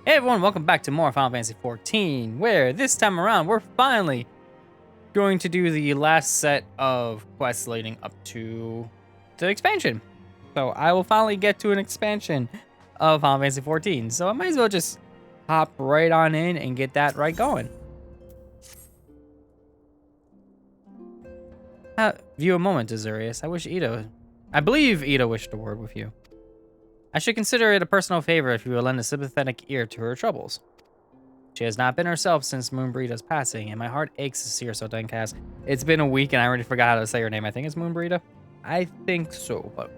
Hey everyone, welcome back to more Final Fantasy XIV, where this time around we're finally going to do the last set of quests leading up to the expansion. So I will finally get to an expansion of Final Fantasy XIV, so I might as well just hop right on in and get that right going. View a moment, Azurius. I believe Ida wished a word with you. I should consider it a personal favor if you will lend a sympathetic ear to her troubles. She has not been herself since Moonbreeda's passing, and my heart aches to see her so downcast. It's been a week, and I already forgot how to say her name. I think it's Moonbreeda? I think so, but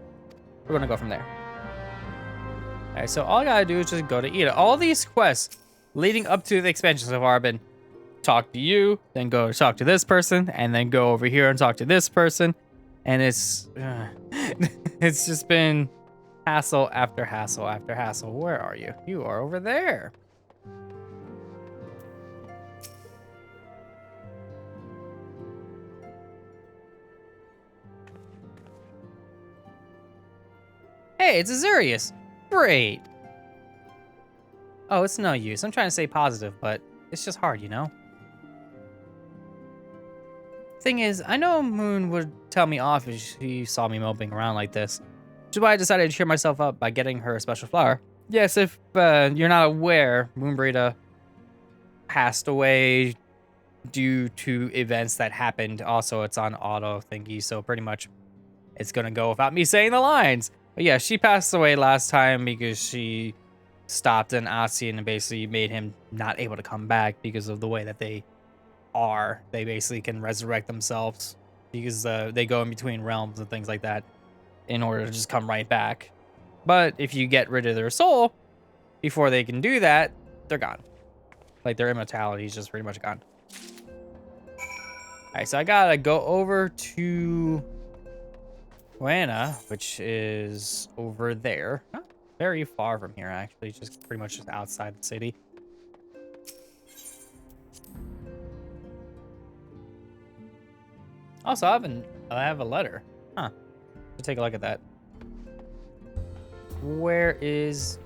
we're gonna go from there. Alright, so all I gotta do is just go to Ida. All these quests leading up to the expansion so far have been talk to you, then go talk to this person, and then go over here and talk to this person. And it's it's just been hassle after hassle after hassle. Where are you? You are over there. Hey, it's Azurius. Great. Oh, it's no use. I'm trying to stay positive, but it's just hard, you know? Thing is, I know Moon would tell me off if she saw me moping around like this. Which is why I decided to cheer myself up by getting her a special flower. Yes, if you're not aware, Moonbreeda passed away due to events that happened. Also, it's on auto thingy, so pretty much it's gonna go without me saying the lines. But yeah, she passed away last time because she stopped an Asian and basically made him not able to come back because of the way that they are. They basically can resurrect themselves because they go in between realms and things like that in order to just come right back. But if you get rid of their soul before they can do that, they're gone. Like their immortality is just pretty much gone. Alright, so I gotta go over to Buena, which is over there. Not very far from here, actually. Just pretty much just outside the city. Also, I have a letter. Huh. Let's take a look at that. Where is...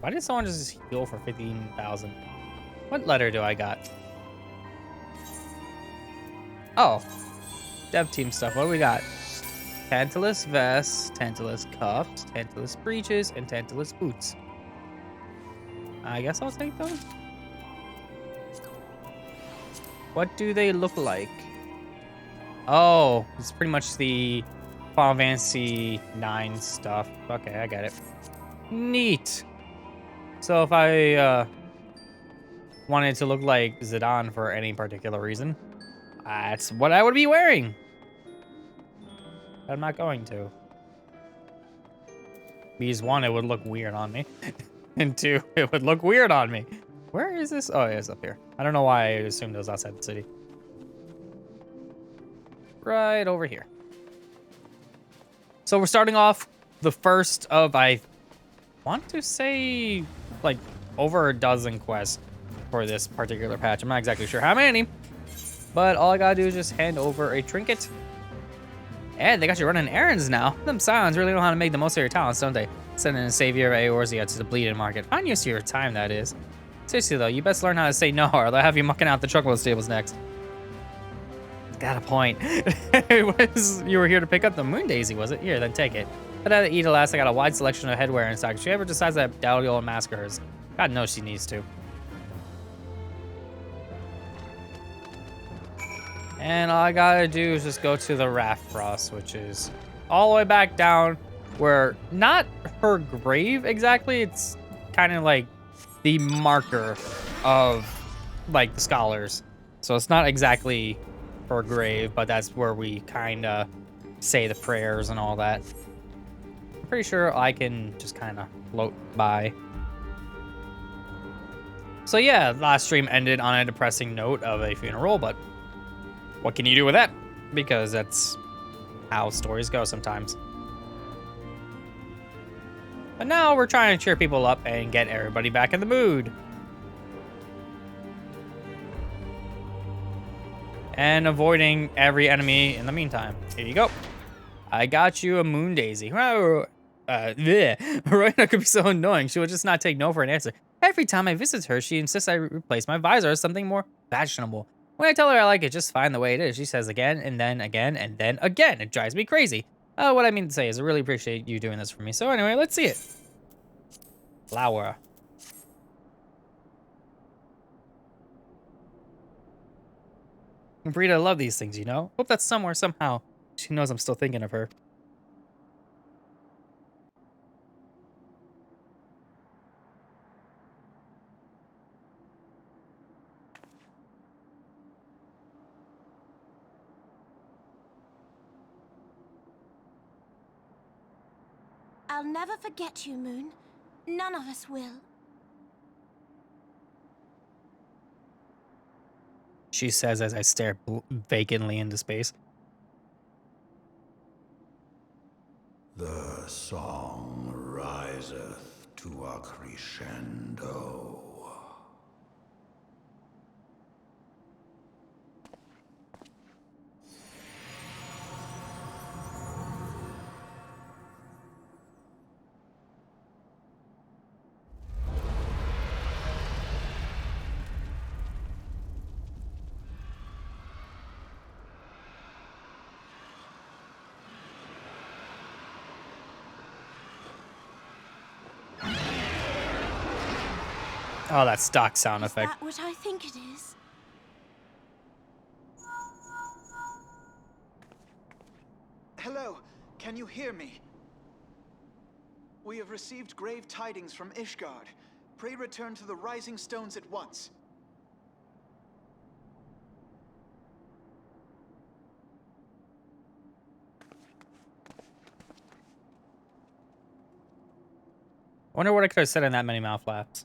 Why did someone just heal for 15,000? What letter do I got? Oh. Dev team stuff. What do we got? Tantalus vests, Tantalus cuffs, Tantalus breeches, and Tantalus boots. I guess I'll take them. What do they look like? Oh, it's pretty much the Final Fantasy 9 stuff. Okay, I get it. Neat. So if I wanted to look like Zidane for any particular reason, that's what I would be wearing. But I'm not going to. Because one, it would look weird on me. And two, it would look weird on me. Where is this? Oh, it's up here. I don't know why I assumed it was outside the city. Right over here. So we're starting off the first of, I want to say, like, over a dozen quests for this particular patch. I'm not exactly sure how many, but all I gotta do is just hand over a trinket. And they got you running errands now. Them Scions really know how to make the most of your talents, don't they? Sending a savior of Eorzea to the bleeding market. Fine use of your time, that is. Seriously though, you best learn how to say no, or they'll have you mucking out the chocolate stables next. Got a point. You were here to pick up the Moon Daisy, was it? Here, then take it. But at Ida last, I got a wide selection of headwear in stock. If she ever decides that dowdy old mask of hers, God knows she needs to. And all I gotta do is just go to the Rathfrost, which is all the way back down where, not her grave exactly, it's kind of like the marker of like the scholars. So it's not exactly her grave, but that's where we kind of say the prayers and all that. I'm pretty sure I can just kind of float by. So yeah, last stream ended on a depressing note of a funeral, but what can you do with that? Because that's how stories go sometimes. But now we're trying to cheer people up and get everybody back in the mood. And avoiding every enemy in the meantime. Here you go. I got you a Moon Daisy. Rowena could be so annoying. She would just not take no for an answer. Every time I visit her, she insists I replace my visor with something more fashionable. When I tell her I like it just fine the way it is, she says again, and then again, and then again. It drives me crazy. What I mean to say is I really appreciate you doing this for me. So anyway, let's see it. Flower. Brita love these things, you know? Hope that somewhere, somehow, she knows I'm still thinking of her. I'll never forget you, Moon. None of us will. She says as I stare vacantly into space. The song riseth to a crescendo. Oh, that stock sound effect. Is that what I think it is? Hello, can you hear me? We have received grave tidings from Ishgard. Pray return to the Rising Stones at once. Wonder what I could have said in that many mouth flaps.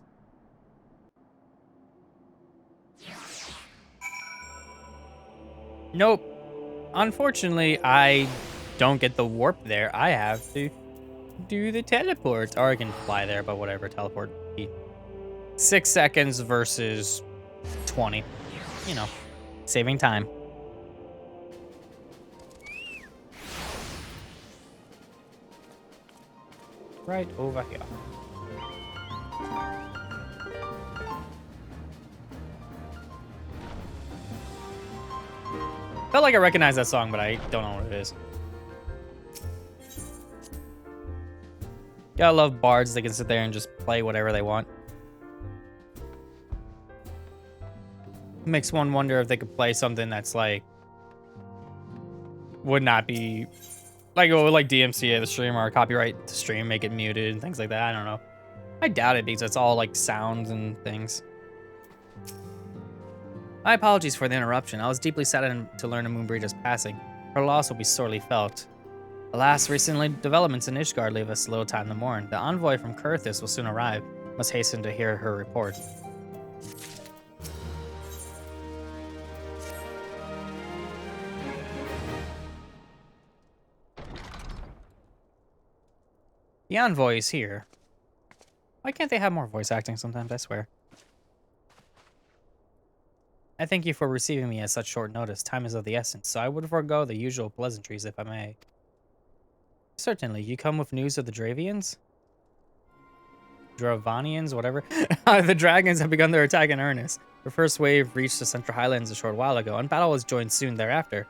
Nope. Unfortunately, I don't get the warp there. I have to do the teleport. Or I can fly there, but whatever. Teleport. 6 seconds versus 20. You know, saving time. Right over here. Felt like I recognize that song, but I don't know what it is. Gotta love bards. They can sit there and just play whatever they want. Makes one wonder if they could play something that's like would not be like DMCA the stream or copyright the stream, make it muted and things like that. I don't know. I doubt it because it's all like sounds and things. My apologies for the interruption. I was deeply saddened to learn of Moonbreeder's passing. Her loss will be sorely felt. Alas, recently developments in Ishgard leave us little time to mourn. The envoy from Kurthis will soon arrive. Must hasten to hear her report. The envoy is here. Why can't they have more voice acting sometimes, I swear? I thank you for receiving me at such short notice. Time is of the essence, so I would forego the usual pleasantries if I may. Certainly. You come with news of the Dravians? Dravanians, whatever. The dragons have begun their attack in earnest. The first wave reached the Central Highlands a short while ago, and battle was joined soon thereafter.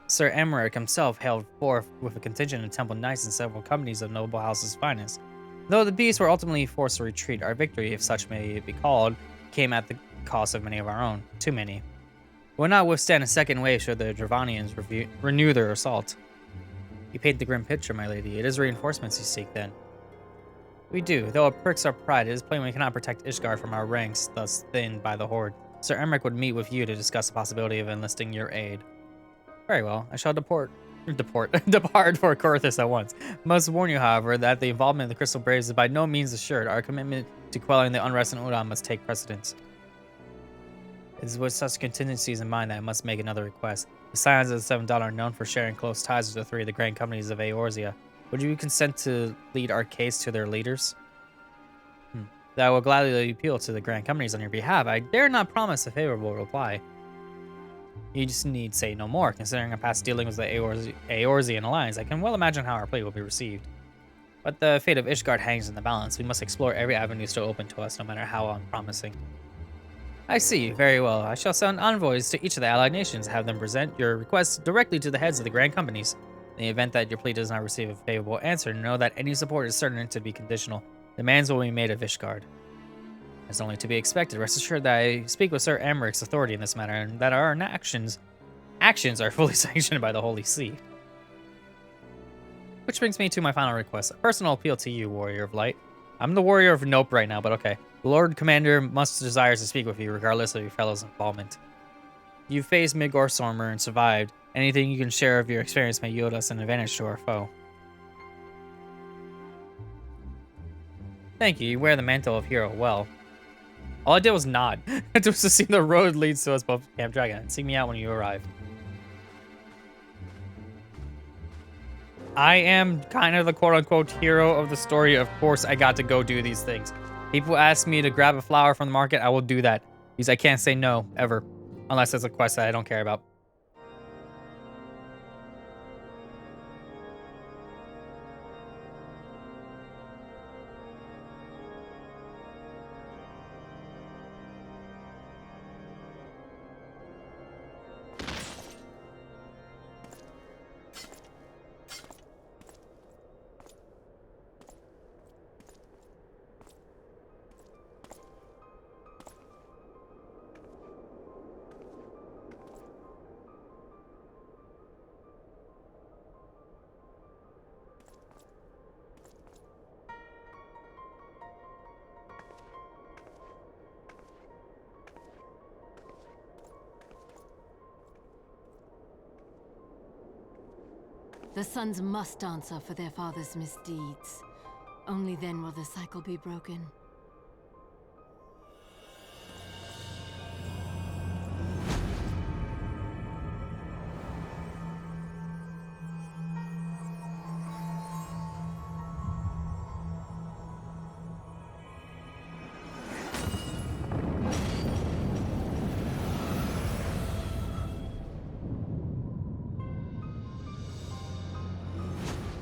Sir Emmerich himself hailed forth with a contingent of temple knights and several companies of noble houses' finest. Though the beasts were ultimately forced to retreat, our victory, if such may it be called, came at the cost of many of our own. Too many. We will not withstand a second wave should the Dravanians renew their assault. You paint the grim picture, my lady. It is reinforcements you seek, then. We do. Though it perks our pride, it is plain we cannot protect Ishgard from our ranks, thus thinned by the Horde. Sir Emmerich would meet with you to discuss the possibility of enlisting your aid. Very well. I shall depart for Kurthis at once. Must warn you, however, that the involvement of the Crystal Braves is by no means assured. Our commitment to quelling the unrest in Udon must take precedence. It is with such contingencies in mind that I must make another request. The Scions of the Seven Dawn are known for sharing close ties with the three of the grand companies of Eorzea. Would you consent to lead our case to their leaders? That I will gladly appeal to the grand companies on your behalf. I dare not promise a favorable reply. You just need say no more. Considering our past dealings with the Eorzean alliance, I can well imagine how our plea will be received. But the fate of Ishgard hangs in the balance. We must explore every avenue still open to us, no matter how unpromising. I see. Very well. I shall send envoys to each of the allied nations, have them present your requests directly to the heads of the grand companies. In the event that your plea does not receive a favorable answer, know that any support is certain to be conditional. Demands will be made of Ishgard. As only to be expected, rest assured that I speak with Sir Amaric's authority in this matter, and that our actions are fully sanctioned by the Holy See. Which brings me to my final request. A personal appeal to you, Warrior of Light. I'm the Warrior of Nope right now, but okay. The Lord Commander must desires to speak with you, regardless of your fellow's involvement. You faced Midgård Stormer and survived. Anything you can share of your experience may yield us an advantage to our foe. Thank you. You wear the mantle of hero well. All I did was nod. It was to see the road leads to us both Camp Dragon. Seek me out when you arrive. I am kind of the quote-unquote hero of the story. Of course, I got to go do these things. People ask me to grab a flower from the market, I will do that. Because I can't say no, ever. Unless it's a quest that I don't care about. The sons must answer for their father's misdeeds. Only then will the cycle be broken.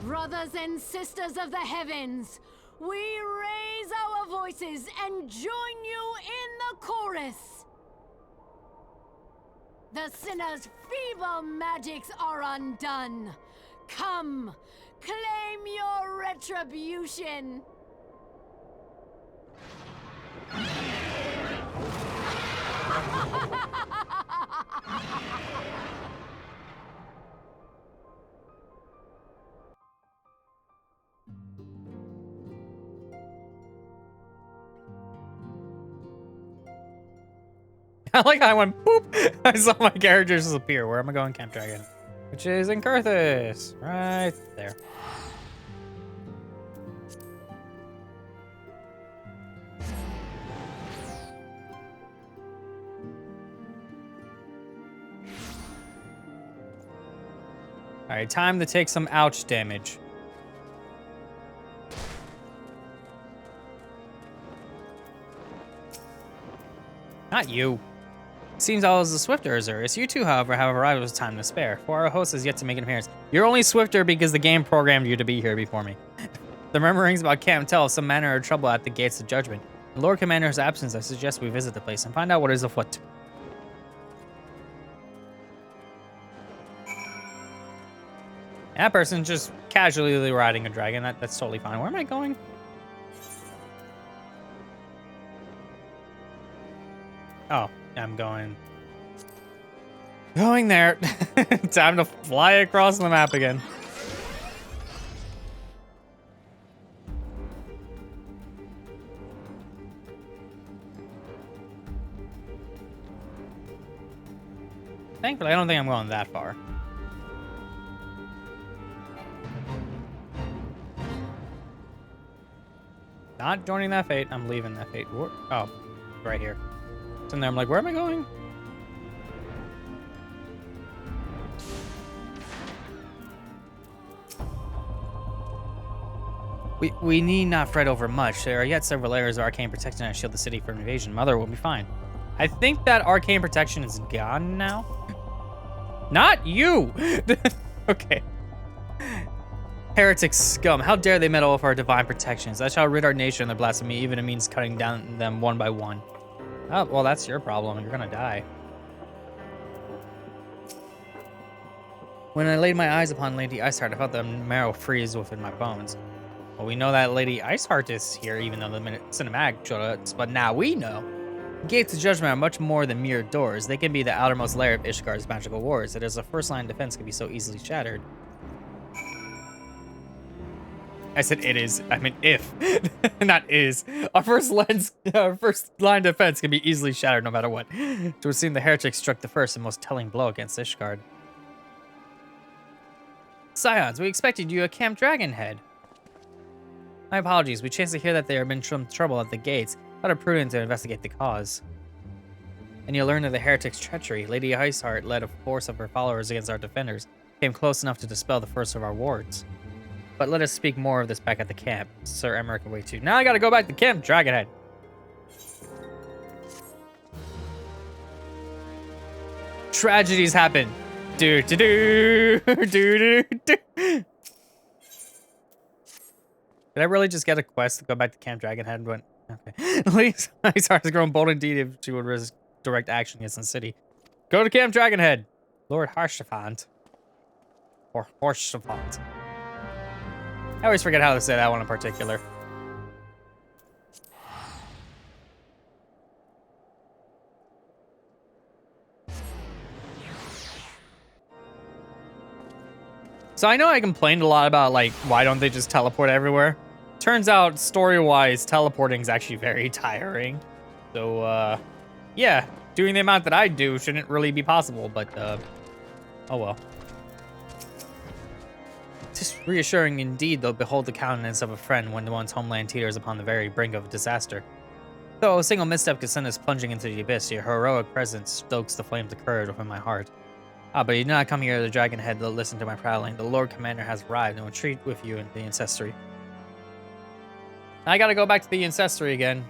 Brothers and sisters of the heavens, we raise our voices and join you in the chorus. The sinner's feeble magics are undone. Come, claim your retribution. I like how I went boop. I saw my characters disappear. Where am I going, Camp Dragon? Which is in Kurthus. Right there. Alright, time to take some ouch damage. Not you. Seems I was the swifter, Azure. You two, however, have arrived with time to spare, for our host has yet to make an appearance. You're only swifter because the game programmed you to be here before me. The murmurings about Camp tell of some manner of trouble at the gates of judgment. In Lord Commander's absence, I suggest we visit the place and find out what is afoot. That person just casually riding a dragon. That's totally fine. Where am I going? Oh, I'm going there. Time to fly across the map again. Thankfully, I don't think I'm going that far. Not joining that fate. I'm leaving that fate. Oh, right here. And then I'm like, where am I going? We need not fret over much. There are yet several layers of arcane protection that shield the city from invasion. Mother will be fine. I think that arcane protection is gone now. Not you! Okay. Heretic scum, how dare they meddle with our divine protections? I shall rid our nation of their blasphemy, even if it means cutting down them one by one. Oh, well, that's your problem. You're gonna die. When I laid my eyes upon Lady Iceheart, I felt the marrow freeze within my bones. Well, we know that Lady Iceheart is here, even though the cinematic showed us, but now we know. The gates of judgment are much more than mere doors. They can be the outermost layer of Ishgard's magical wars. It is a first line of defense can be so easily shattered. I said it is. I mean if, not is. Our first line defense can be easily shattered no matter what. It would seem the heretic struck the first and most telling blow against Ishgard. Scions, we expected you at Camp Dragonhead. My apologies. We chanced to hear that there had been some trouble at the gates. Thought it prudent to investigate the cause. And you learned of the heretic's treachery. Lady Iceheart led a force of her followers against our defenders. Came close enough to dispel the first of our wards. But let us speak more of this back at the camp. Sir Emmerich can wait too. Now I gotta go back to Camp Dragonhead. Tragedies happen. Do do do do do do. Did I really just get a quest to go back to Camp Dragonhead? When okay, Lady Iceheart has grown bold indeed if she would risk direct action against the city. Go to Camp Dragonhead, Lord Harshafant, or Horshafant. I always forget how to say that one in particular. So I know I complained a lot about, like, why don't they just teleport everywhere? Turns out, story-wise, teleporting is actually very tiring. So, yeah, doing the amount that I do shouldn't really be possible, but, oh well. It's reassuring indeed, though, behold the countenance of a friend when one's homeland teeters upon the very brink of disaster. Though a single misstep could send us plunging into the abyss, your heroic presence stokes the flames of courage within my heart. Ah, but you did not come here to the Dragonhead to listen to my prattling. The Lord Commander has arrived and will treat with you in the Ancestry. I gotta go back to the Ancestry again.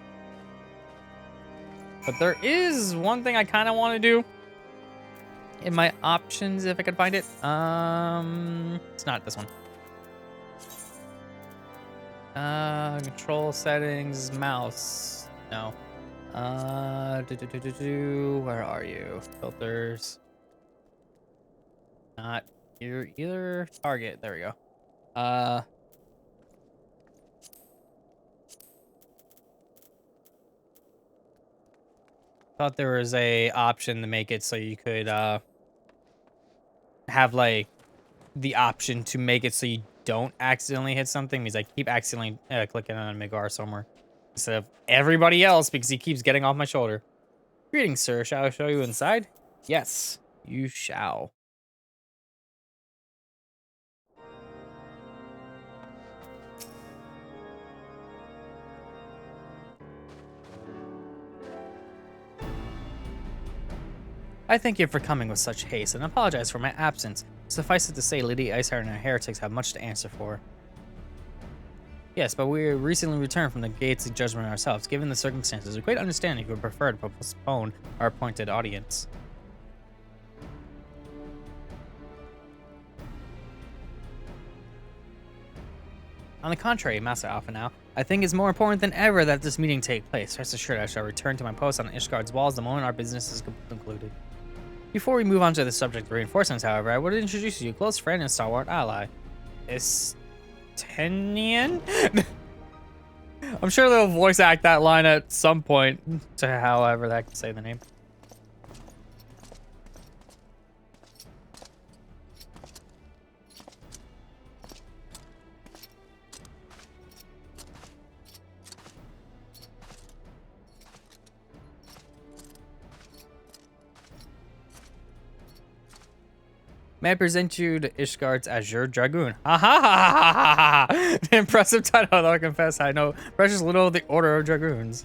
But there is one thing I kind of want to do in my options, if I could find it. It's not this one. Control settings, mouse. No. Where are you? Filters. Not here either. Target. There we go. Thought there was a option to make it so you could have like the option to make it so you don't accidentally hit something. Means I keep accidentally clicking on Migar somewhere instead of everybody else because he keeps getting off my shoulder. Greetings, sir. Shall I show you inside? Yes, you shall. I thank you for coming with such haste and apologize for my absence. Suffice it to say, Lady Iceheart and her heretics have much to answer for. Yes, but we recently returned from the gates of judgment ourselves. Given the circumstances, we quite understand if you would prefer to postpone our appointed audience. On the contrary, Master Alpha now, I think it's more important than ever that this meeting take place. Rest assured, I shall return to my post on Ishgard's walls the moment our business is concluded. Before we move on to the subject of reinforcements, however, I would introduce you to a close friend and stalwart ally, Istenian? I'm sure they'll voice act that line at some point, to however that can say the name. May I present you to Ishgard's Azure Dragoon? Ha ha ha ha ha ha! The impressive title, though I confess I know precious little of the Order of Dragoons.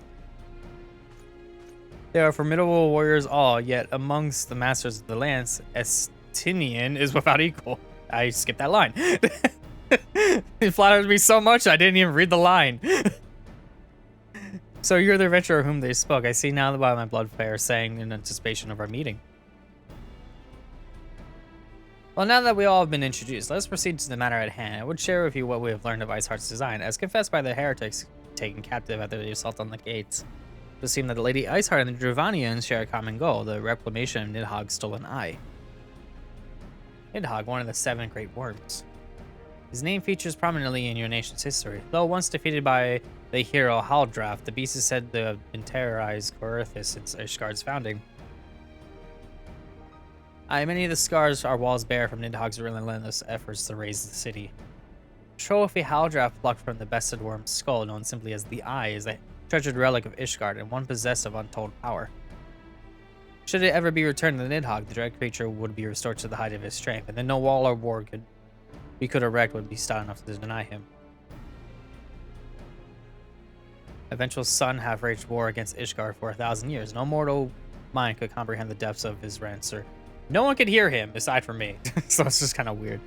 They are formidable warriors all, yet amongst the masters of the lance, Estinian is without equal. I skipped that line. It flatters me so much I didn't even read the line. So you're the adventurer whom they spoke. I see now by my blood fire saying in anticipation of our meeting. Well, now that we all have been introduced, let's proceed to the matter at hand. I would share with you what we have learned of Iceheart's design, as confessed by the heretics taken captive after the assault on the gates. It would seem that the Lady Iceheart and the Dravanians share a common goal, the reclamation of Nidhogg's stolen eye. Nidhogg, one of the 7 great worms. His name features prominently in your nation's history. Though once defeated by the hero Haldrath, the beast is said to have been terrorized Coerthas since Ishgard's founding. Many of the scars our walls bear from Nidhogg's relentless efforts to raise the city. Trophy Haldrath plucked from the bested worm's skull, known simply as the Eye, is a treasured relic of Ishgard and one possessed of untold power. Should it ever be returned to Nidhogg, the dread creature would be restored to the height of his strength, and then no wall or ward we could erect would be stout enough to deny him. Eventual sun have raged war against Ishgard for 1,000 years. No mortal mind could comprehend the depths of his rancour. No one could hear him, aside from me, so it's just kind of weird.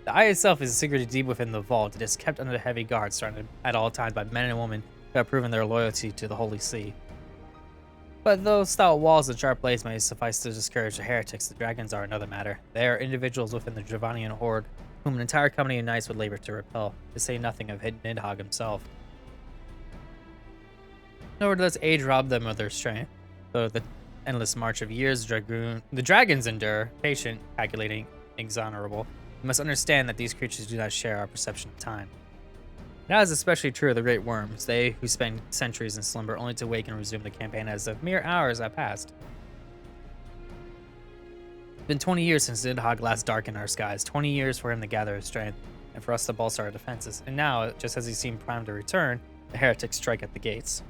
The eye itself is secreted deep within the vault. It is kept under heavy guard, surrounded at all times by men and women who have proven their loyalty to the Holy See. But though stout walls and sharp blades may suffice to discourage the heretics, the dragons are another matter. They are individuals within the Dravanian Horde, whom an entire company of knights would labor to repel, to say nothing of Nidhogg himself. Nor does age rob them of their strength, though the endless march of years the dragons endure, patient, calculating, exonerable. You must understand that these creatures do not share our perception of time. That is especially true of the great worms, they who spend centuries in slumber only to wake and resume the campaign as if mere hours have passed. It's been 20 years since Nidhogg last darkened our skies, 20 years for him to gather his strength, and for us to bolster our defenses. And now, just as he seemed primed to return, the heretics strike at the gates.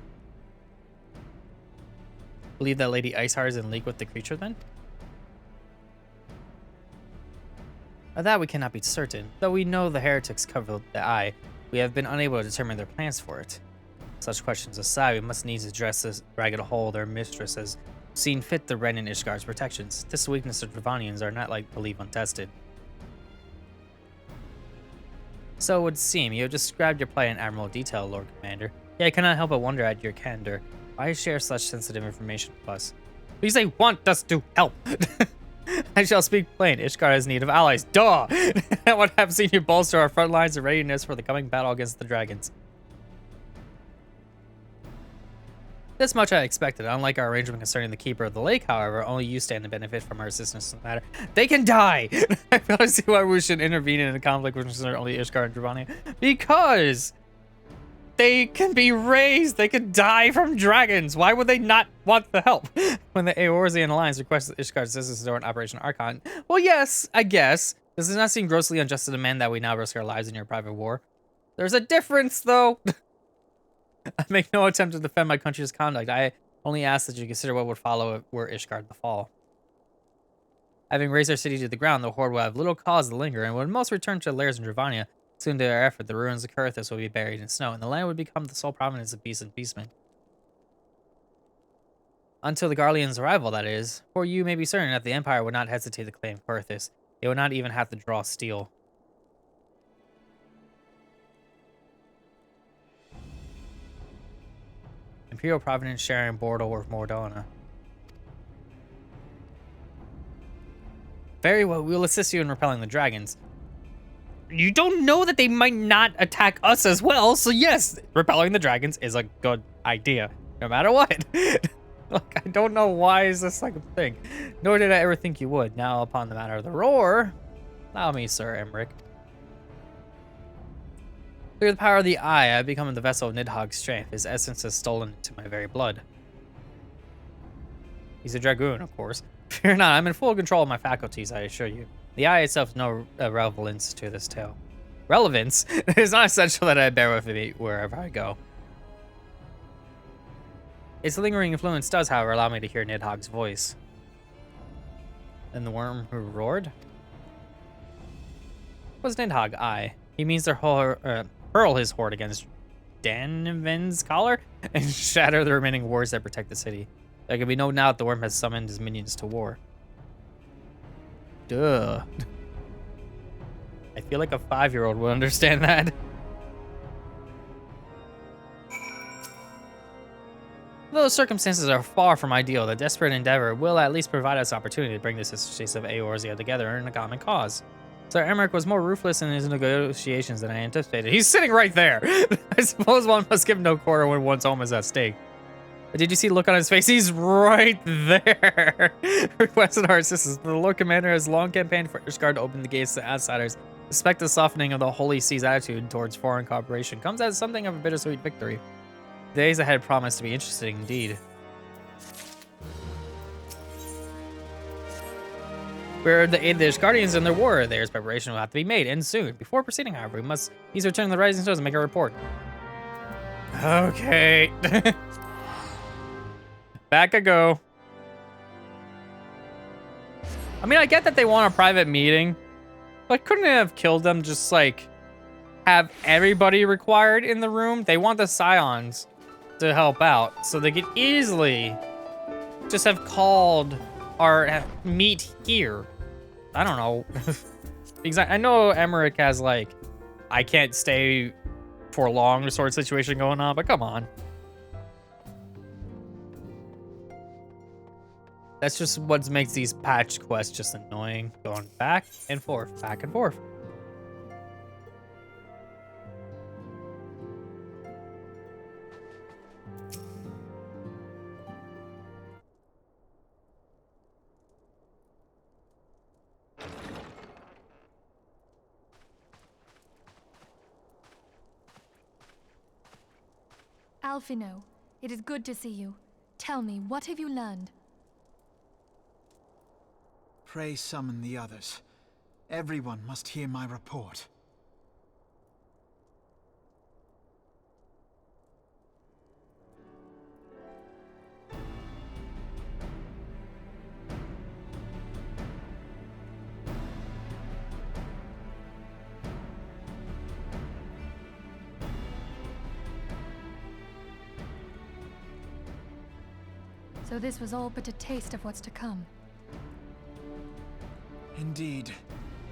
Believe that Lady Iceheart is in league with the creature, then? Of that we cannot be certain. Though we know the heretics covered the eye, we have been unable to determine their plans for it. Such questions aside, we must needs address this ragged hole their mistress has seen fit to rend in Ishgard's protections. This weakness of Dravanians are not like to leave untested. So it would seem you have described your plight in admirable detail, Lord Commander. Yet I cannot help but wonder at your candor. Why share such sensitive information with us? Because they want us to help. I shall speak plain. Ishgard has need of allies. Duh! I would have seen you bolster our front lines in readiness for the coming battle against the dragons. This much I expected. Unlike our arrangement concerning the Keeper of the Lake, however, only you stand to benefit from our assistance in the matter. They can die! I don't see why we should intervene in a conflict which concerns only Ishgard and Dravania. Because they can be raised. They could die from dragons. Why would they not want the help? When the Eorzean Alliance requested Ishgard's assistance during Operation Archon. Well, yes, I guess. Does it not seem grossly unjust to demand that we now risk our lives in your private war? There's a difference, though. I make no attempt to defend my country's conduct. I only ask that you consider what would follow were Ishgard to fall. Having razed our city to the ground, the Horde will have little cause to linger and would most return to lairs in Dravania. Soon thereafter, the ruins of Coerthas will be buried in snow, and the land would become the sole province of beasts and beastmen. Until the Garlean's arrival, that is. For you may be certain that the Empire would not hesitate to claim Coerthas. They would not even have to draw steel. Imperial Providence sharing border with Mordona. Very well, we will assist you in repelling the dragons. You don't know that they might not attack us as well, so yes, repelling the dragons is a good idea, no matter what. Look, I don't know why is this like a thing. Nor did I ever think you would. Now upon the matter of the roar, allow me, Sir Emmerich. Through the power of the eye, I have become the vessel of Nidhogg's strength. His essence has stolen into my very blood. He's a dragoon, of course. Fear not, I'm in full control of my faculties, I assure you. The eye itself has no relevance to this tale. Relevance? It is not essential that I bear with me wherever I go. Its lingering influence does, however, allow me to hear Nidhogg's voice. And the worm who roared? Was Nidhogg I? He means to hurl his horde against Danvin's collar and shatter the remaining wards that protect the city. There can be no doubt the worm has summoned his minions to war. Duh. I feel like a 5-year-old would understand that. Though the circumstances are far from ideal, the desperate endeavor will at least provide us opportunity to bring the sisters of Eorzea together in a common cause. Sir Emmerich was more ruthless in his negotiations than I anticipated. He's sitting right there. I suppose one must give no quarter when one's home is at stake. But did you see the look on his face? He's right there. Requested our assistance. The Lord Commander has long campaigned for Ishgard to open the gates to outsiders. Suspect the softening of the Holy See's attitude towards foreign cooperation comes as something of a bittersweet victory. The days ahead promise to be interesting indeed. We're the aid of the Ishgardians in their war. There's preparation will have to be made, and soon. Before proceeding, however, we must ease return to the Rising Stones and make a report. Okay. Back I go. I mean, I get that they want a private meeting, but couldn't it have killed them just, like, have everybody required in the room? They want the Scions to help out, so they could easily just have called our meet here. I don't know. Because I know Emmerich has, like, I can't stay for long sort of situation going on, but come on. That's just what makes these patch quests just annoying. Going back and forth, back and forth. Alphino, it is good to see you. Tell me, what have you learned? Pray summon the others. Everyone must hear my report. So this was all but a taste of what's to come. Indeed.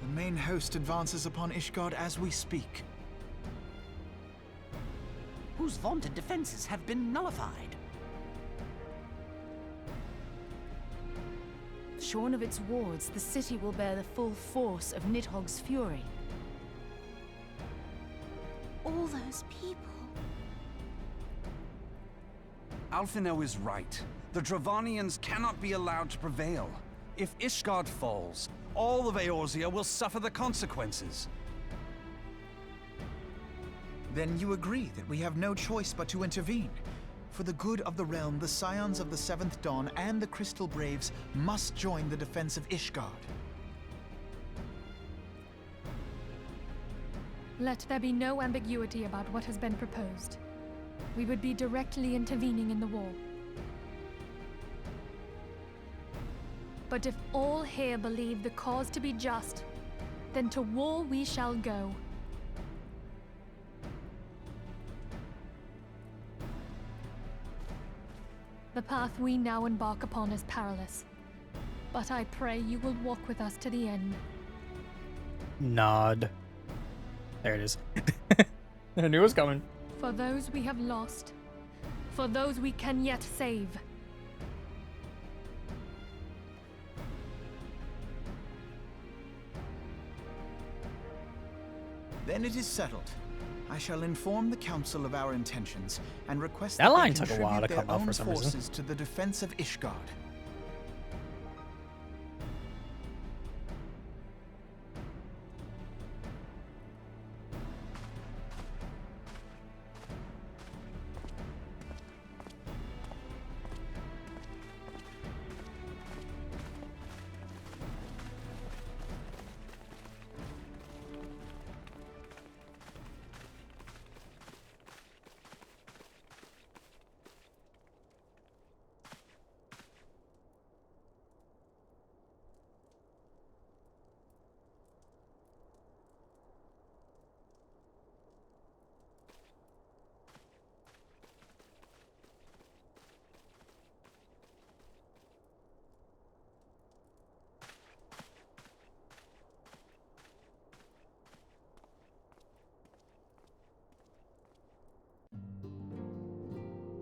The main host advances upon Ishgard as we speak. Whose vaunted defenses have been nullified. Shorn of its wards, the city will bear the full force of Nidhogg's fury. All those people. Alphino is right. The Dravanians cannot be allowed to prevail. If Ishgard falls, all of Eorzea will suffer the consequences. Then you agree that we have no choice but to intervene. For the good of the realm, the Scions of the Seventh Dawn and the Crystal Braves must join the defense of Ishgard. Let there be no ambiguity about what has been proposed. We would be directly intervening in the war. But if all here believe the cause to be just, then to war we shall go. The path we now embark upon is perilous, but I pray you will walk with us to the end. Nod. There it is. I knew it was coming. For those we have lost, for those we can yet save. Then it is settled. I shall inform the council of our intentions and request That that line they took a while to contribute come their up for own some reason. forces to the defense of Ishgard.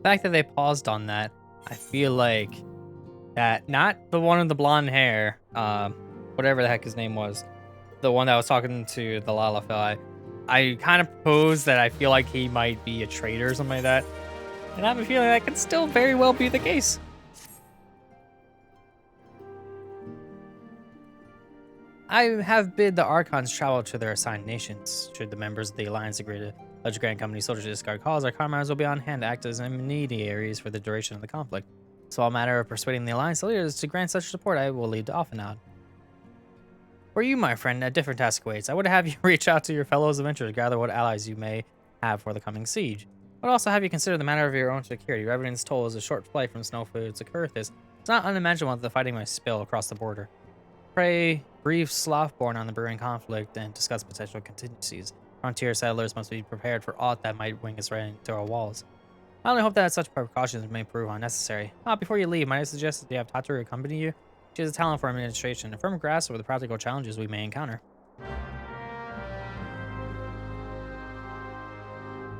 fact that they paused on that, I feel like that, not the one with the blonde hair, whatever the heck his name was, the one that was talking to the Lalafell, I kind of posed that I feel like he might be a traitor or something like that. And I have a feeling that could still very well be the case. I have bid the Archons travel to their assigned nations. Should the members of the Alliance agree to pledge a Grand Company soldiers to Ishgard cause, our comrades will be on hand to act as intermediaries for the duration of the conflict. So, a matter of persuading the Alliance leaders to grant such support, I will lead to Offenad. For you, my friend, a different task awaits. I would have you reach out to your fellow adventurers to gather what allies you may have for the coming siege. I would also have you consider the matter of your own security. Revenant's Toll is a short flight from Snowfield to Kurthis. It's not unimaginable that the fighting might spill across the border. Pray, brief Slothborn on the brewing conflict and discuss potential contingencies. Frontier settlers must be prepared for aught that might wing us right into our walls. I only hope that such precautions may prove unnecessary. Before you leave, might I suggest that you have Tataru accompany you? She has a talent for administration and a firm grasp over the practical challenges we may encounter.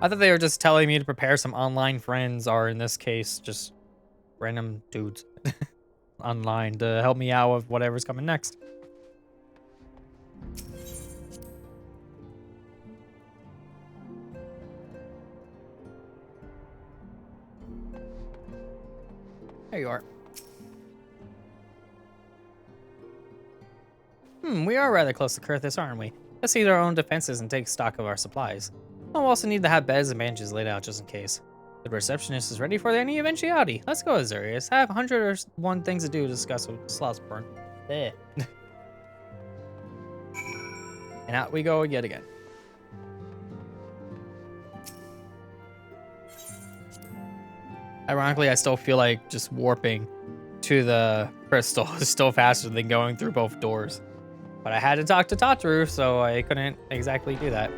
I thought they were just telling me to prepare some online friends, or in this case, just random dudes online to help me out with whatever's coming next. There you are. We are rather close to Kurthis, aren't we? Let's see our own defenses and take stock of our supplies. We'll also need to have beds and benches laid out just in case. The receptionist is ready for any eventuality. Let's go, Azurius. I have 101 things to do to discuss with Slothborn. And out we go yet again. Ironically, I still feel like just warping to the crystal is still faster than going through both doors. But I had to talk to Tataru, so I couldn't exactly do that.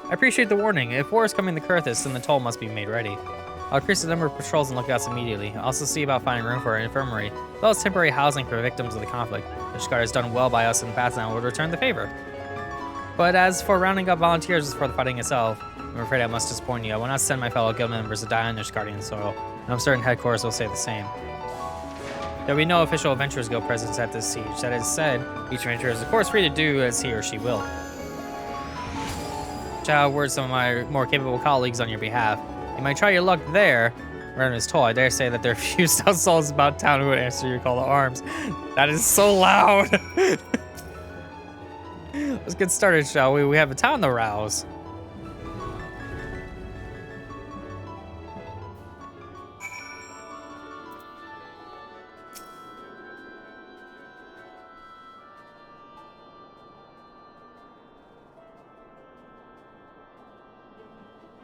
I appreciate the warning. If war is coming to Kurthis, then the toll must be made ready. I'll increase the number of patrols and lookouts immediately. I'll also see about finding room for an infirmary, as well as temporary housing for victims of the conflict. Ishgard has done well by us in the past and I will return the favor. But as for rounding up volunteers for the fighting itself, I'm afraid I must disappoint you. I will not send my fellow guild members to die on Ishgardian soil, and I'm certain headquarters will say the same. There will be no official Adventurers Guild presence at this siege. That is said, each adventurer is of course free to do as he or she will. Shall word some of my more capable colleagues on your behalf. You might try your luck there. Arcanist Toll, I dare say that there are few stout souls about town who would answer your call to arms. That is so loud. Let's get started, shall we? We have a town to rouse.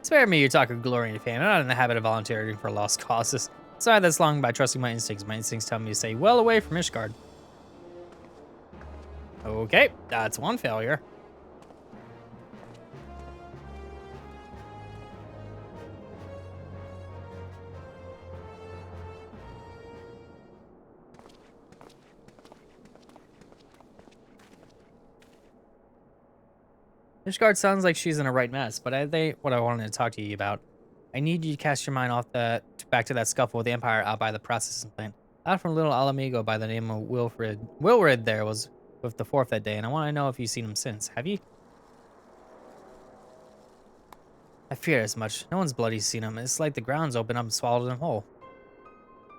Spare me your talk of glory and fame. I'm not in the habit of volunteering for lost causes. Sorry that's long by trusting my instincts. My instincts tell me to stay well away from Ishgard. Okay, that's one failure. Ishgard sounds like she's in a right mess, but what I wanted to talk to you about. I need you to cast your mind off back to that scuffle with the Empire out by the processing plant. Out from little Alamigo by the name of Wilfred. Wilred there was with the fourth that day, and I want to know if you've seen him since. Have you? I fear as much. No one's bloody seen him. It's like the ground's opened up and swallowed him whole.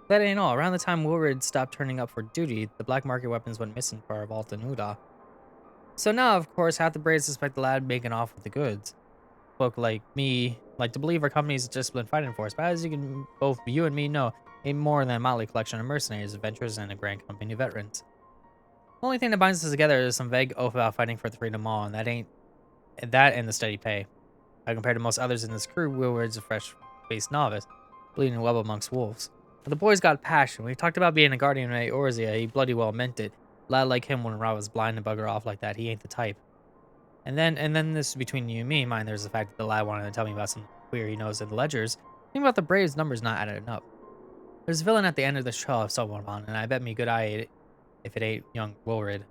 That ain't all. Around the time Wilred stopped turning up for duty, the black market weapons went missing for our vault in Uda. So now, of course, half the braids suspect the lad making off with the goods. Folk like me like to believe our company's a disciplined fighting force, but as both you and me know, ain't more than a motley collection of mercenaries, adventurers, and a grand company of veterans. The only thing that binds us together is some vague oath about fighting for the freedom of all, and that and the steady pay. Compared to most others in this crew, Wilward's a fresh-faced novice, bleeding well amongst wolves. But the boy's got passion. We talked about being a guardian of Eorzea. He bloody well meant it. A lad like him wouldn't rob us blind and bugger off like that. He ain't the type. And then this is between you and me. Mind, there's the fact that the lad wanted to tell me about some queer he knows in the ledgers. Think about the Braves' numbers not adding up. There's a villain at the end of the show of someone on, and I bet me good eye if it ain't young Wilred.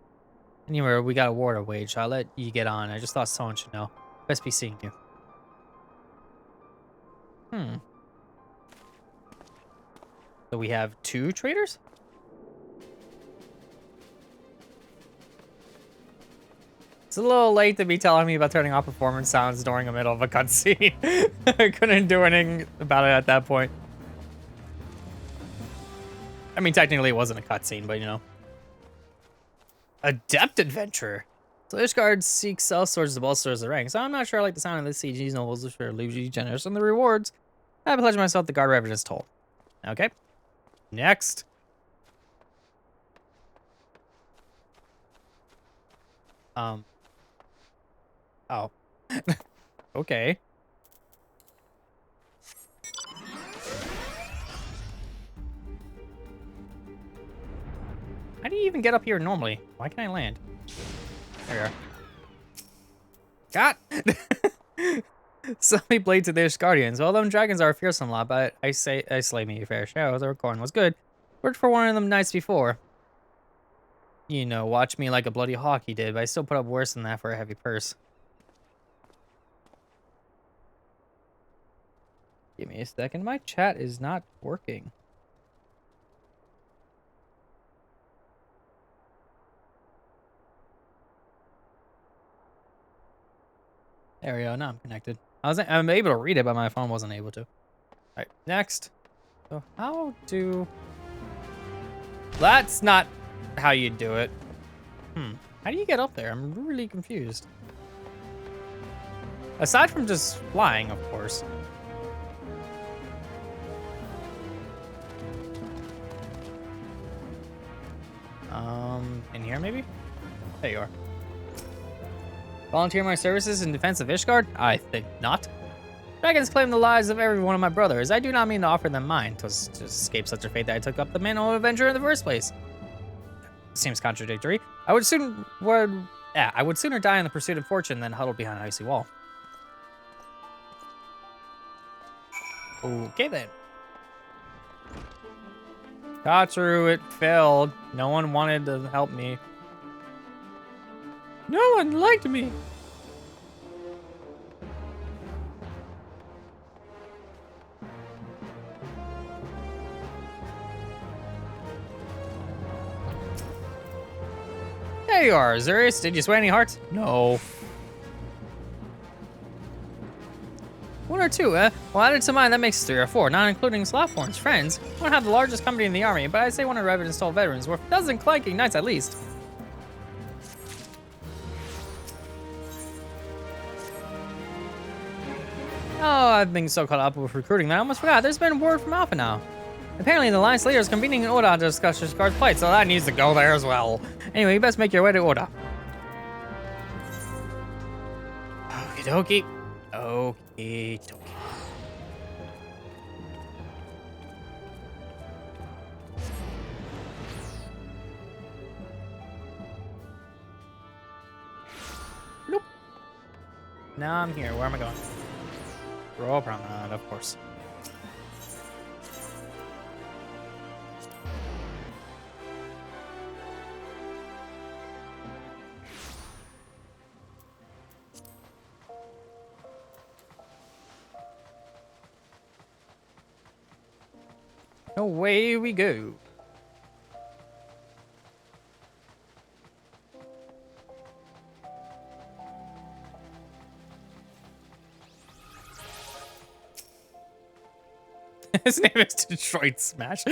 Anyway, we got a war to wage, so I'll let you get on. I just thought someone should know. Best be seeing you. So we have 2 traders? It's a little late to be telling me about turning off performance sounds during the middle of a cutscene. I couldn't do anything about it at that point. I mean, technically it wasn't a cutscene, but you know. Adept adventurer. So Ishgard seeks all sorts of bolsters the ranks. So I'm not sure I like the sound of this CG's nobles if they're usually generous on the rewards. I pledge myself to guard Revenant's toll. Okay. Next. Oh. Okay. How do you even get up here normally? Why can't I land? There we are. Got! So many blades of the Ishgardians. Well, them dragons are a fearsome lot, but I slay me a fair share. The corn was good. Worked for one of them nights before. You know, watch me like a bloody hawk he did, but I still put up worse than that for a heavy purse. Give me a second. My chat is not working. There we go. Now I'm connected. I'm able to read it, but my phone wasn't able to. All right, next. So how do... That's not how you do it. How do you get up there? I'm really confused. Aside from just flying, of course. In here maybe? There you are. Volunteer my services in defense of Ishgard? I think not. Dragons claim the lives of every one of my brothers. I do not mean to offer them mine, to escape such a fate that I took up the mantle of Avenger in the first place. Seems contradictory. I would sooner die in the pursuit of fortune than huddle behind an icy wall. Okay then. Got through, it failed. No one wanted to help me. No one liked me. There you are, Azurius. Did you sway any hearts? No. 1 or 2, eh? Well, added to mine, that makes 3 or 4, not including Slothhorn's friends. I don't have the largest company in the army, but I'd say one of Revenant's tall veterans, worth a dozen clanking knights at least. Oh, I've been so caught up with recruiting that I almost forgot. There's been word from Alpha now. Apparently, the Alliance leader is convening in Oda to discuss Ishgard's plight, so that needs to go there as well. Anyway, you best make your way to Oda. Okie dokie. Okie dokie. Nope. Now I'm here. Where am I going? Royal Promenade, of course. Away we go. His name is Detroit Smash.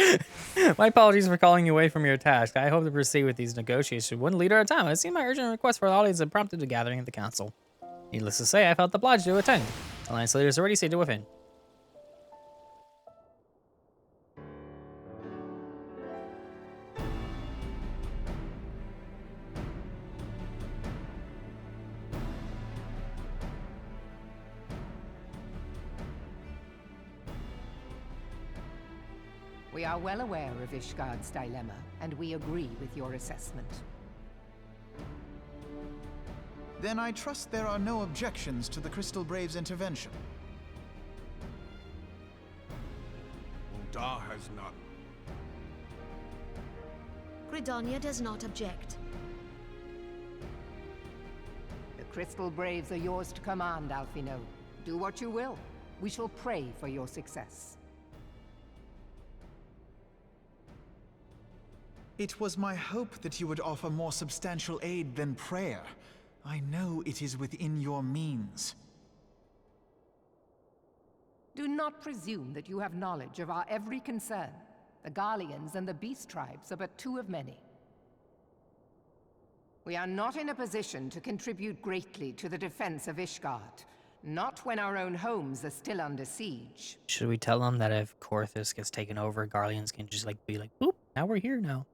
My apologies for calling you away from your task. I hope to proceed with these negotiations one leader at a time. I see my urgent request for the audience that prompted the gathering at the council. Needless to say, I felt obliged to attend. Alliance leaders already seated within. We are well aware of Ishgard's dilemma, and we agree with your assessment. Then I trust there are no objections to the Crystal Brave's intervention. Ul'dah has not. Gridania does not object. The Crystal Braves are yours to command, Alphino. Do what you will. We shall pray for your success. It was my hope that you would offer more substantial aid than prayer. I know it is within your means. Do not presume that you have knowledge of our every concern. The Garleans and the Beast Tribes are but two of many. We are not in a position to contribute greatly to the defense of Ishgard. Not when our own homes are still under siege. Should we tell them that if Korthus gets taken over, Garleans can just like be like, boop, now we're here now?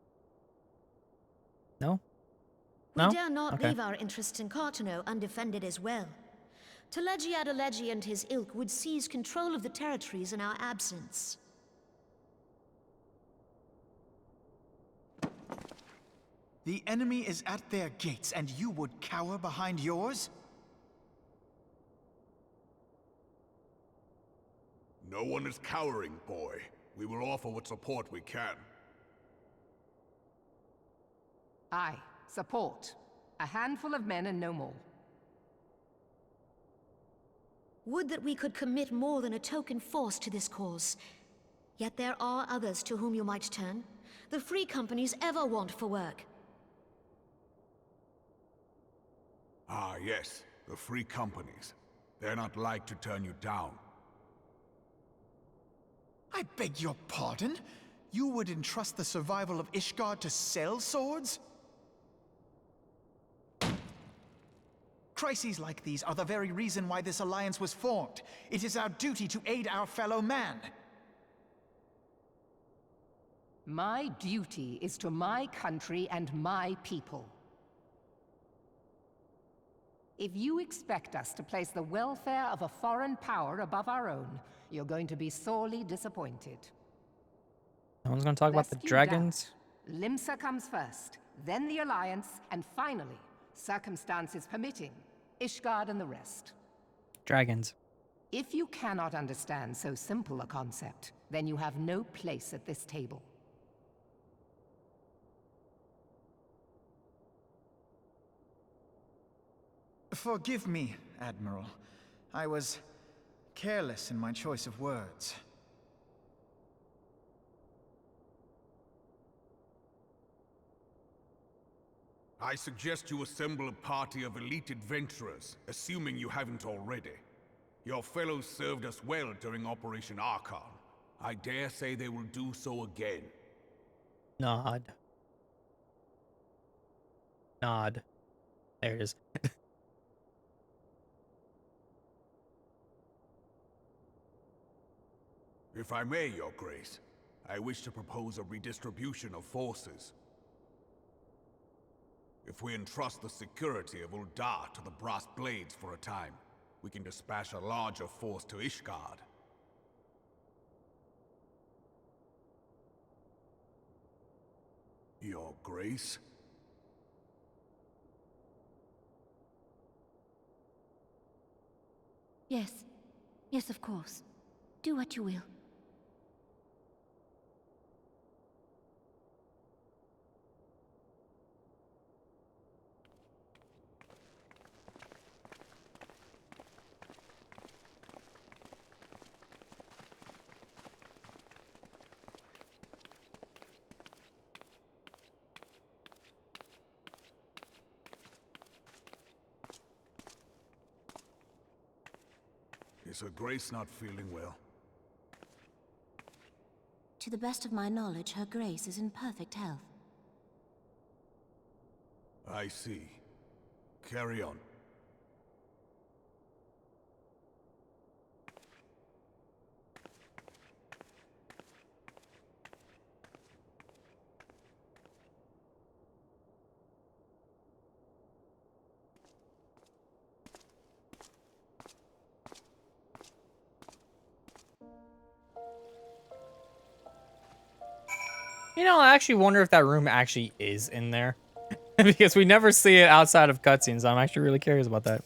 No? We No? dare not Okay. leave our interests in Cartano undefended as well. Telegi Adalegi and his ilk would seize control of the territories in our absence. The enemy is at their gates, and you would cower behind yours? No one is cowering, boy. We will offer what support we can. Aye, support. A handful of men and no more. Would that we could commit more than a token force to this cause. Yet there are others to whom you might turn. The free companies ever want for work. Ah, yes. The free companies. They're not like to turn you down. I beg your pardon? You would entrust the survival of Ishgard to sell swords? Crises like these are the very reason why this alliance was formed. It is our duty to aid our fellow man. My duty is to my country and my people. If you expect us to place the welfare of a foreign power above our own, you're going to be sorely disappointed. No one's gonna talk about the Lest you dragons? doubt, Limsa comes first, then the Alliance, and finally, circumstances permitting, Ishgard and the rest. Dragons. If you cannot understand so simple a concept, then you have no place at this table. Forgive me, Admiral. I was careless in my choice of words. I suggest you assemble a party of elite adventurers, assuming you haven't already. Your fellows served us well during Operation Archon. I dare say they will do so again. Nod. Nod. There it is. If I may, Your Grace, I wish to propose a redistribution of forces. If we entrust the security of Uldar to the Brass Blades for a time, we can dispatch a larger force to Ishgard. Your Grace? Yes. Yes, of course. Do what you will. Is Her Grace not feeling well? To the best of my knowledge, Her Grace is in perfect health. I see. Carry on. You know, I actually wonder if that room actually is in there. Because we never see it outside of cutscenes. I'm actually really curious about that.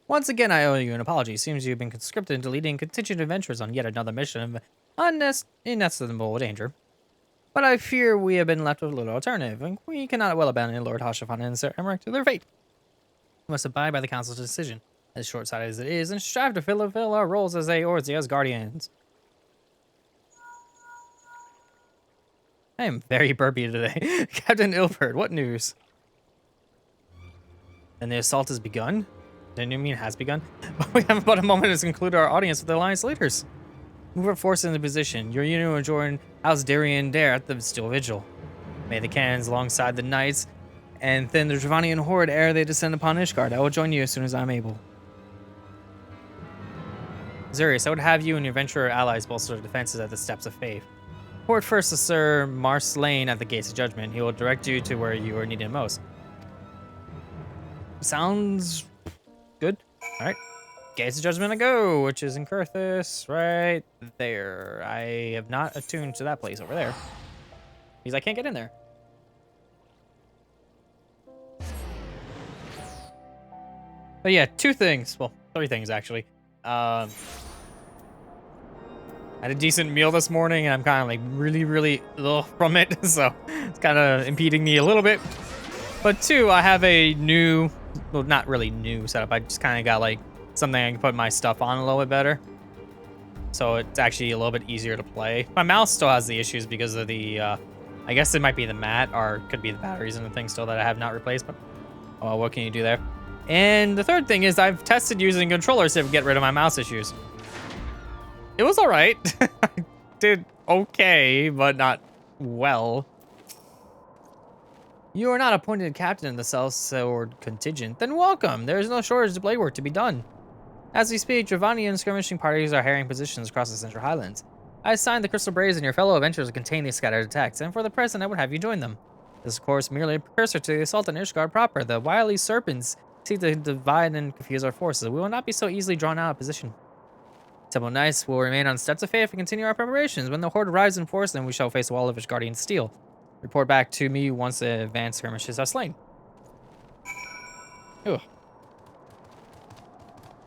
Once again, I owe you an apology. Seems you've been conscripted into leading contingent adventures on yet another mission of inestimable danger. But I fear we have been left with little alternative, and we cannot well abandon Lord Hashafan and Sir Emmerich to their fate. We must abide by the council's decision, as short-sighted as it is, and strive to fulfill our roles as Eorzea's guardians. I am very burpy today. Captain Ilford, what news? And the assault has begun? Didn't you mean has begun? We have about a moment to conclude our audience with the Alliance leaders. Move our forces into position. Your unit will join House Darien Dare at the Still Vigil. May the cannons alongside the knights and then the Dravanian Horde ere they descend upon Ishgard. I will join you as soon as I'm able. Zurius, I would have you and your adventurer allies bolster defenses at the Steps of Faith. Report first to Sir Marslane at the Gates of Judgment. He will direct you to where you are needed most. Sounds good. All right. Gates of Judgment I go, which is in Kurthus, right there. I have not attuned to that place over there, because I can't get in there. But yeah, two things. Well, three things, actually. I had a decent meal this morning, and I'm kind of like really ugh from it, so it's kind of impeding me a little bit. But two, I have a new, well, not really new setup. I just kind of got like something I can put my stuff on a little bit better. So it's actually a little bit easier to play. My mouse still has the issues because of the, I guess it might be the mat, or could be the batteries and the thing still that I have not replaced, but oh, what can you do there? And the third thing is I've tested using controllers to get rid of my mouse issues. It was all right. I did okay, but not well. You are not appointed captain in the South Sword contingent. Then welcome. There is no shortage of blade work to be done. As we speak, Dravanian skirmishing parties are harrying positions across the Central Highlands. I assigned the Crystal Braves and your fellow adventurers to contain these scattered attacks, and for the present I would have you join them. This is, of course, merely a precursor to the assault on Ishgard proper. The wily serpents seek to divide and confuse our forces. We will not be so easily drawn out of position. Temple Knights will remain on Steps of Faith and continue our preparations. When the Horde arrives in force, then we shall face a wall of Ishgardian steel. Report back to me once the advanced skirmishes are slain. Ooh.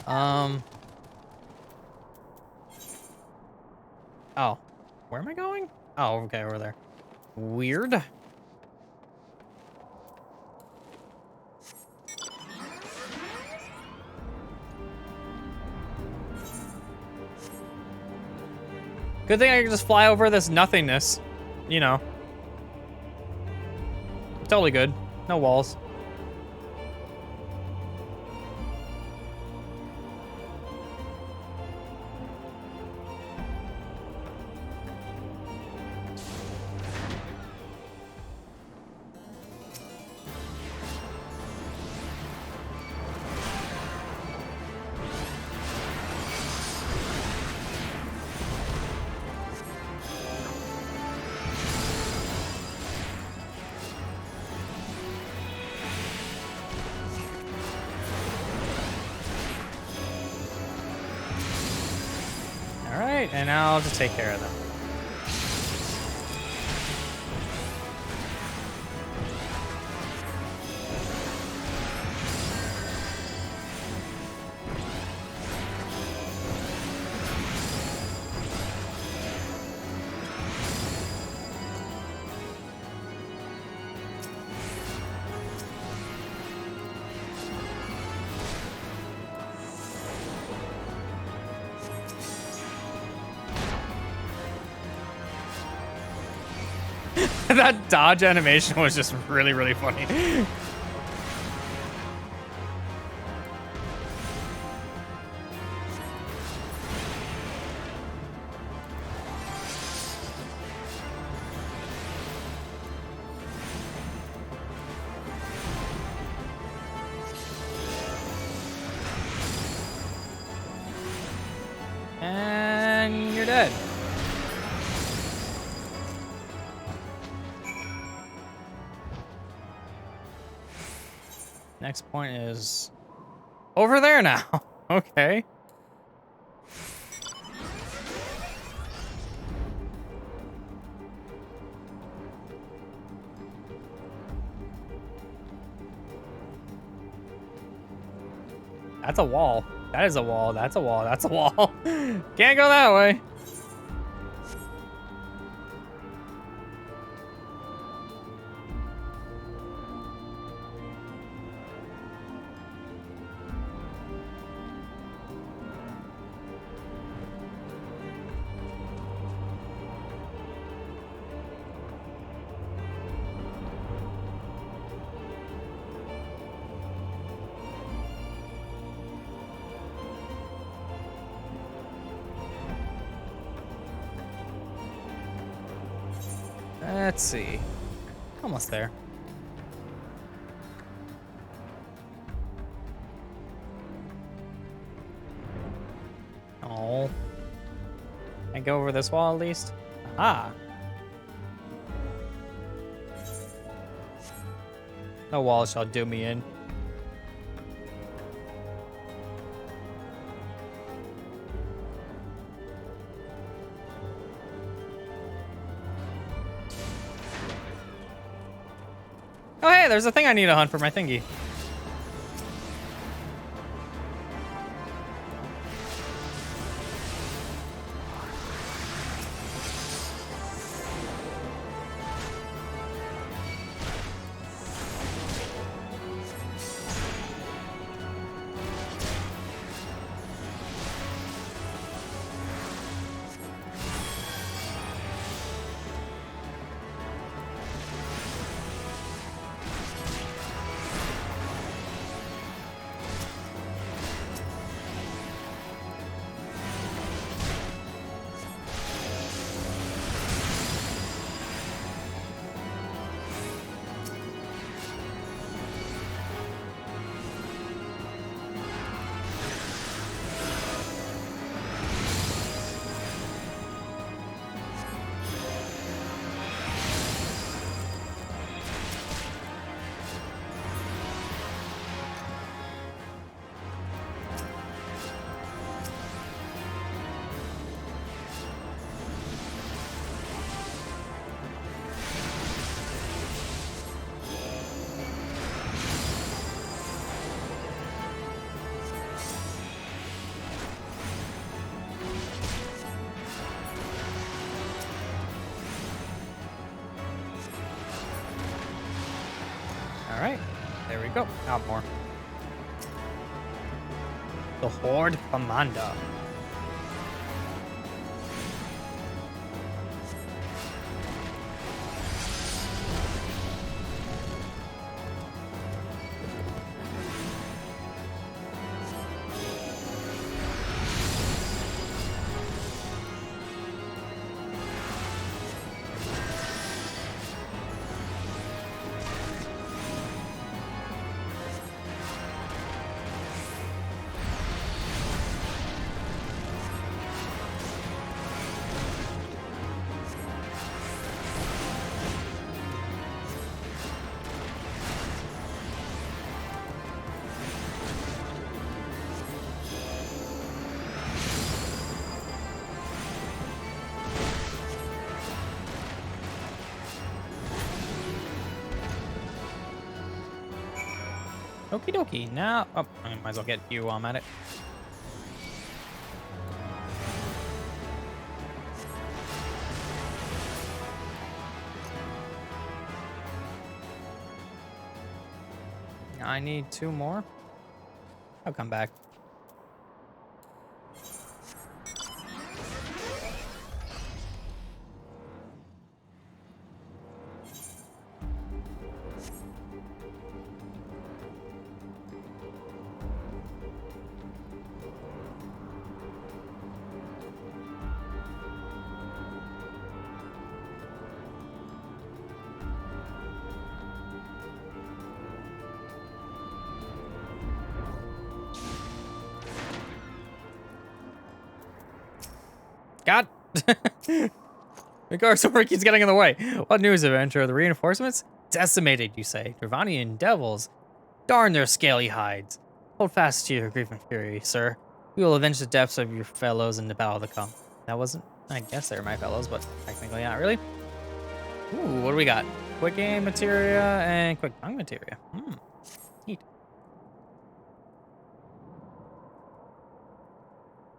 Oh. Where am I going? Oh, okay, over there. Weird. Good thing I can just fly over this nothingness. You know. Totally good. No walls. Alright, and now I'll just take care of them. That dodge animation was just really funny. And you're dead. Next point is over there now. Okay. That's a wall. That is a wall. That's a wall. That's a wall. Can't go that way. Let's see. Almost there. Oh. Can I go over this wall at least? Aha! No wall shall do me in. Oh hey, there's a thing I need to hunt for my thingy. Alright, there we go. Out more. The Horde Commander. Okie dokie. Now, oh, I might as well get you while I'm at it. I need 2 more. I'll come back. God! Regards to keeps getting in the way. What news, adventurer? The reinforcements? Decimated, you say. Dravanian devils. Darn their scaly hides. Hold fast to your grief and fury, sir. We will avenge the deaths of your fellows in the battle to come. That wasn't... I guess they were my fellows, but technically not really. Ooh, what do we got? Quick aim materia and quick tongue materia. Neat.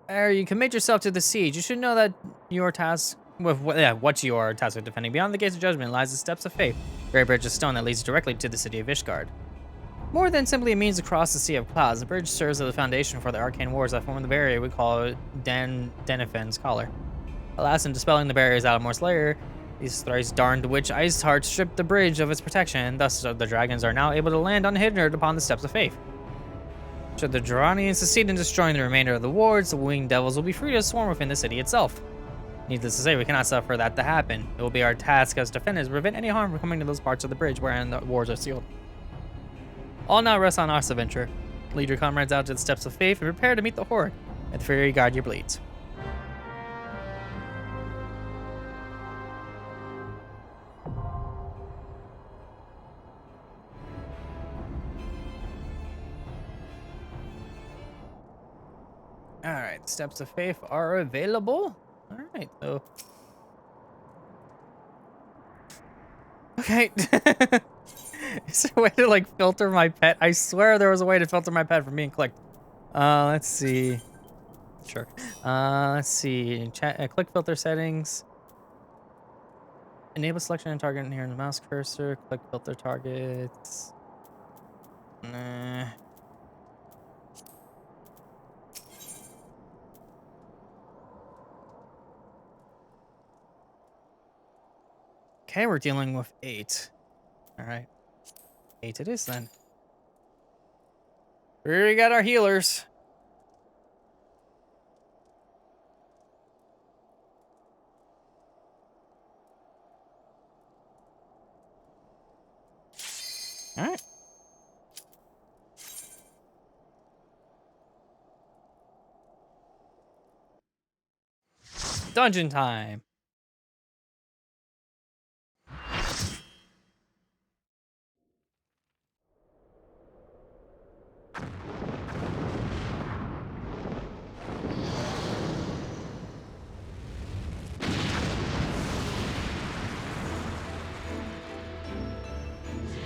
You commit yourself to the siege. You should know that your task with what you are tasked with defending beyond the gates of judgment lies the steps of faith, a great bridge of stone that leads directly to the city of Ishgard. More than simply a means to cross the sea of clouds, the bridge serves as the foundation for the arcane wars that form the barrier we call Denifen's collar. Alas, in dispelling the barriers out of Mor's lair, these thrice darned witch ice hearts stripped the bridge of its protection, thus the dragons are now able to land unhindered upon the steps of faith. Should the Dravanians succeed in destroying the remainder of the wards, the winged devils will be free to swarm within the city itself. Needless to say, we cannot suffer that to happen. It will be our task as defenders to prevent any harm from coming to those parts of the bridge wherein the wars are sealed. All now rests on us adventure. Lead your comrades out to the steps of faith and prepare to meet the Horde. May the Fury guide your blades. Alright, steps of faith are available. Alright, so. Okay. Is there a way to like filter my pet? I swear there was a way to filter my pet from being clicked. Let's see. Sure. Let's see. Chat, click filter settings. Enable selection and target here in the mouse cursor. Click filter targets. Nah. Okay, we're dealing with 8. All right. 8 it is then. Here we got our healers. All right. Dungeon time.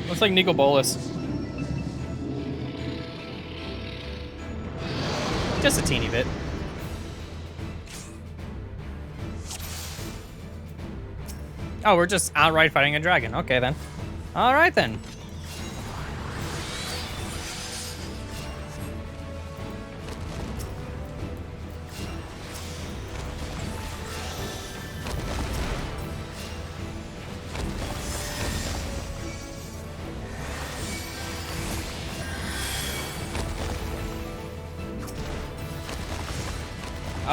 Looks like Nico Bolas. Just a teeny bit. Oh, we're just outright fighting a dragon. Okay, then. All right, then.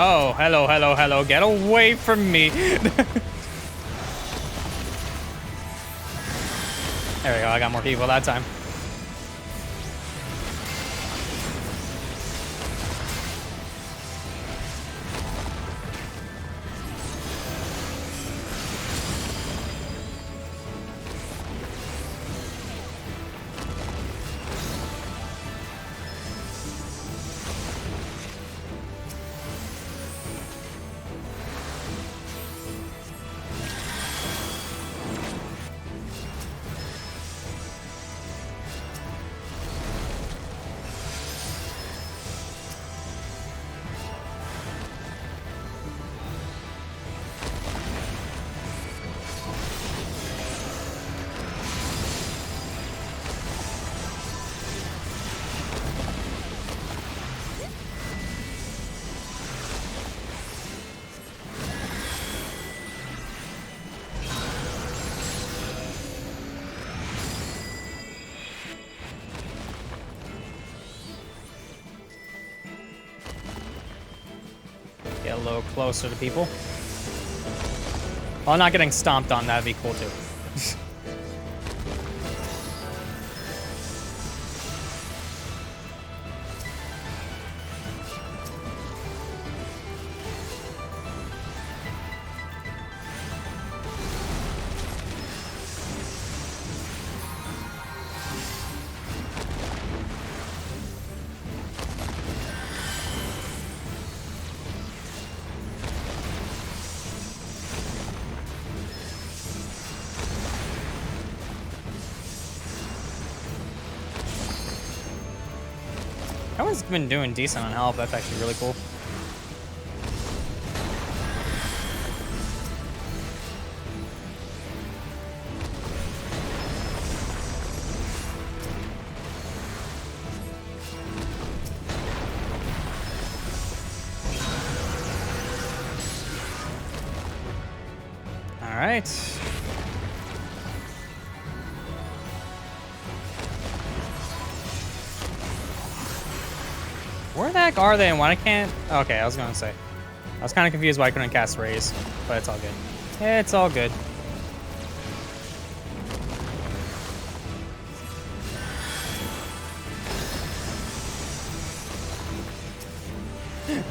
Oh, hello, hello, hello. Get away from me. There we go. I got more people that time. Get a little closer to people. While not getting stomped on, that'd be cool too. Everyone's been doing decent on health. That's actually really cool. All right. Where the heck are they and why I can't? Okay, I was gonna say. I was kind of confused why I couldn't cast Raise, but it's all good. It's all good.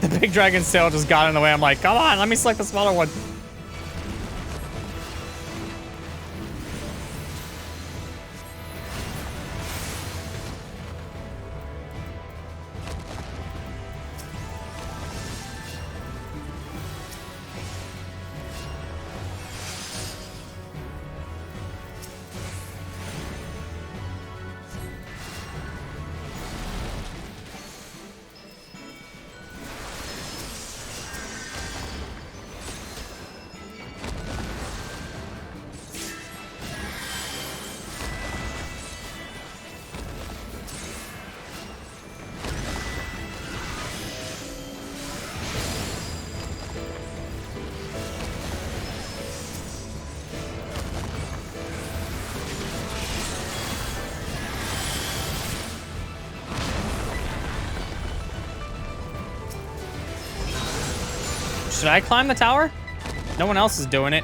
The big dragon's tail just got in the way. I'm like, come on, let me select the smaller one. Should I climb the tower? No one else is doing it.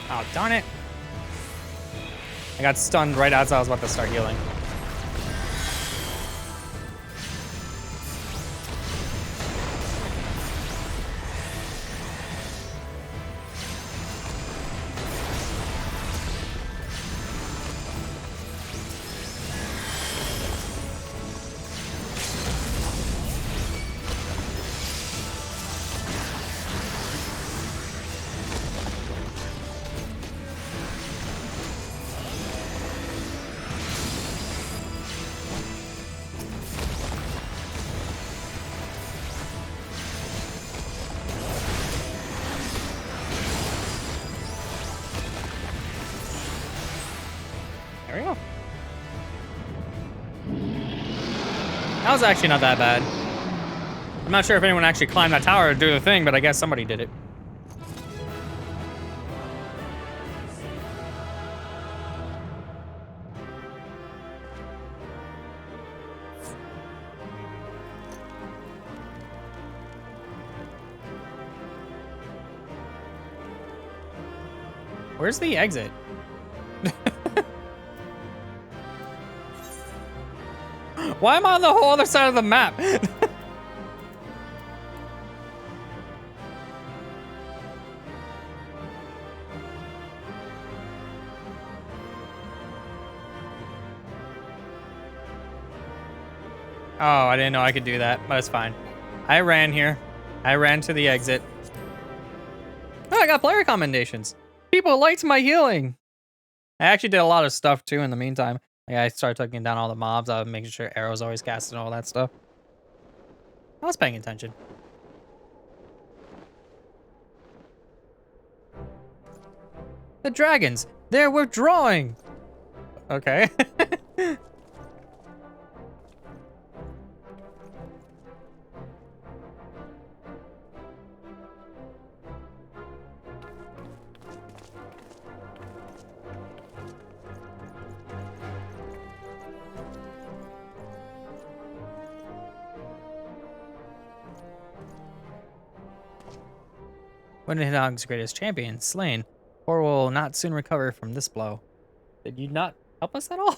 Oh, darn it. I got stunned right as I was about to start healing. There we go. That was actually not that bad. I'm not sure if anyone actually climbed that tower to do the thing, but I guess somebody did it. Where's the exit? Why am I on the whole other side of the map? Oh, I didn't know I could do that, but it's fine. I ran here. I ran to the exit. Oh, I got player commendations. People liked my healing. I actually did a lot of stuff too in the meantime. Like I started taking down all the mobs. I was making sure arrows always cast and all that stuff. I was paying attention. The dragons, they're withdrawing. Okay. When Nidhogg's greatest champion slain, or will not soon recover from this blow. Did you not help us at all?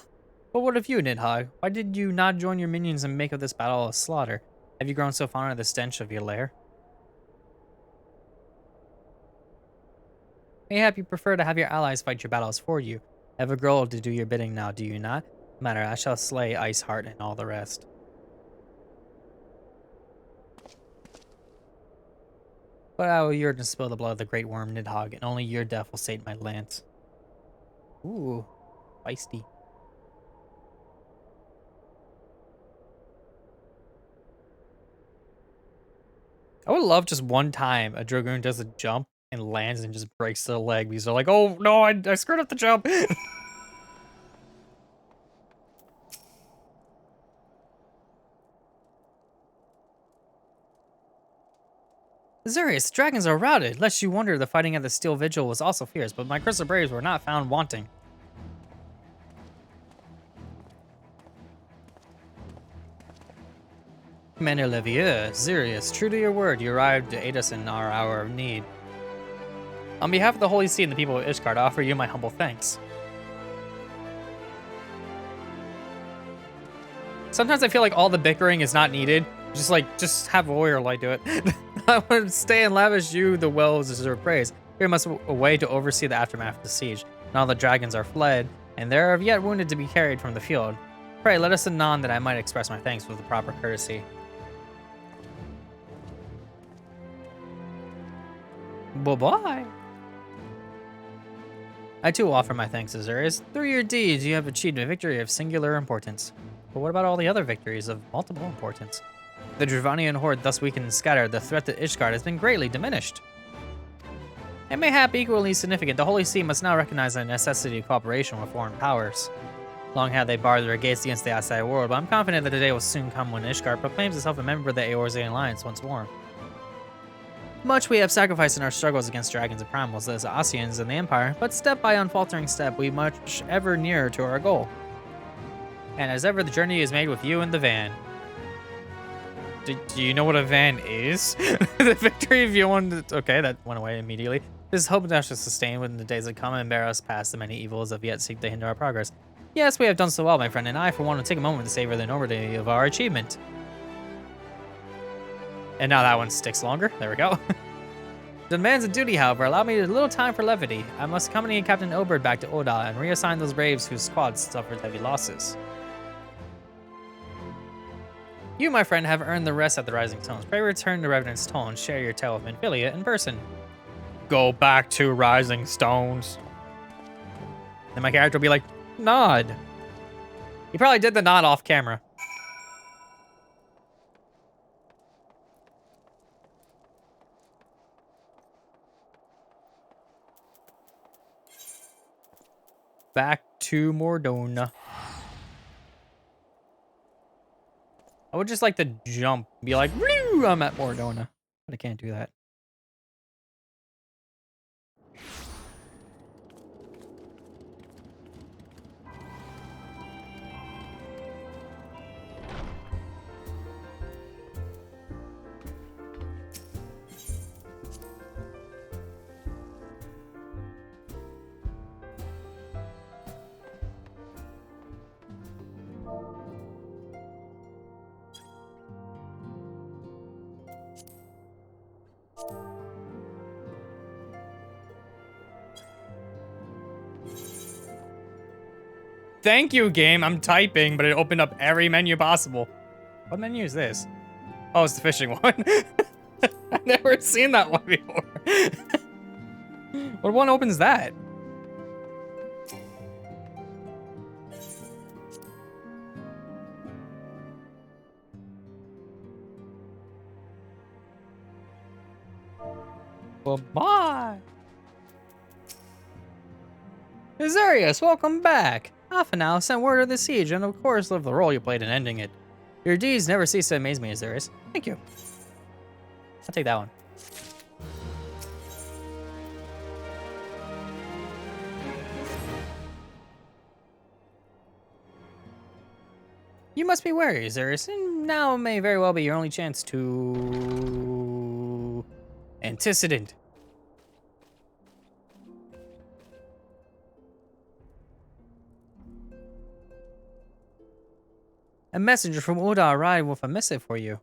But what of you, Nidhogg? Why did you not join your minions and make of this battle a slaughter? Have you grown so fond of the stench of your lair? Mayhap you prefer to have your allies fight your battles for you. Have a girl to do your bidding now, do you not? No matter, I shall slay Iceheart and all the rest. But I will yearn to spill the blood of the great worm Nidhogg, and only your death will sate my lance. Ooh, feisty. I would love just one time a Dragoon does a jump and lands and just breaks their leg because they're like, oh no, I screwed up the jump. Azurius, dragons are routed. Lest you wonder, the fighting at the Steel Vigil was also fierce, but my Crystal Braves were not found wanting. Commander Levieux, Azurius, true to your word, you arrived to aid us in our hour of need. On behalf of the Holy See and the people of Ishgard, I offer you my humble thanks. Sometimes I feel like all the bickering is not needed. Just have a warrior light do it. I would stay and lavish you the wells deserve praise. Here must away to oversee the aftermath of the siege. Now the dragons are fled, and there are yet wounded to be carried from the field. Pray, let us anon that I might express my thanks with the proper courtesy. Bye-bye. I too offer my thanks, Azurius. Through your deeds, you have achieved a victory of singular importance. But what about all the other victories of multiple importance? The Dravanian Horde thus weakened and scattered, the threat to Ishgard has been greatly diminished. And mayhap equally significant, the Holy See must now recognize the necessity of cooperation with foreign powers. Long had they barred their gates against the outside world, but I'm confident that the day will soon come when Ishgard proclaims itself a member of the Eorzean Alliance once more. Much we have sacrificed in our struggles against dragons and primals as Asians and the Empire, but step by unfaltering step, we march ever nearer to our goal. And as ever, the journey is made with you in the van. Do you know what a van is? The victory of Yoan. Okay, that went away immediately. This hope dash to sustain within the days that come and bear us past the many evils of yet seek to hinder our progress. Yes, we have done so well, my friend, and I, for one, will take a moment to savor the enormity of our achievement. And now that one sticks longer. There we go. Demands of duty, however, allow me a little time for levity. I must accompany Captain Oberd back to Oda and reassign those braves whose squads suffered heavy losses. You, my friend, have earned the rest at the Rising Stones. Pray return to Revenant's Toll and share your tale of Minfilia in person. Go back to Rising Stones. Then my character will be like, nod. He probably did the nod off camera. Back to Mordona. I would just like to jump, be like, woo, I'm at Mordona, but I can't do that. Thank you, game. I'm typing, but it opened up every menu possible. What menu is this? Oh, it's the fishing one. I've never seen that one before. What one opens that? Bye-bye. Azurius, welcome back. Alpha sent word of the siege, and of course loved the role you played in ending it. Your deeds never cease to amaze me, Azurius. Thank you. I'll take that one. You must be wary, Azurius, and now may very well be your only chance to... Antecedent. A messenger from Oda arrived with a missive for you.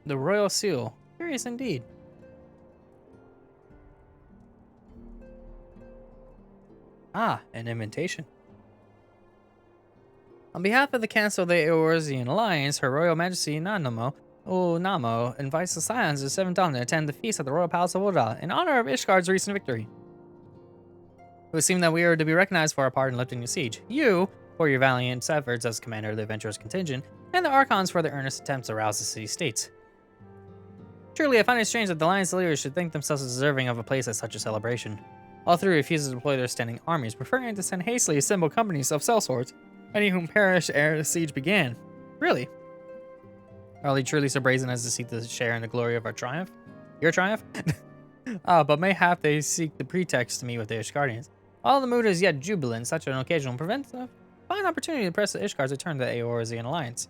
The royal seal. Curious indeed. Ah, an invitation. On behalf of the Council of the Eorzean Alliance, Her Royal Majesty Namo invites the Scions of the Seventh Dawn to attend the feast at the Royal Palace of Ul'dah in honor of Ishgard's recent victory. It would seem that we are to be recognized for our part in lifting the siege. You, for your valiant efforts as commander of the adventurous contingent, and the Archons for their earnest attempts to rouse the city-states. Truly, I find it strange that the Alliance leaders should think themselves deserving of a place at such a celebration. All three refuse to deploy their standing armies, preferring to send hastily assembled companies of sellswords, many of whom perished ere the siege began. Really? Are they truly so brazen as to seek to share in the glory of our triumph? Your triumph? But mayhap they seek the pretext to meet with the Ishgardians. All the mood is yet jubilant, such an occasion will prevent a fine opportunity to press the Ishgard's return to the Eorzean Alliance.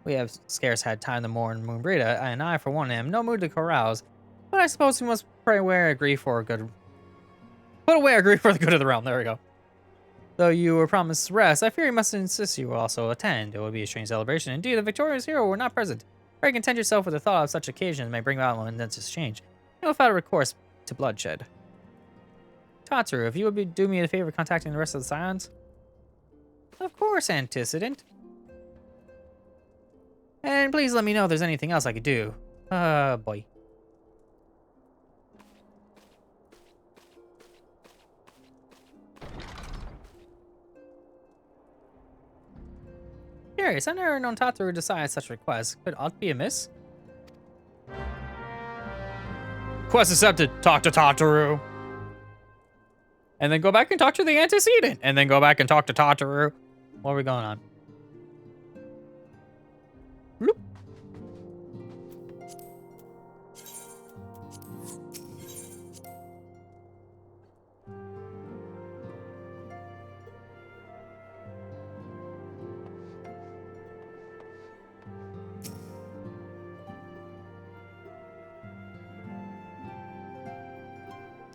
We have scarce had time to mourn Moonbrita, and I, for one, am no mood to carouse, but I suppose we must pray away our grief for a good... Put away our grief for the good of the realm, there we go. Though you were promised rest, I fear you must insist you will also attend. It would be a strange celebration. Indeed, the victorious hero were not present. Pray content yourself with the thought of such occasions may bring about momentous change, and without recourse to bloodshed. Tataru, if you would do me a favor contacting the rest of the Scions? Of course, Antecedent. And please let me know if there's anything else I could do. Boy. Curious, I've never known Tataru decide such requests. Could aught be amiss? Quest accepted. Talk to Tataru. And then go back and talk to the antecedent. And then go back and talk to Tataru. What are we going on? Bloop.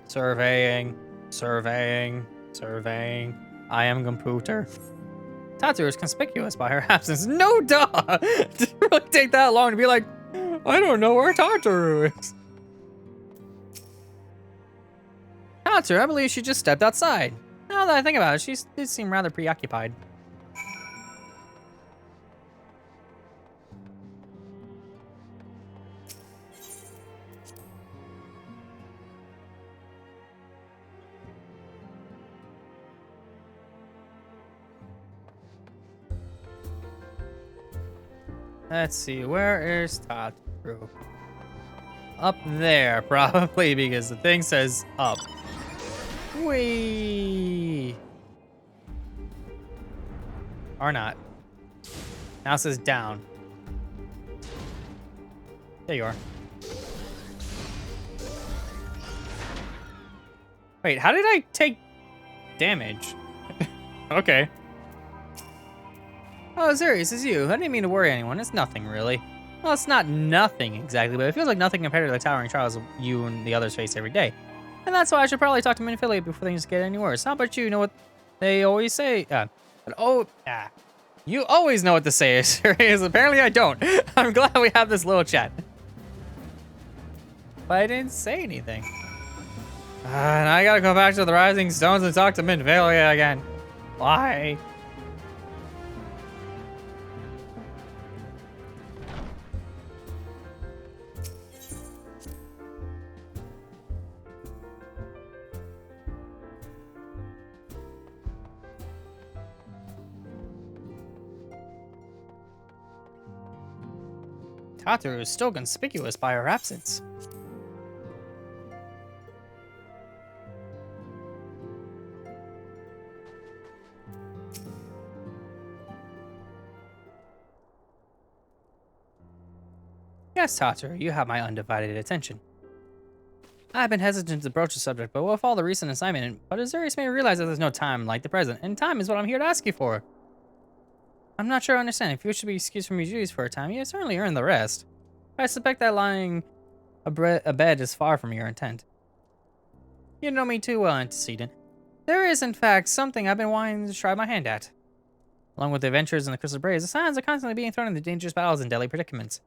Surveying. I am computer. Tataru is conspicuous by her absence. No duh! It didn't really take that long to be like, I don't know where Tataru is. Tataru, I believe she just stepped outside. Now that I think about it, she did seem rather preoccupied. Let's see, where is Tataru? Up there, probably, because the thing says up. Whee! Or not. Now it says down. There you are. Wait, how did I take damage? Okay. Oh, Zurius, it's you. I didn't mean to worry anyone. It's nothing, really. Well, it's not nothing exactly, but it feels like nothing compared to the towering trials you and the others face every day. And that's why I should probably talk to Minfilia before things get any worse. How about you know what they always say? You always know what to say, Zurius. Apparently I don't. I'm glad we have this little chat. But I didn't say anything. And I gotta go back to the Rising Stones and talk to Minfilia again. Why? Tataru is still conspicuous by her absence. Yes, Tataru, you have my undivided attention. I've been hesitant to broach the subject, but with all the recent assignment, but Azurius made me realize that there's no time like the present, and time is what I'm here to ask you for. I'm not sure I understand. If you wish to be excused from your duties for a time, you certainly earn the rest. I suspect that lying abed is far from your intent. You know me too well, Antecedent. There is, in fact, something I've been wanting to try my hand at. Along with the adventurers in the Crystal Braes, the Scions are constantly being thrown into dangerous battles and deadly predicaments.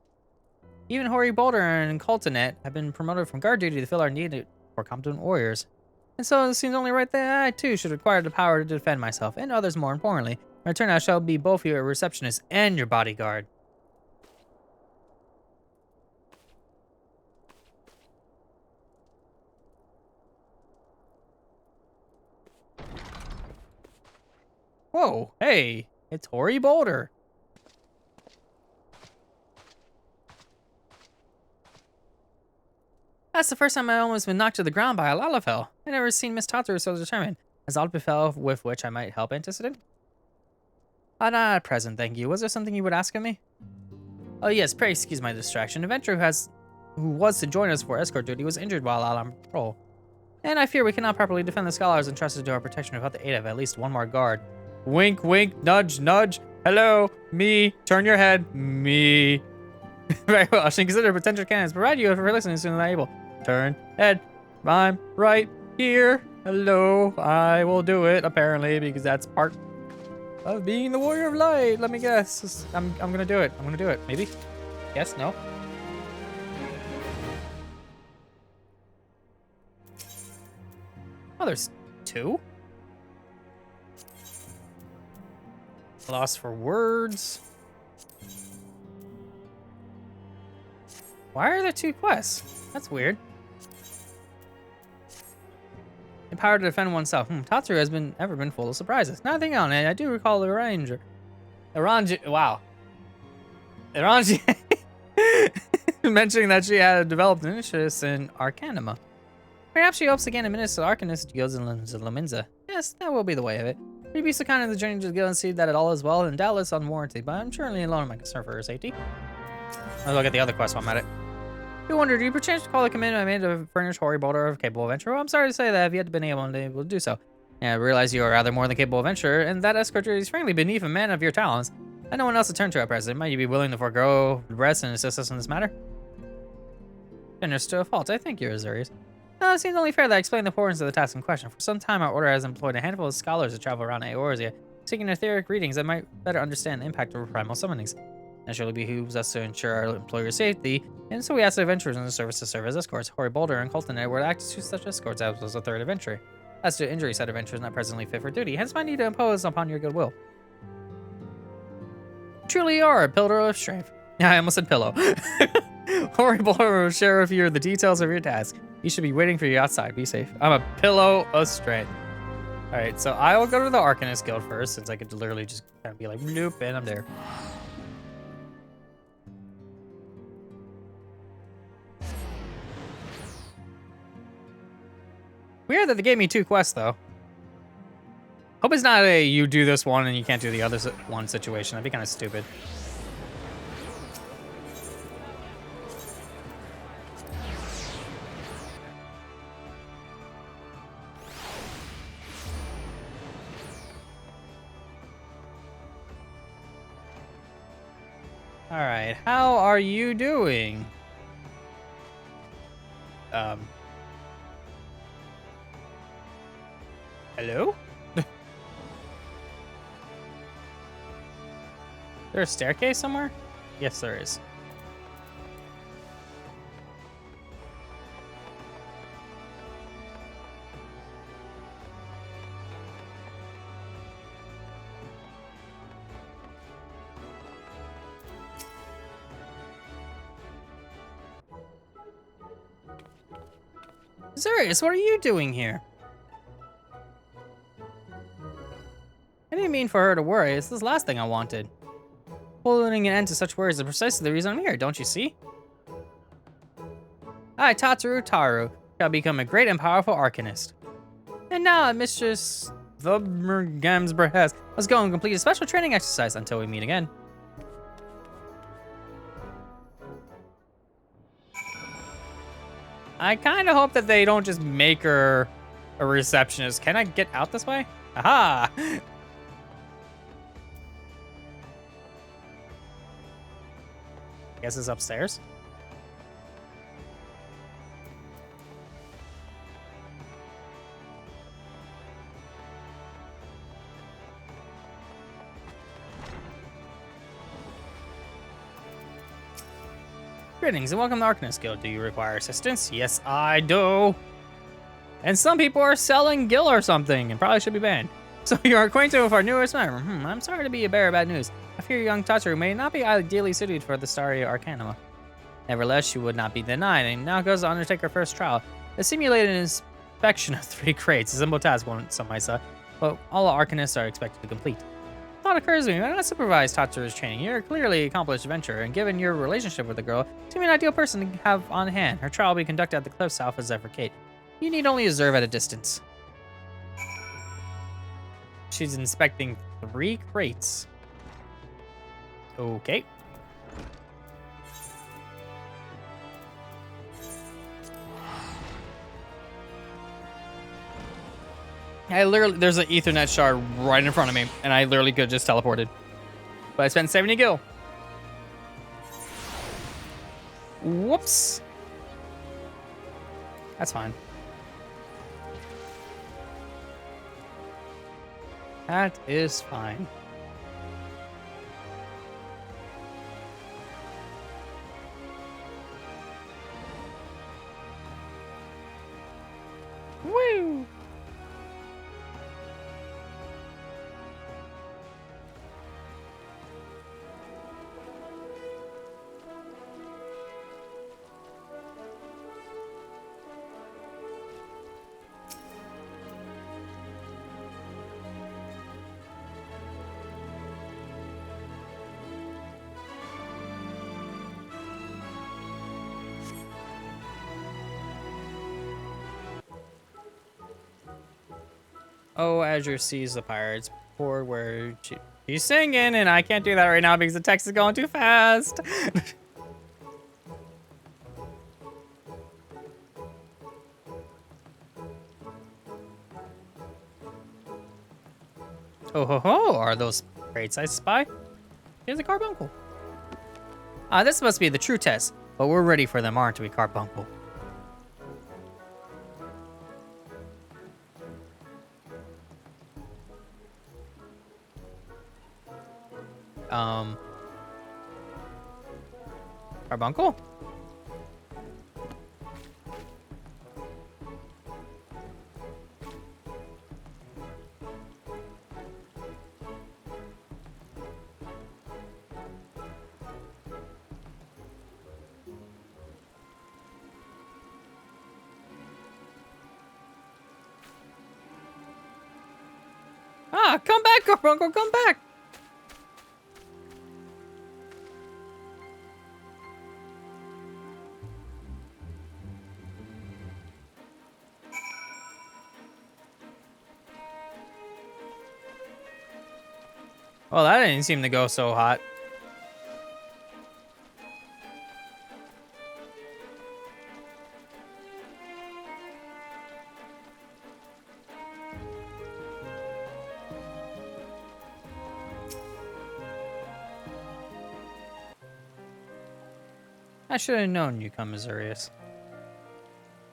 Even Hori Boulder and Coltonet have been promoted from guard duty to fill our need for competent warriors. And so it seems only right that I, too, should acquire the power to defend myself, and others more importantly, In return, I shall be both your receptionist and your bodyguard. Whoa, hey, it's Hoary Boulder. That's the first time I almost been knocked to the ground by a Lalafell. I never seen Miss Tataru so determined. Has aught befell with which I might help antecedent? Not at present, thank you. Was there something you would ask of me? Oh yes, pray excuse my distraction. Adventurer who was to join us for escort duty was injured while out on patrol. And I fear we cannot properly defend the scholars entrusted to our protection without the aid of at least one more guard. Wink, wink, nudge, nudge. Hello, me. Turn your head, me. Very well, I should consider potential candidates. Provide you for listening as soon as I'm able. Turn head. I'm right here. Hello. I will do it, apparently, because that's part of being the warrior of light. Let me guess. I'm gonna do it. I'm gonna do it. Maybe? Yes? No? Oh, there's two? Lost for words. Why are there two quests? That's weird. Empowered to defend oneself. Tatsu has ever been full of surprises. Nothing on it. I do recall the Ranger. Wow. Iranji mentioning that she had developed an interest in Arcanima. Perhaps she hopes to gain administer the Arcanist Guild in Lominza. Yes, that will be the way of it. We'd be so kind of the journey to the guild and see that it all is well and doubtless unwarranted, but I'm surely alone in my concern for her safety. I'll look at the other quest while I'm at it. Who wondered, do you perchance recall the commitment I made to furnish Hoary Boulder of capable adventurer? Well, I'm sorry to say that I've yet been able to do so. Yeah, I realize you are rather more than capable adventurer, and that escort is frankly beneath a man of your talents. I have no one else to turn to at present. Might you be willing to forego rest and assist us in this matter? Generous to a fault. I thank you, Azure. No, it seems only fair that I explain the importance of the task in question. For some time, our order has employed a handful of scholars to travel around Eorzea, seeking etheric readings that might better understand the impact of primal summonings. Naturally behooves us to ensure our employer's safety, and so we asked the adventurers in the service to serve as escorts. Hoary Boulder and Colton were to act as such escorts as was the third adventurer. As to injury, said adventurers not presently fit for duty, hence my need to impose upon your goodwill. Truly you are a pillar of strength. Yeah, I almost said pillow. Hoary Boulder will share with you the details of your task. You should be waiting for you outside. Be safe. I'm a pillow of strength. All right, so I will go to the Arcanist Guild first, since I could literally just kind of be like, nope, and I'm there. Weird that they gave me two quests, though. Hope it's not a you do this one and you can't do the other one situation. That'd be kind of stupid. All right, how are you doing? Hello? Is there a staircase somewhere? Yes, there is. Serious, what are you doing here? I didn't mean for her to worry. It's the last thing I wanted. Putting an end to such worries is precisely the reason I'm here, don't you see? I, Tataru Taru, shall become a great and powerful Arcanist. And now, at Mistress Thumbergam's behest, let's go and complete a special training exercise until we meet again. I kind of hope that they don't just make her a receptionist. Can I get out this way? Aha! Guess it's upstairs. Greetings and welcome to Arcanist Guild. Do you require assistance? Yes, I do. And some people are selling gil or something and probably should be banned. So you're acquainted with our newest member. I'm sorry to be a bearer of bad news. I fear young Tatsu may not be ideally suited for the starry Arcanima. Nevertheless, she would not be denied, and now goes to undertake her first trial. A simulated inspection of 3 crates, a simple task, some might say, but all Arcanists are expected to complete. Thought occurs to me, why not supervise Tatsu's training? You're a clearly accomplished adventurer, and given your relationship with the girl, seem an ideal person to have on hand. Her trial will be conducted at the cliffs south of Zephyr Gate. You need only observe at a distance. She's inspecting 3 crates. Okay. There's an Ethernet shard right in front of me, and I literally could have just teleported. But I spent 70 gil. Whoops. That's fine. That is fine. Woo! Oh, Azure sees the pirates. Poor where she's singing, and I can't do that right now because the text is going too fast. Oh ho ho! Are those crates I spy? Here's a carbuncle. This must be the true test, but we're ready for them, aren't we, carbuncle? Carbuncle? Come back, Carbuncle, come back! Well, that didn't seem to go so hot. I should have known you'd come, Azurius.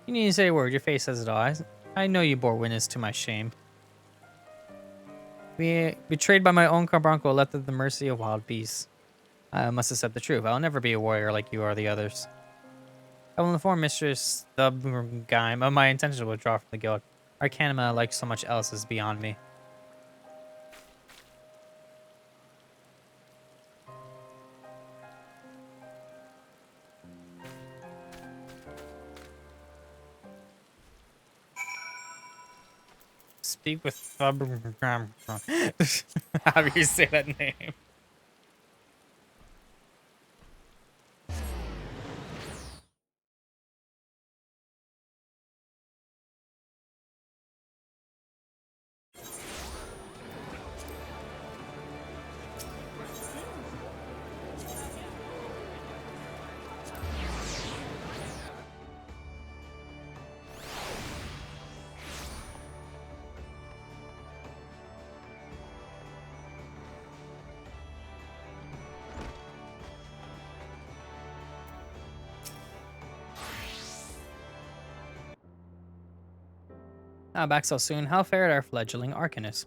You need to say a word. Your face says it all. I know you bore witness to my shame. Betrayed by my own carbuncle, left at the mercy of wild beasts. I must accept the truth. I'll never be a warrior like you or the others. I will inform Mistress Thubgaim of my intention to withdraw from the guild. Arcanima, like so much else, is beyond me. Speak with Thubgaim. How do you say that name? Back so soon. How fared our fledgling Arcanist?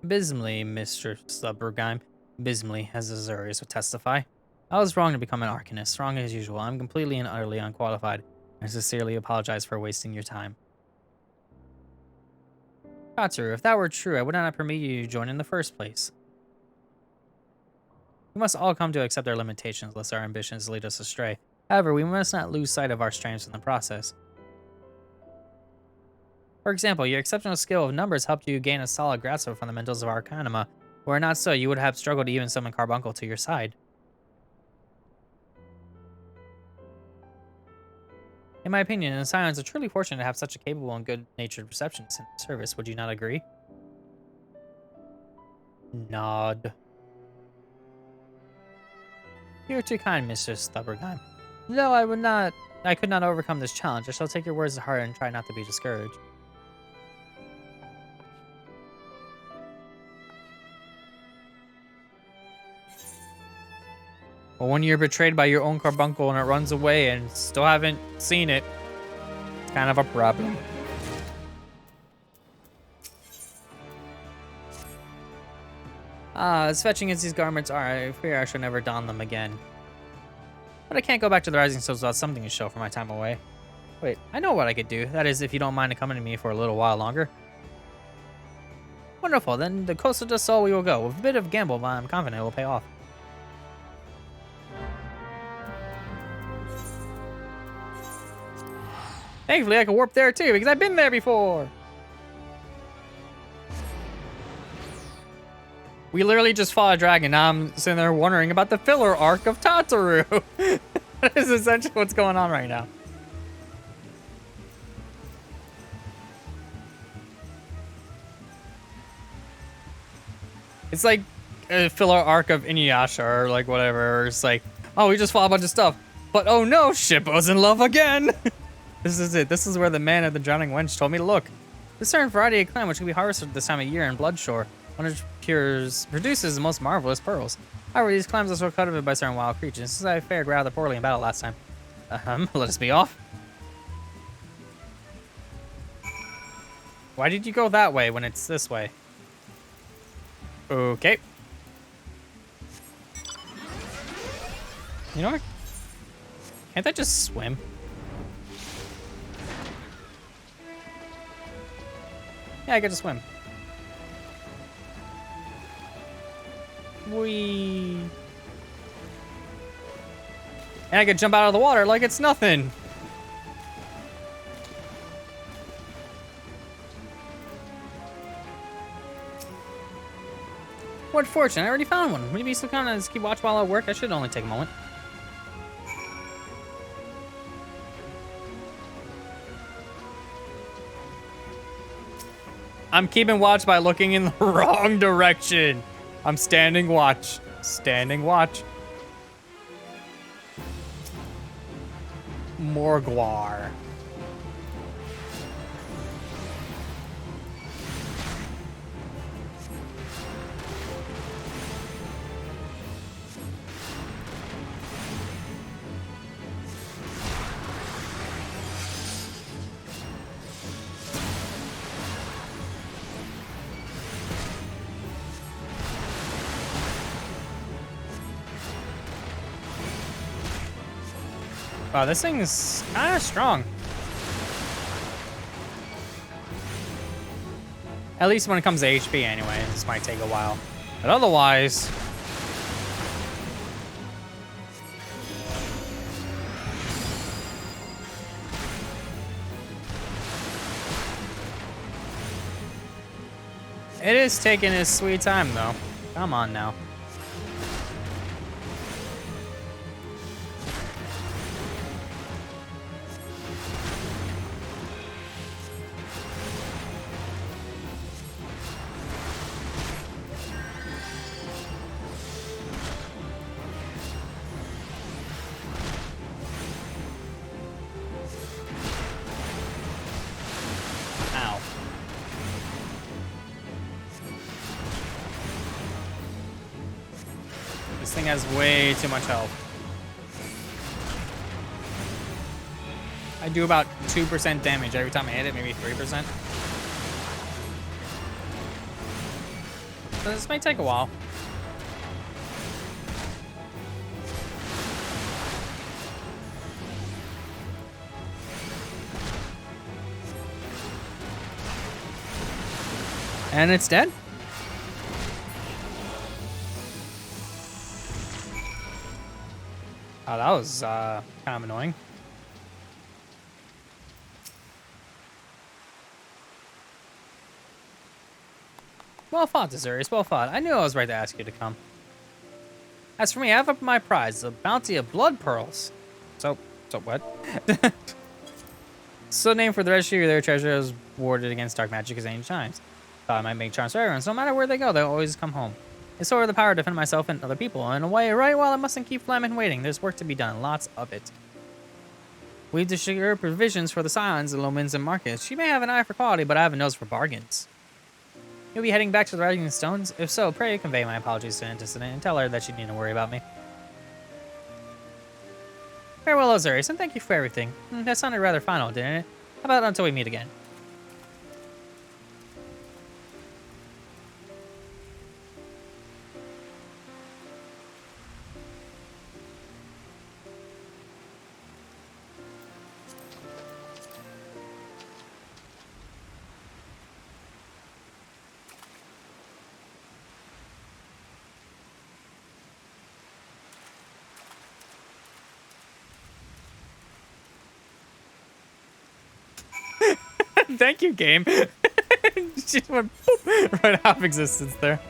Abysmally, Mr. Thubgaim. Abysmally, as Azurius would testify. I was wrong to become an Arcanist. Wrong as usual. I'm completely and utterly unqualified. I sincerely apologize for wasting your time. Katsu, if that were true, I would not permit you to join in the first place. We must all come to accept our limitations, lest our ambitions lead us astray. However, we must not lose sight of our strengths in the process. For example, your exceptional skill of numbers helped you gain a solid grasp of fundamentals of Arcanima. Were it not so, you would have struggled to even summon Carbuncle to your side. In my opinion, the Scions are truly fortunate to have such a capable and good-natured receptionist in service. Would you not agree? Nod. You're too kind, Mr. Stubborgheim. No, I could not overcome this challenge. I shall take your words to heart and try not to be discouraged. Well, when you're betrayed by your own carbuncle and it runs away and still haven't seen it, it's kind of a problem. As fetching as these garments are, I fear I shall never don them again. But I can't go back to the Rising Stones without something to show for my time away. Wait, I know what I could do. That is, if you don't mind accompanying me for a little while longer. Wonderful, then the Costa del Sol we will go. With a bit of gamble, but I'm confident it will pay off. Thankfully, I can warp there too, because I've been there before. We literally just fought a dragon. Now I'm sitting there wondering about the filler arc of Tataru. That is essentially what's going on right now. It's like a filler arc of Inuyasha or like whatever. Or it's like, oh, we just fought a bunch of stuff. But oh no, Shippo's in love again. This is it. This is where the man of the drowning wench told me to look. This certain variety of clam which can be harvested this time of year in Bloodshore. One which produces the most marvelous pearls. However, these clams are so cultivated by certain wild creatures. Since I fared rather poorly in battle last time. Let us be off. Why did you go that way when it's this way? Okay. You know what? Can't I just swim? Yeah, I get to swim. Whee. And I could jump out of the water like it's nothing. What fortune, I already found one. Would you be so kind as to keep watch while I work? I should only take a moment. I'm keeping watch by looking in the wrong direction. I'm standing watch. Standing watch. Morgwar. Wow, this thing is kind of strong. At least when it comes to HP anyway. This might take a while. But otherwise... It is taking its sweet time, though. Come on now. This thing has way too much health. I do about 2% damage every time I hit it, maybe 3%. So this may take a while. And it's dead? Oh, that was kind of annoying. Well fought, Azure. Well fought. I knew I was right to ask you to come. As for me, I have up my prize, the bounty of blood pearls. So what? So named for the registry, their treasure is warded against dark magic as ancient times. Thought I might make charms for everyone, so no matter where they go, they'll always come home. It's sort of the power to defend myself and other people. In a way, right while I mustn't keep Flamin waiting, there's work to be done, lots of it. We need to secure provisions for the Scions, the Lomans, and markets. She may have an eye for quality, but I have a nose for bargains. You'll be heading back to the Rising Stones? If so, pray convey my apologies to Antecedent and tell her that she needn't worry about me. Farewell, Osiris, and thank you for everything. That sounded rather final, didn't it? How about until we meet again? Thank you, game. She went boop, right out of existence there.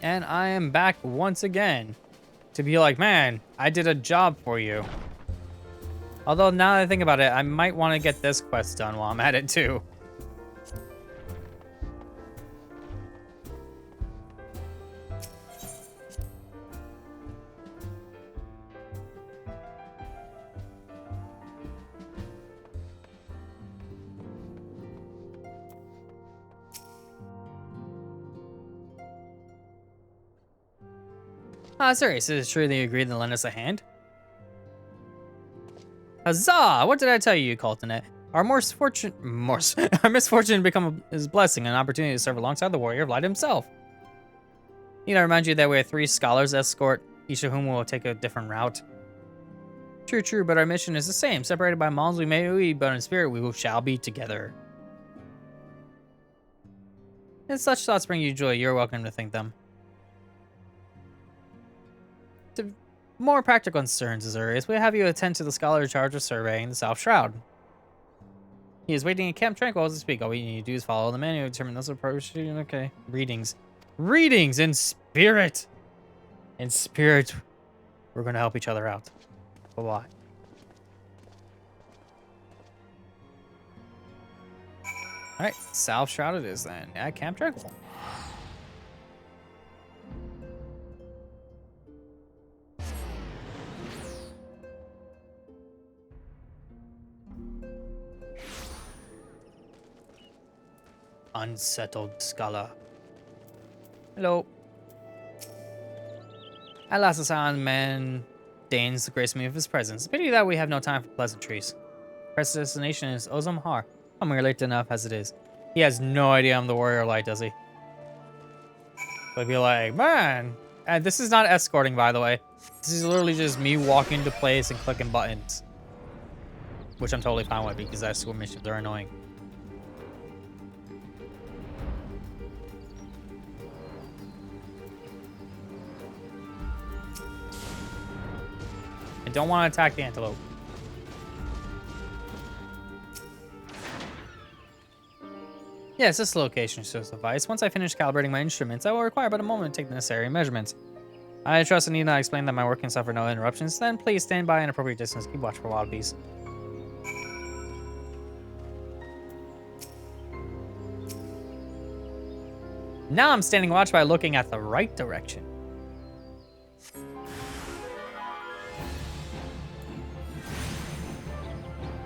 And I am back once again to be like, man, I did a job for you. Although now that I think about it, I might want to get this quest done while I'm at it too. Sorry, so it's true that you agreed to lend us a hand? Huzzah! What did I tell you, Cultinet? Our our misfortune become his blessing, an opportunity to serve alongside the Warrior of Light himself. Need I remind you that we have 3 scholars escort, each of whom will take a different route. True, but our mission is the same. Separated by malls we may be, but in spirit we shall be together. If such thoughts bring you joy, you're welcome to think them. To more practical concerns, Azure, we have you attend to the scholar in charge of surveying the South Shroud. He is waiting in Camp Tranquil as we speak. All we need to do is follow the menu to determine those approach. Okay. Readings in spirit. In spirit, we're going to help each other out. But why? All right, South Shroud it is then at Camp Tranquil. Unsettled scholar. Hello. At last, the silent man deigns to grace me with his presence. Pity that we have no time for pleasantries. Press destination is Ozam Har. I'm here late enough as it is. He has no idea I'm the Warrior of Light, does he? So I'd be like, man. And this is not escorting, by the way. This is literally just me walking into place and clicking buttons. Which I'm totally fine with because escort missions are annoying. I don't want to attack the antelope. Yes, this location should suffice. Once I finish calibrating my instruments, I will require but a moment to take the necessary measurements. I trust and need not explain that my work can suffer no interruptions. Then please stand by an appropriate distance. Keep watch for wild beasts. Now I'm standing watch by looking at the right direction.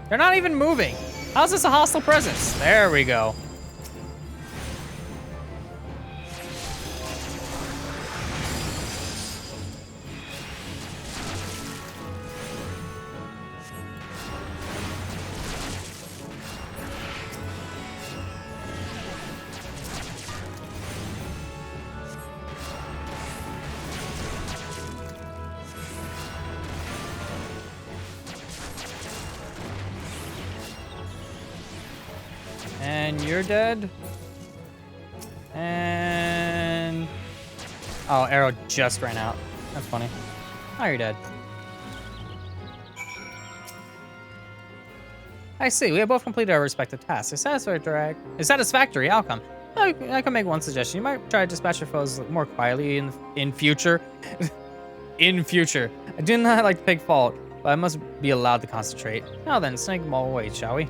They're not even moving. How's this a hostile presence? There we go. And you're dead. And... oh, arrow just ran out. That's funny. Oh, you're dead. I see. We have both completed our respective tasks. A satisfactory outcome. I can make one suggestion. You might try to dispatch your foes more quietly in future. In future. I do not like to pick fault, but I must be allowed to concentrate. Now then, snake them all away, shall we?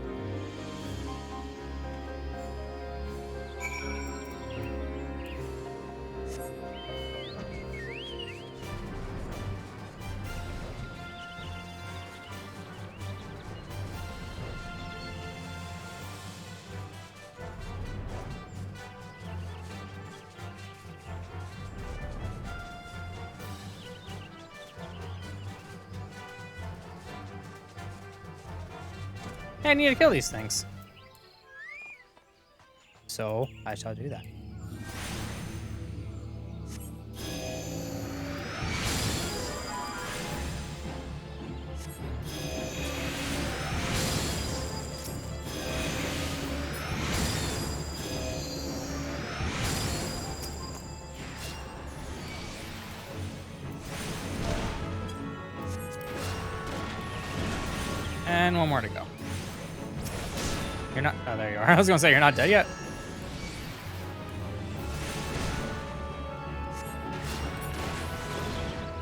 I need to kill these things. So, I shall do that. And one more to go. You're not... oh, there you are. I was gonna say, you're not dead yet.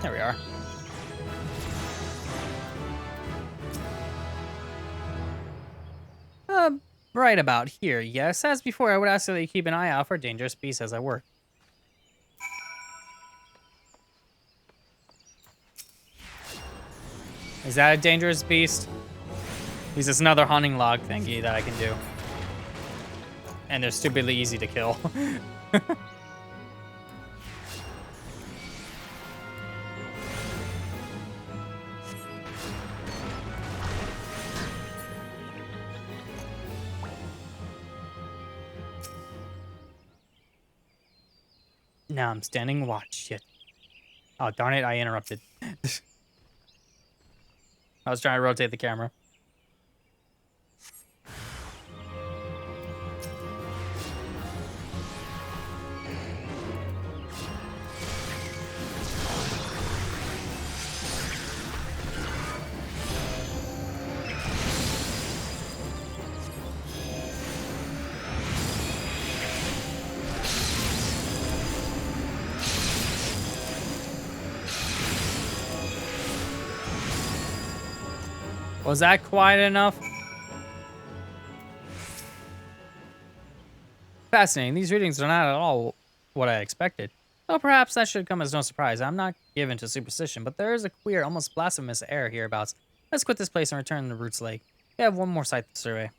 There we are. Right about here, yes. As before, I would ask that you keep an eye out for dangerous beasts as I work. Is that a dangerous beast? He's just another hunting log thingy that I can do. And they're stupidly easy to kill. Now I'm standing watch. Shit. Oh, darn it, I interrupted. I was trying to rotate the camera. Was that quiet enough? Fascinating. These readings are not at all what I expected. Though perhaps that should come as no surprise. I'm not given to superstition, but there is a queer, almost blasphemous air hereabouts. Let's quit this place and return to Roots Lake. We have one more site to survey.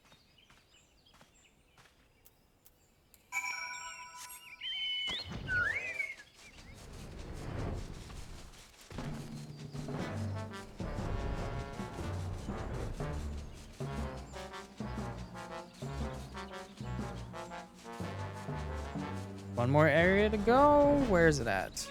One more area to go. Where is it at?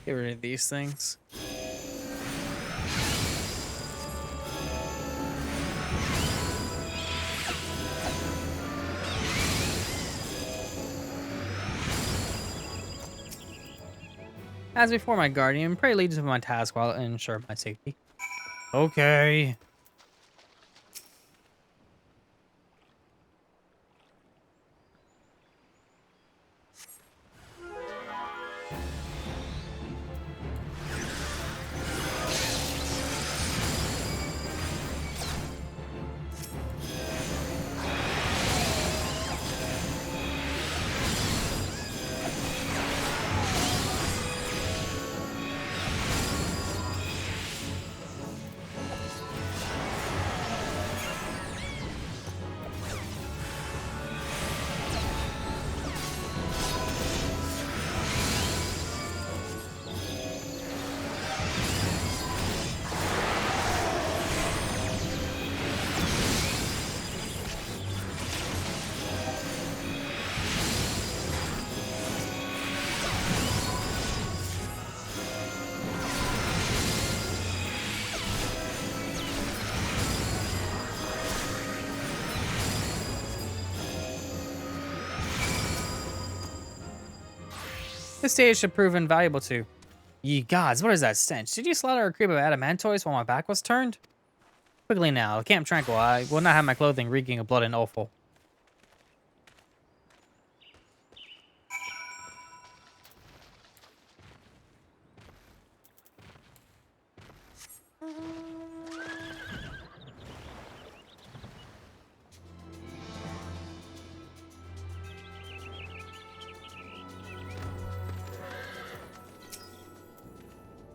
Get rid of these things. As before, my guardian, pray lead to my task while I ensure my safety. Okay. This data should prove invaluable to... Ye gods, what is that stench? Did you slaughter a creep of adamantoids while my back was turned? Quickly now, Camp Tranquil. I will not have my clothing reeking of blood and offal.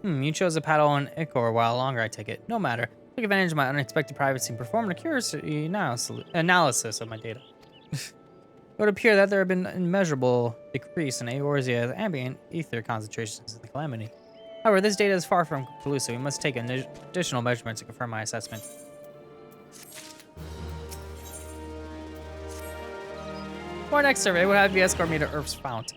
You chose to paddle on Ichor a while longer, I take it. No matter. Took advantage of my unexpected privacy and performed a accuracy analysis of my data. It would appear that there have been immeasurable decrease in Eorzea's ambient ether concentrations in the Calamity. However, this data is far from conclusive. We must take additional measurements to confirm my assessment. For our next survey, we'll have you escort me to Earth's fount.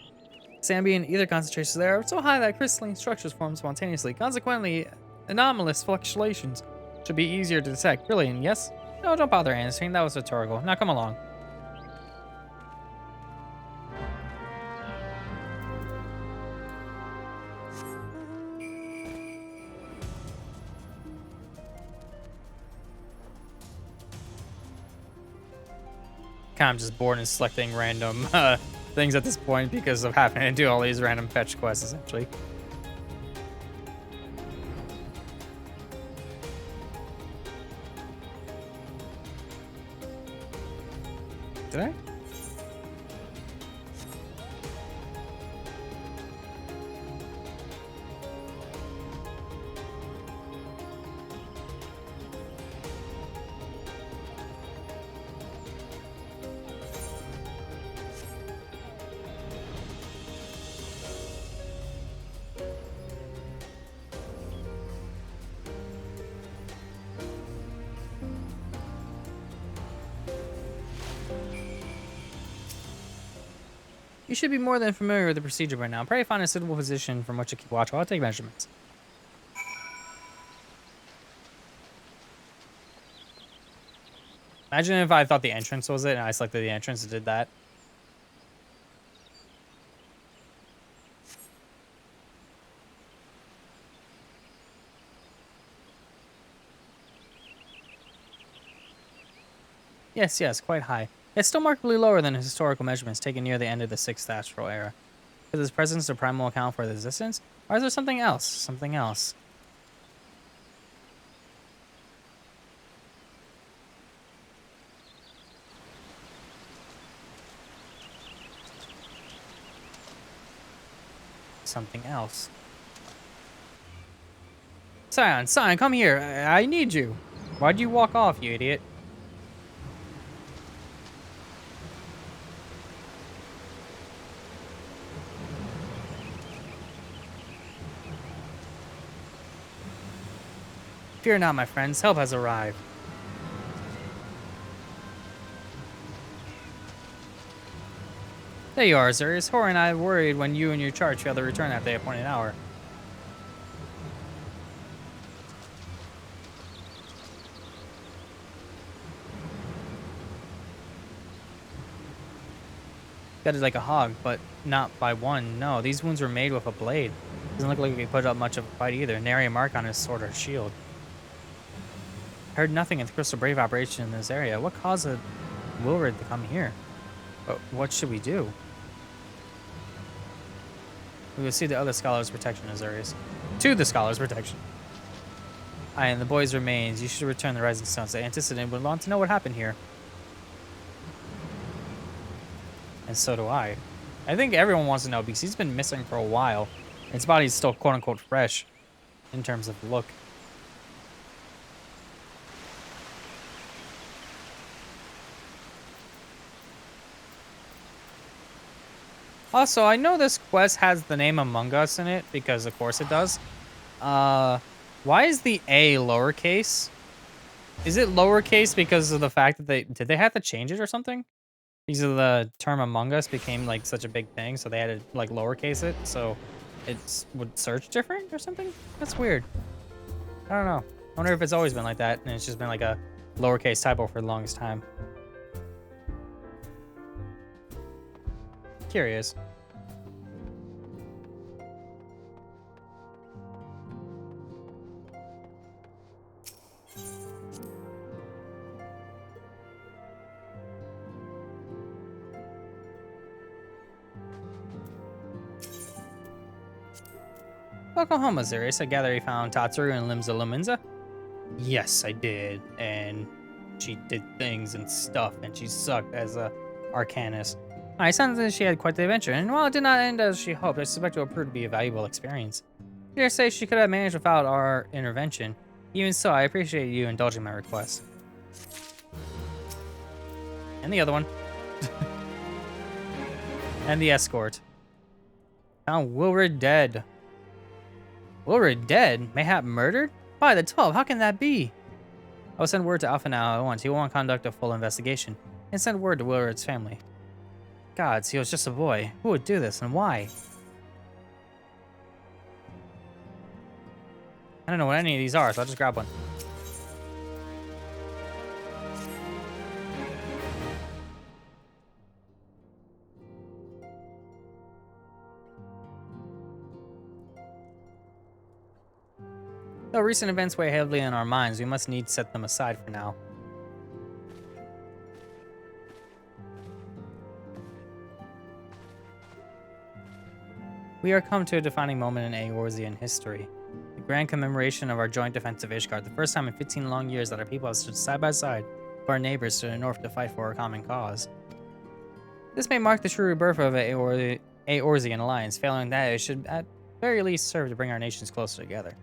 Ambient ether concentrations there are so high that crystalline structures form spontaneously. Consequently, anomalous fluctuations should be easier to detect. Brilliant, yes? No, don't bother answering. That was rhetorical. Now come along. Kind of just bored and selecting random things at this point because of having to do all these random fetch quests, essentially. Did I? You should be more than familiar with the procedure by now. Pray find a suitable position from which to keep watch while I take measurements. Imagine if I thought the entrance was it and I selected the entrance and did that. Yes, quite high. It's still markedly lower than historical measurements taken near the end of the 6th astral era. Is this presence the primal account for the existence? Or is there something else? Something else. Something else. Scion, come here. I need you. Why'd you walk off, you idiot? Fear not, my friends. Help has arrived. There you are, Azure. Hor and I worried when you and your charge failed to return at the appointed hour. Got it like a hog, but not by one. No, these wounds were made with a blade. Doesn't look like we put up much of a fight either. Nary a mark on his sword or shield. Heard nothing of the Crystal Brave operation in this area. What caused Wilred to come here? But what should we do? We will see the other scholars' protection, Azurius. To the scholars' protection. Aye, and the boy's remains. You should return the Rising Stones. The antecedent would want to know what happened here. And so do I. I think everyone wants to know because he's been missing for a while. His body's still quote-unquote fresh in terms of look. Also, I know this quest has the name Among Us in it, because of course it does. Why is the A lowercase? Is it lowercase because of the fact that did they have to change it or something? Because of the term Among Us became like such a big thing, so they had to like lowercase it, so it would search different or something? That's weird. I don't know. I wonder if it's always been like that, and it's just been like a lowercase typo for the longest time. Curious. Welcome home, Azurius. I gather you found Tatsuru and Limsa Lominsa? Yes, I did. And she did things and stuff, and she sucked as a Arcanist. I sounds that she had quite the adventure, and while it did not end as she hoped, I suspect it would prove to be a valuable experience. I dare say she could have managed without our intervention. Even so, I appreciate you indulging my request. And the other one. And the escort. Found Wilred dead. Wilred dead? Mayhap murdered? By the 12, how can that be? I will send word to Alpha now at once. He will conduct a full investigation. And send word to Wilred's family. Gods, he was just a boy. Who would do this and why? I don't know what any of these are, so I'll just grab one. Though recent events weigh heavily on our minds, we must needs set them aside for now. We are come to a defining moment in Eorzean history. The grand commemoration of our joint defense of Ishgard, the first time in 15 long years that our people have stood side by side with our neighbors to the north to fight for a common cause. This may mark the true rebirth of an Eorzean alliance. Failing that, it should at very least serve to bring our nations closer together.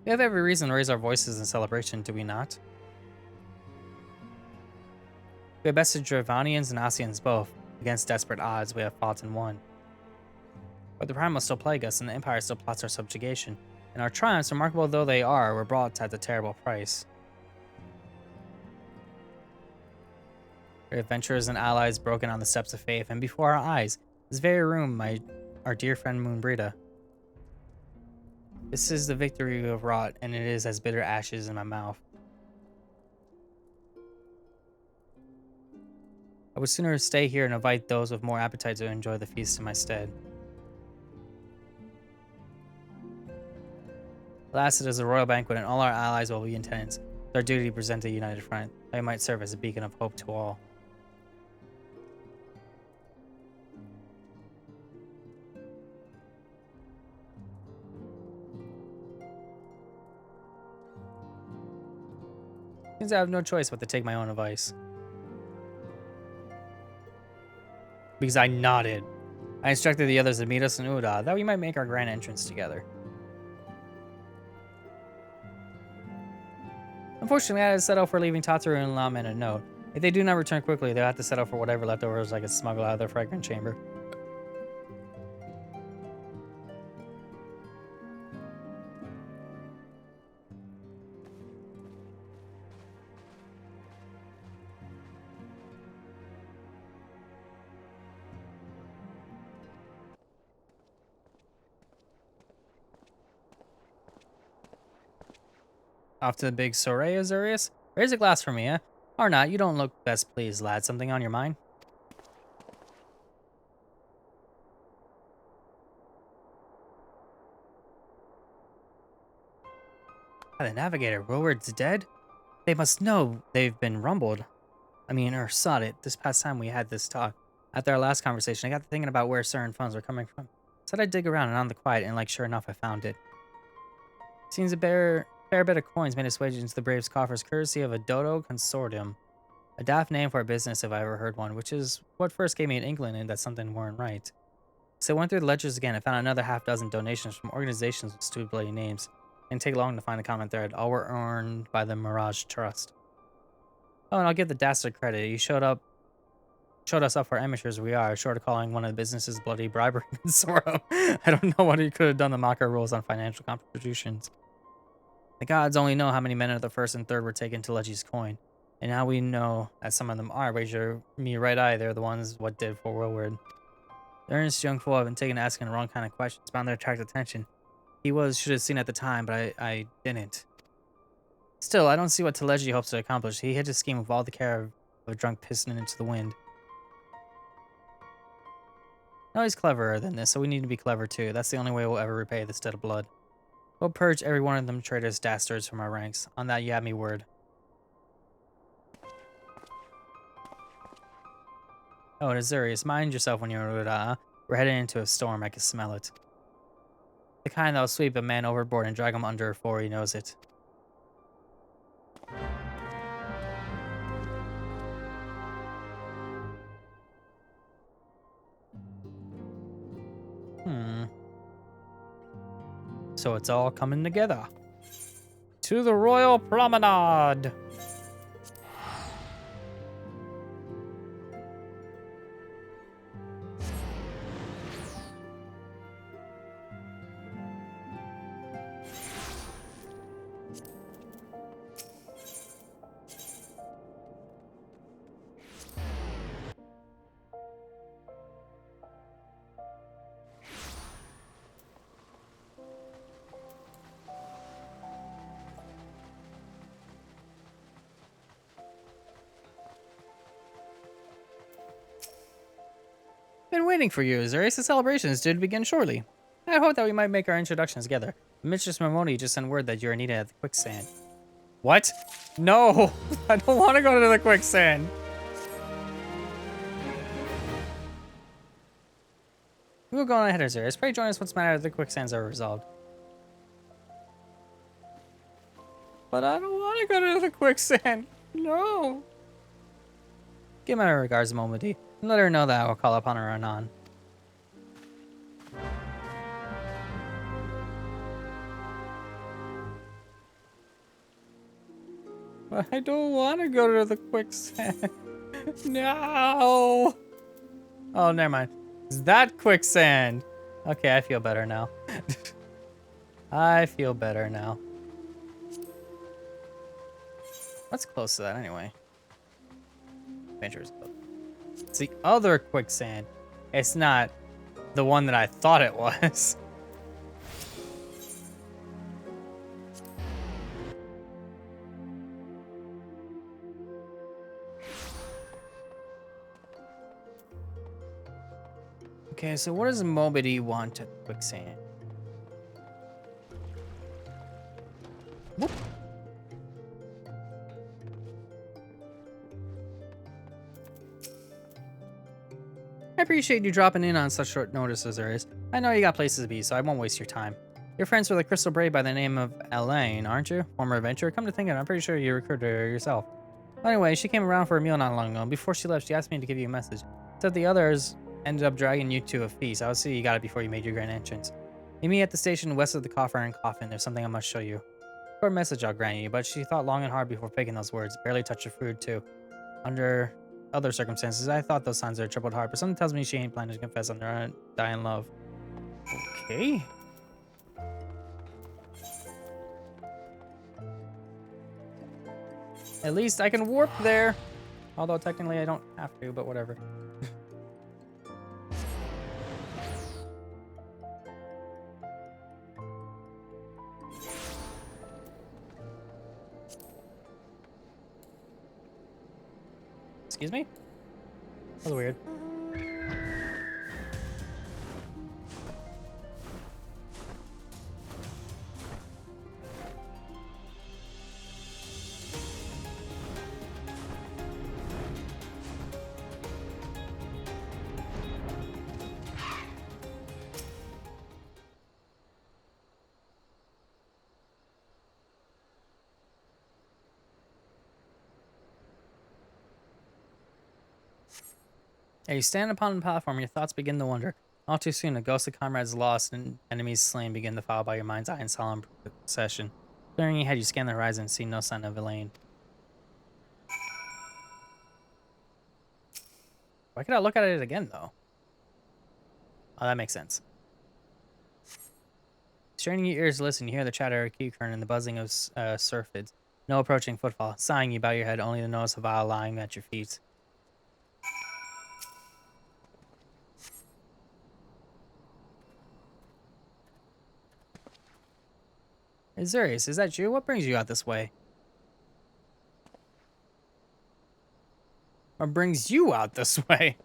We have every reason to raise our voices in celebration, do we not? We have bested Dravanians and Asians both. Against desperate odds, we have fought and won. But the primal still plague us, and the Empire still plots our subjugation. And our triumphs, remarkable though they are, were bought at a terrible price. Our adventurers and allies broken on the steps of faith, and before our eyes, this very room, our dear friend Moonbrita. This is the victory we have wrought, and it is as bitter ashes in my mouth. I would sooner stay here and invite those with more appetite to enjoy the feast in my stead. Alas, it is a royal banquet, and all our allies will be in attendance. It's our duty to present a united front. They might serve as a beacon of hope to all. Seems I have no choice but to take my own advice. Because I nodded. I instructed the others to meet us in Uda, that we might make our grand entrance together. Unfortunately, I had to settle for leaving Tatsuru and Laman a note. If they do not return quickly, they'll have to settle for whatever leftovers I could smuggle out of their fragrant chamber. Off to the big soiree, Azurius? Raise a glass for me, eh? Or not, you don't look best pleased, lad. Something on your mind? The Navigator, Wilward's dead? They must know they've been rumbled. I mean, sought it. This past time we had this talk. After our last conversation, I got to thinking about where certain funds were coming from. Said I'd dig around and on the quiet, and like sure enough, I found it. Seems a fair bit of coins made its way into the Braves' coffers, courtesy of a Dodo Consortium. A daft name for a business if I ever heard one, which is what first gave me an inkling that something weren't right. So I went through the ledgers again and found another half-dozen donations from organizations with stupid bloody names. Didn't take long to find the common thread. All were earned by the Mirage Trust. Oh, and I'll give the dastard credit. He showed us up for amateurs we are, short of calling one of the businesses bloody bribery consortium. I don't know what he could have done to mock our rules on financial contributions. The gods only know how many men of the first and third were taken to Legi's coin. And now we know that some of them are. Wager me right eye, they're the ones what did for Wilward. The earnest young fool have been taken to asking the wrong kind of questions, bound to attract attention. He should have seen at the time, but I didn't. Still, I don't see what Teleji hopes to accomplish. He hid his scheme with all the care of a drunk piston into the wind. No, he's cleverer than this, so we need to be clever too. That's the only way we'll ever repay this debt of blood. We'll purge every one of them traitors dastards from our ranks. On that, you have me word. Oh, and Azurius, mind yourself when you're we're heading into a storm. I can smell it. The kind that'll sweep a man overboard and drag him under before he knows it. So it's all coming together. To the Royal Promenade! Been waiting for you, Azurius. The celebration is due to begin shortly. I hope that we might make our introductions together. Mistress Mamoni just sent word that you are needed at the quicksand. What? No! I don't want to go to the quicksand! We will go on ahead, Azurius. Pray join us once matters at the quicksands are resolved. But I don't want to go to the quicksand. No! Give my regards to Momodi, and let her know that I will call upon her anon. But I don't want to go to the quicksand. No! Oh, never mind. It's that quicksand. Okay, I feel better now. I feel better now. What's close to that anyway? Adventurers Club. It's the other quicksand. It's not the one that I thought it was. Okay, so what does Momodi want at quicksand? Whoop. I appreciate you dropping in on such short notice, Azurius. I know you got places to be, so I won't waste your time. You're friends with a crystal brave by the name of Elaine, aren't you? Former adventurer. Come to think of it, I'm pretty sure you recruited her yourself. Anyway, she came around for a meal not long ago, and before she left, she asked me to give you a message. Said the others ended up dragging you to a feast. I will see you got it before you made your grand entrance. Meet me at the station west of the Coffer and Coffin. There's something I must show you. Short message I'll grant you, but she thought long and hard before picking those words. Barely touched her food, too. Under other circumstances, I thought those signs are a tripled heart, but something tells me she ain't planning to confess on her dying love. Okay. At least I can warp there. Although technically I don't have to, but whatever. Excuse me? That was weird. As you stand upon the platform, your thoughts begin to wander. All too soon, a ghost of comrades lost and enemies slain begin to file by your mind's eye in solemn procession. Clearing your head, you scan the horizon and see no sign of Elaine. Why could I look at it again, though? Oh, that makes sense. Straining your ears to listen, you hear the chatter of Q-Kern and the buzzing of surfids. No approaching footfall. Sighing, you bow your head only to notice a vial lying at your feet. Azurius, is that you? What brings you out this way? What brings you out this way?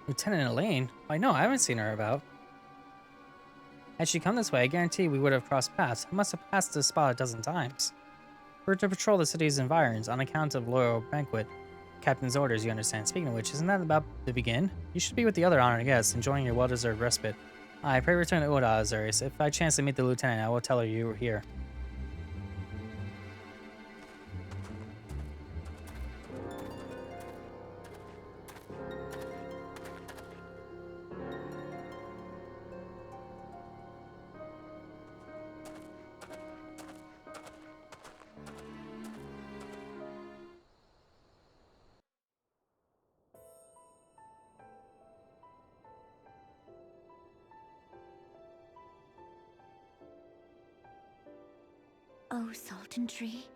Lieutenant Elaine? I know, I haven't seen her about. Had she come this way, I guarantee we would have crossed paths. I must have passed this spot a dozen times. We're to patrol the city's environs on account of Loyal Banquet. Captain's orders, you understand. Speaking of which, isn't that about to begin? You should be with the other honored guests, enjoying your well-deserved respite. I pray return to Oda, Azure. If I chance to meet the lieutenant, I will tell her you were here. O Sultan Tree,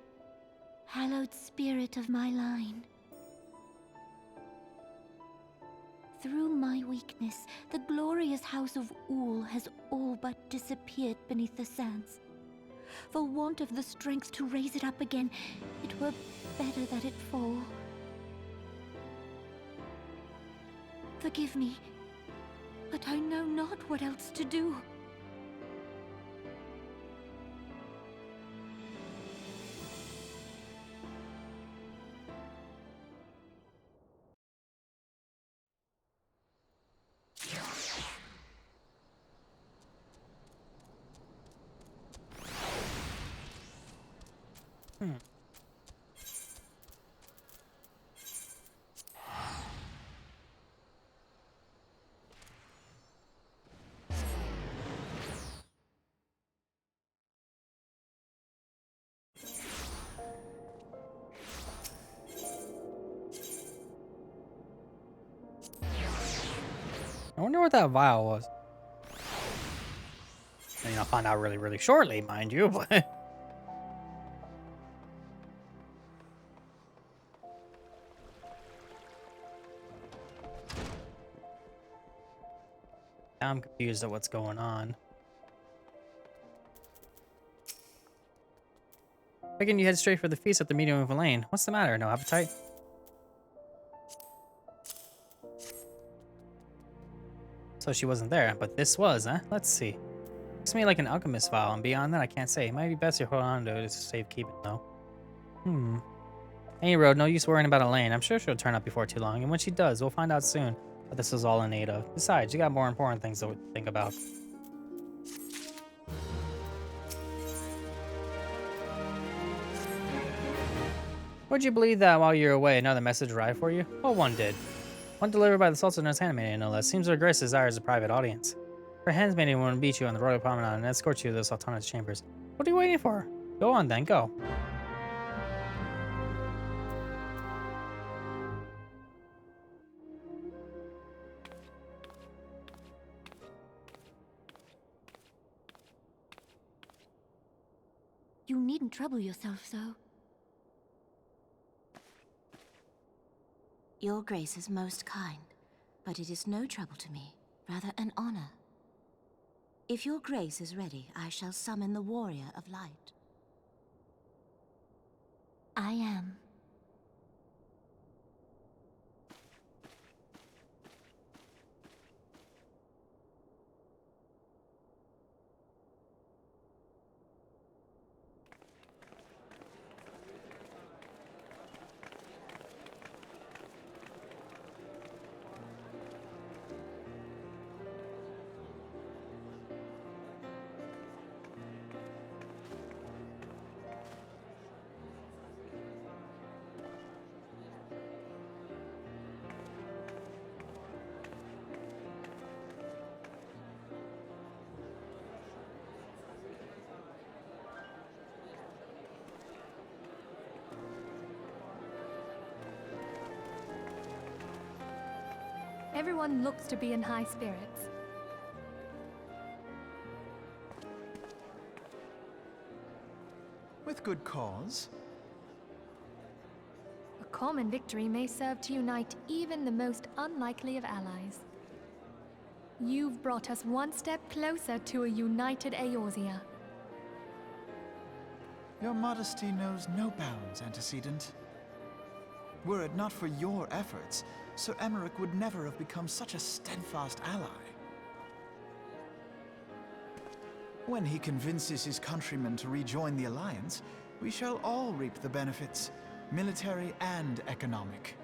hallowed spirit of my line. Through my weakness, the glorious house of Ul has all but disappeared beneath the sands. For want of the strength to raise it up again, it were better that it fall. Forgive me, but I know not what else to do. I wonder what that vial was. I mean, I'll find out really, really shortly, mind you, but... I'm confused at what's going on. Again, you head straight for the feast at the medium of a lane. What's the matter? No appetite? So she wasn't there, but this was, huh? Let's see. Looks to me like an alchemist vial, and beyond that, I can't say. It might be best to hold on to it to save keeping, though. Any road, no use worrying about Elaine. I'm sure she'll turn up before too long, and when she does, we'll find out soon what this is all in aid of. Besides, you got more important things to think about. Would you believe that while you're away, another message arrived for you? Well, one did. One delivered by the Sultan's handmaiden, no less. Seems her grace desires a private audience. Her handmaiden will meet you on the royal promenade and escort you to the Sultana's chambers. What are you waiting for? Go on then, go. You needn't trouble yourself so. Your grace is most kind, but it is no trouble to me, rather an honor. If your grace is ready, I shall summon the warrior of light. I am. Everyone looks to be in high spirits. With good cause. A common victory may serve to unite even the most unlikely of allies. You've brought us one step closer to a united Eorzea. Your modesty knows no bounds, Antecedent. Were it not for your efforts, Sir Emmerich would never have become such a steadfast ally. When he convinces his countrymen to rejoin the Alliance, we shall all reap the benefits, military and economic.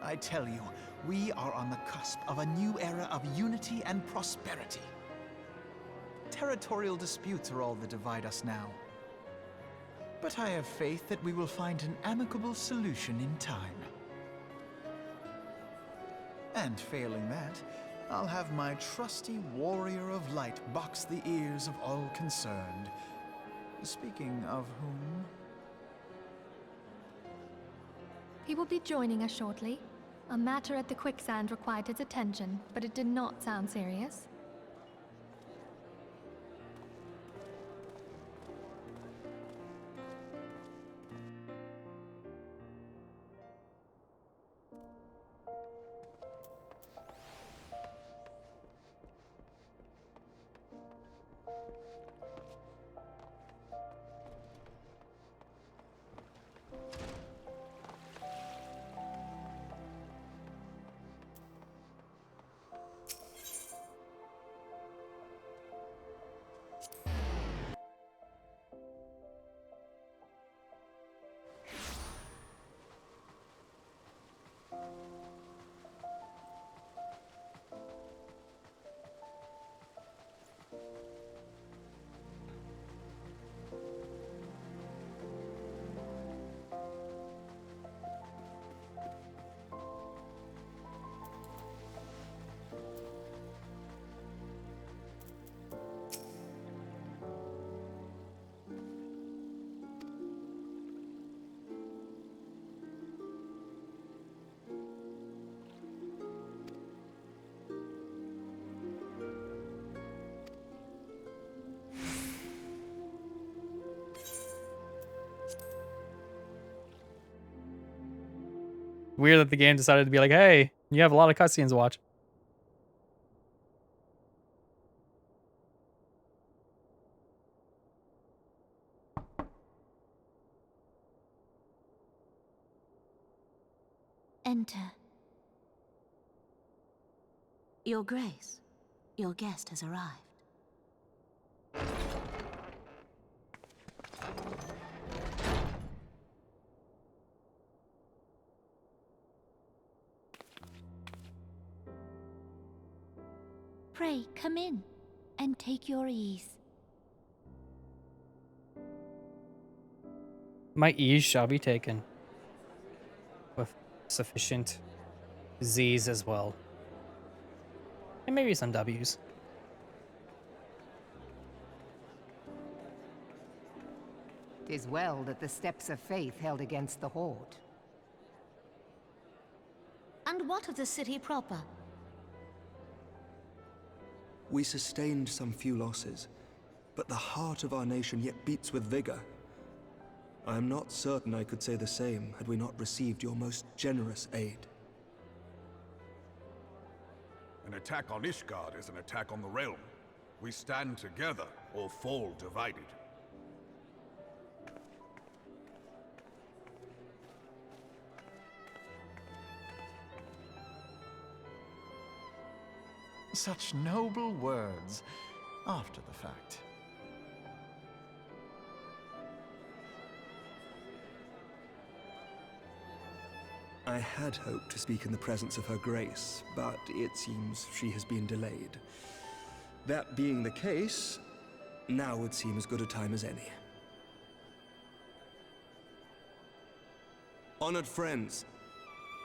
I tell you, we are on the cusp of a new era of unity and prosperity. Territorial disputes are all that divide us now. But I have faith that we will find an amicable solution in time. And failing that, I'll have my trusty warrior of light box the ears of all concerned. Speaking of whom... He will be joining us shortly. A matter at the quicksand required his attention, but it did not sound serious. Weird that the game decided to be like, hey, you have a lot of cutscenes to watch. Enter. Your Grace, your guest has arrived. Pray, come in and take your ease. My ease shall be taken. With sufficient Z's as well. And maybe some W's. "'Tis well that the steps of faith held against the Horde." And what of the city proper? We sustained some few losses, but the heart of our nation yet beats with vigor. I am not certain I could say the same had we not received your most generous aid. An attack on Ishgard is an attack on the realm. We stand together or fall divided. Such noble words after the fact. I had hoped to speak in the presence of her grace, but it seems she has been delayed. That being the case, now would seem as good a time as any. Honored friends,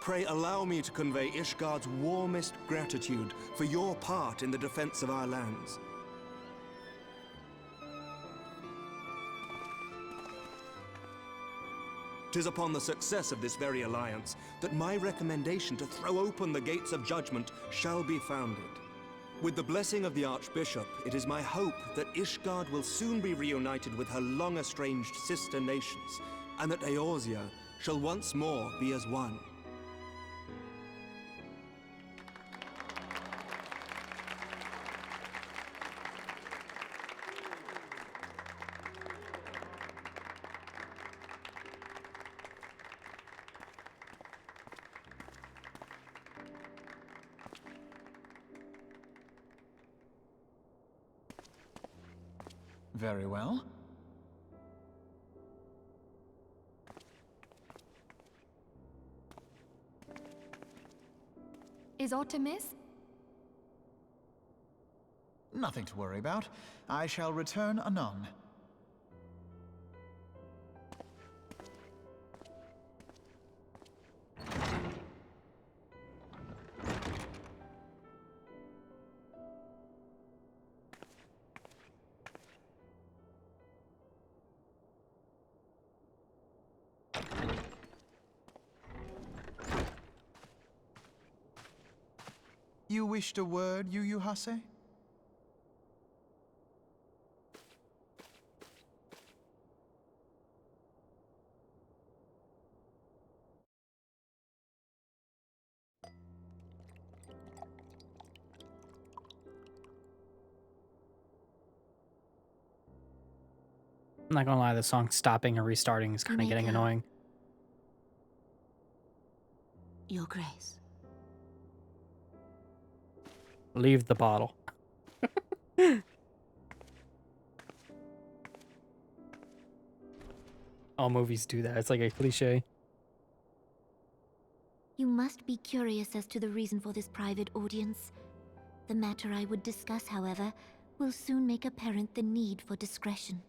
pray allow me to convey Ishgard's warmest gratitude for your part in the defense of our lands. 'Tis upon the success of this very alliance that my recommendation to throw open the gates of judgment shall be founded. With the blessing of the Archbishop, it is my hope that Ishgard will soon be reunited with her long-estranged sister nations, and that Eorzea shall once more be as one. Very well. Is aught amiss? Nothing to worry about. I shall return anon. You wished a word, Yu Hase? I'm not gonna lie, the song stopping and restarting is kind of getting annoying. Your Grace. Leave the bottle. All movies do that. It's like a cliche. You must be curious as to the reason for this private audience. The matter I would discuss, however, will soon make apparent the need for discretion.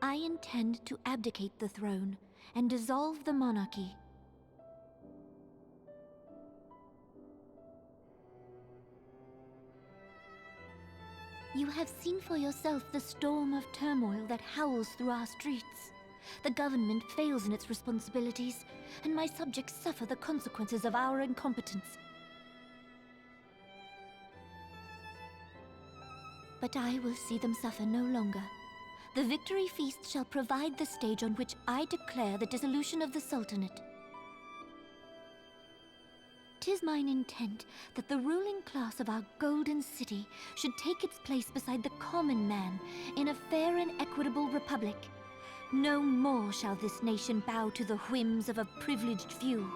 I intend to abdicate the throne and dissolve the monarchy. You have seen for yourself the storm of turmoil that howls through our streets. The government fails in its responsibilities, and my subjects suffer the consequences of our incompetence. But I will see them suffer no longer. The victory feast shall provide the stage on which I declare the dissolution of the Sultanate. 'Tis mine intent that the ruling class of our golden city should take its place beside the common man in a fair and equitable republic. No more shall this nation bow to the whims of a privileged few.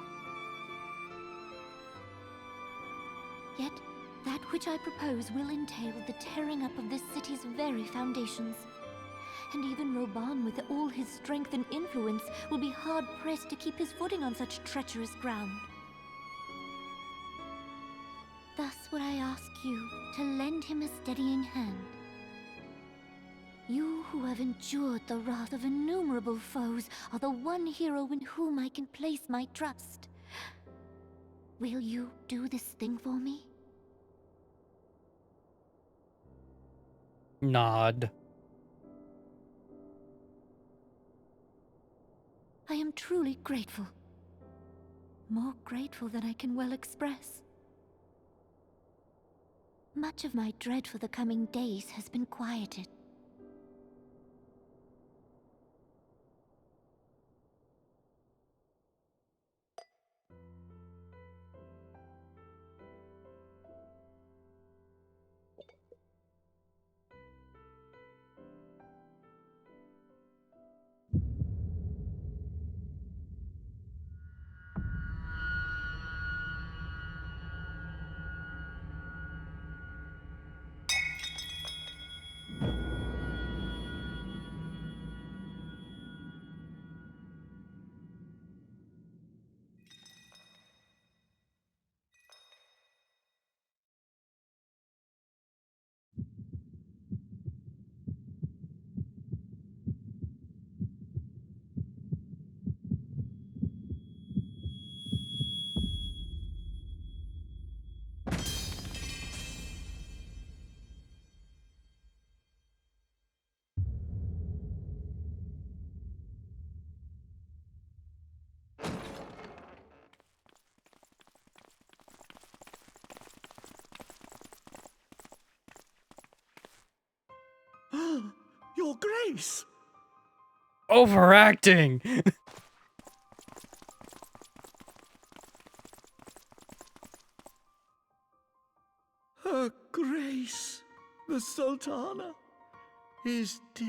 Yet, that which I propose will entail the tearing up of this city's very foundations. And even Roban, with all his strength and influence, will be hard-pressed to keep his footing on such treacherous ground. Thus would I ask you to lend him a steadying hand. You who have endured the wrath of innumerable foes are the one hero in whom I can place my trust. Will you do this thing for me? Nod. I am truly grateful. More grateful than I can well express. Much of my dread for the coming days has been quieted. Your Grace! Overacting! Her Grace, the Sultana, is dead.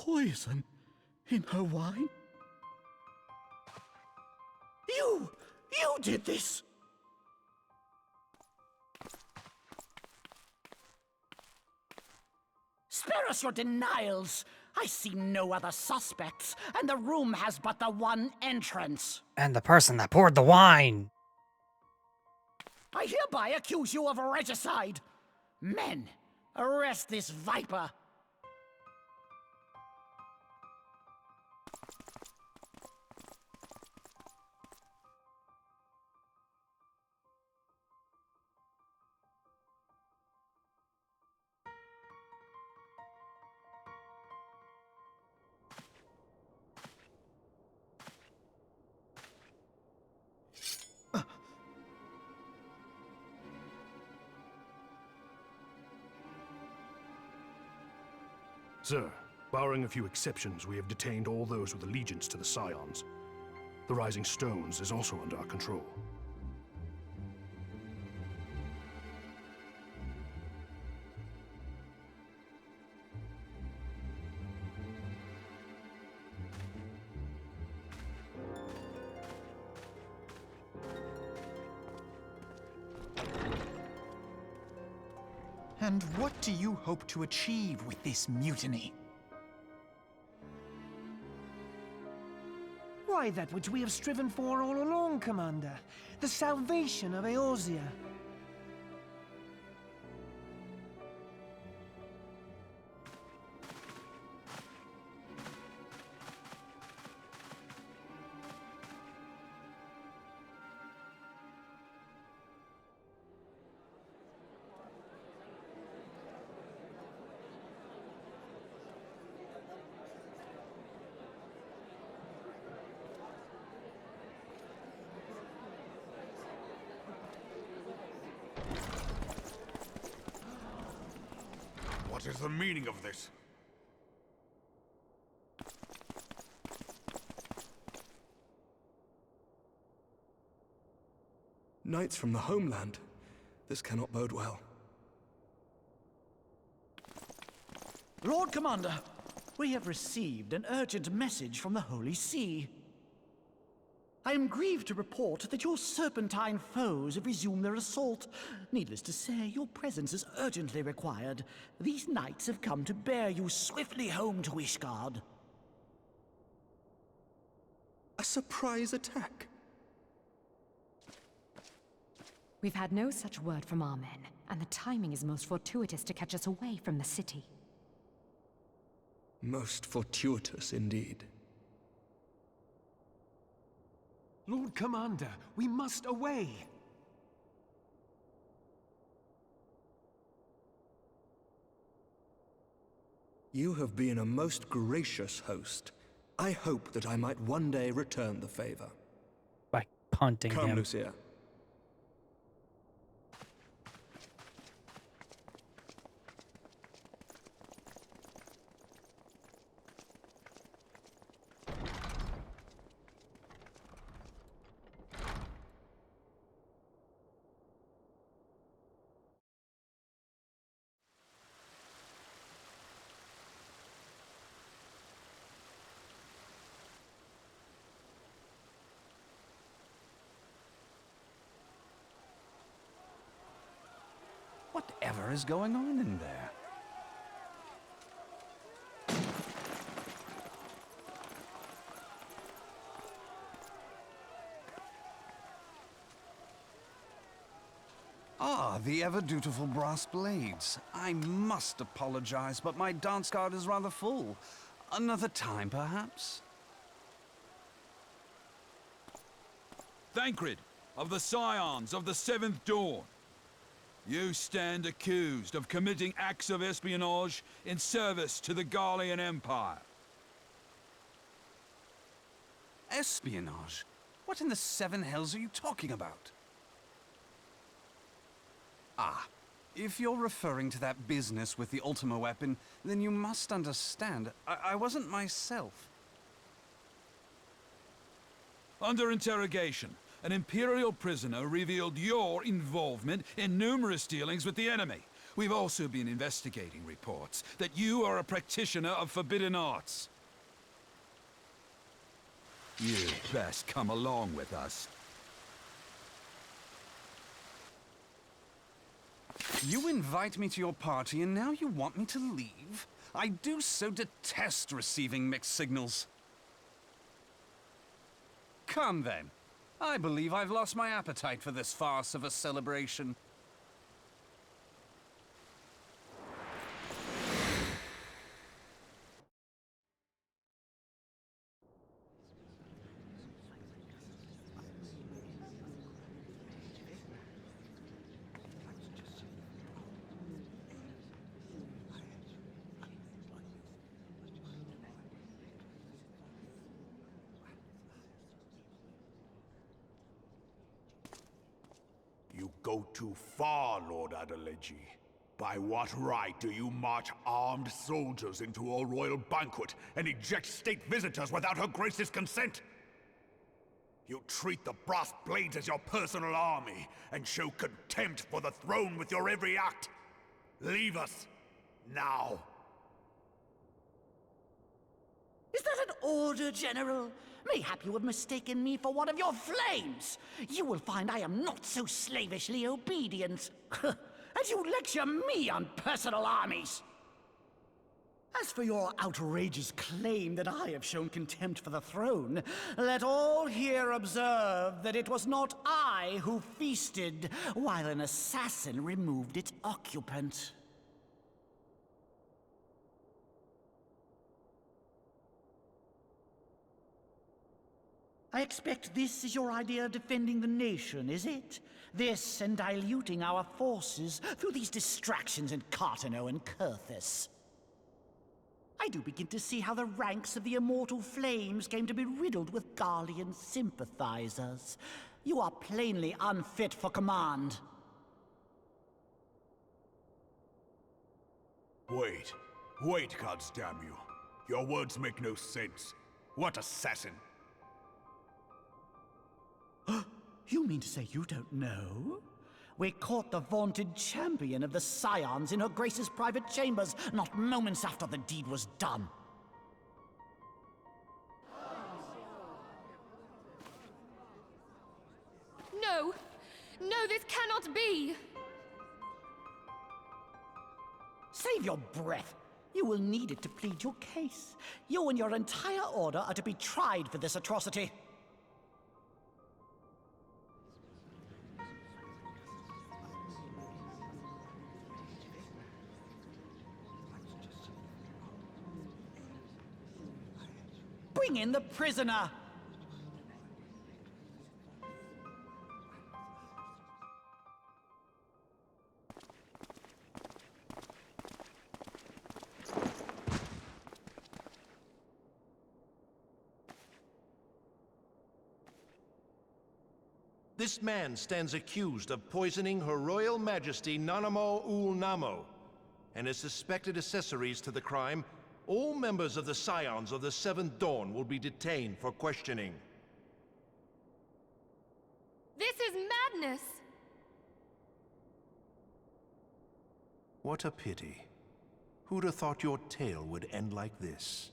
poison in her wine? You did this! Spare us your denials! I see no other suspects, and the room has but the one entrance. And the person that poured the wine. I hereby accuse you of regicide. Men, arrest this viper. Sir, barring a few exceptions, we have detained all those with allegiance to the Scions. The Rising Stones is also under our control. And what do you hope to achieve with this mutiny? Why, that which we have striven for all along, Commander. The salvation of Eorzea. What is the meaning of this? Knights from the homeland. This cannot bode well. Lord Commander, we have received an urgent message from the Holy See. I am grieved to report that your serpentine foes have resumed their assault. Needless to say, your presence is urgently required. These knights have come to bear you swiftly home to Ishgard. A surprise attack? We've had no such word from our men, and the timing is most fortuitous to catch us away from the city. Most fortuitous indeed. Lord Commander, we must away! You have been a most gracious host. I hope that I might one day return the favor. By punting Come, him. Lucia. Whatever is going on in there? Ah, the ever-dutiful brass blades. I must apologize, but my dance card is rather full. Another time, perhaps? Thancred, of the Scions of the Seventh Dawn. You stand accused of committing acts of espionage in service to the Garlean Empire. Espionage? What in the seven hells are you talking about? Ah, if you're referring to that business with the Ultima weapon, then you must understand, I wasn't myself. Under interrogation, an Imperial prisoner revealed your involvement in numerous dealings with the enemy. We've also been investigating reports that you are a practitioner of forbidden arts. You'd best come along with us. You invite me to your party and now you want me to leave? I do so detest receiving mixed signals. Come then. I believe I've lost my appetite for this farce of a celebration. You go too far, Lord Adeleji. By what right do you march armed soldiers into a royal banquet and eject state visitors without her grace's consent? You treat the brass blades as your personal army and show contempt for the throne with your every act. Leave us, now. Is that an order, General? Mayhap you have mistaken me for one of your flames. You will find I am not so slavishly obedient. As you lecture me on personal armies. As for your outrageous claim that I have shown contempt for the throne, let all here observe that it was not I who feasted while an assassin removed its occupant. I expect this is your idea of defending the nation, is it? This and diluting our forces through these distractions in Cartano and Kurthis. I do begin to see how the ranks of the Immortal Flames came to be riddled with Garlean sympathizers. You are plainly unfit for command. Wait, goddamn you. Your words make no sense. What assassin? You mean to say you don't know? We caught the vaunted champion of the Scions in her Grace's private chambers, not moments after the deed was done. No! No, this cannot be! Save your breath. You will need it to plead your case. You and your entire order are to be tried for this atrocity. Bring in the prisoner! This man stands accused of poisoning Her Royal Majesty Nanamo Ul Namo, and as suspected accessories to the crime, all members of the Scions of the Seventh Dawn will be detained for questioning. This is madness! What a pity. Who'd have thought your tale would end like this?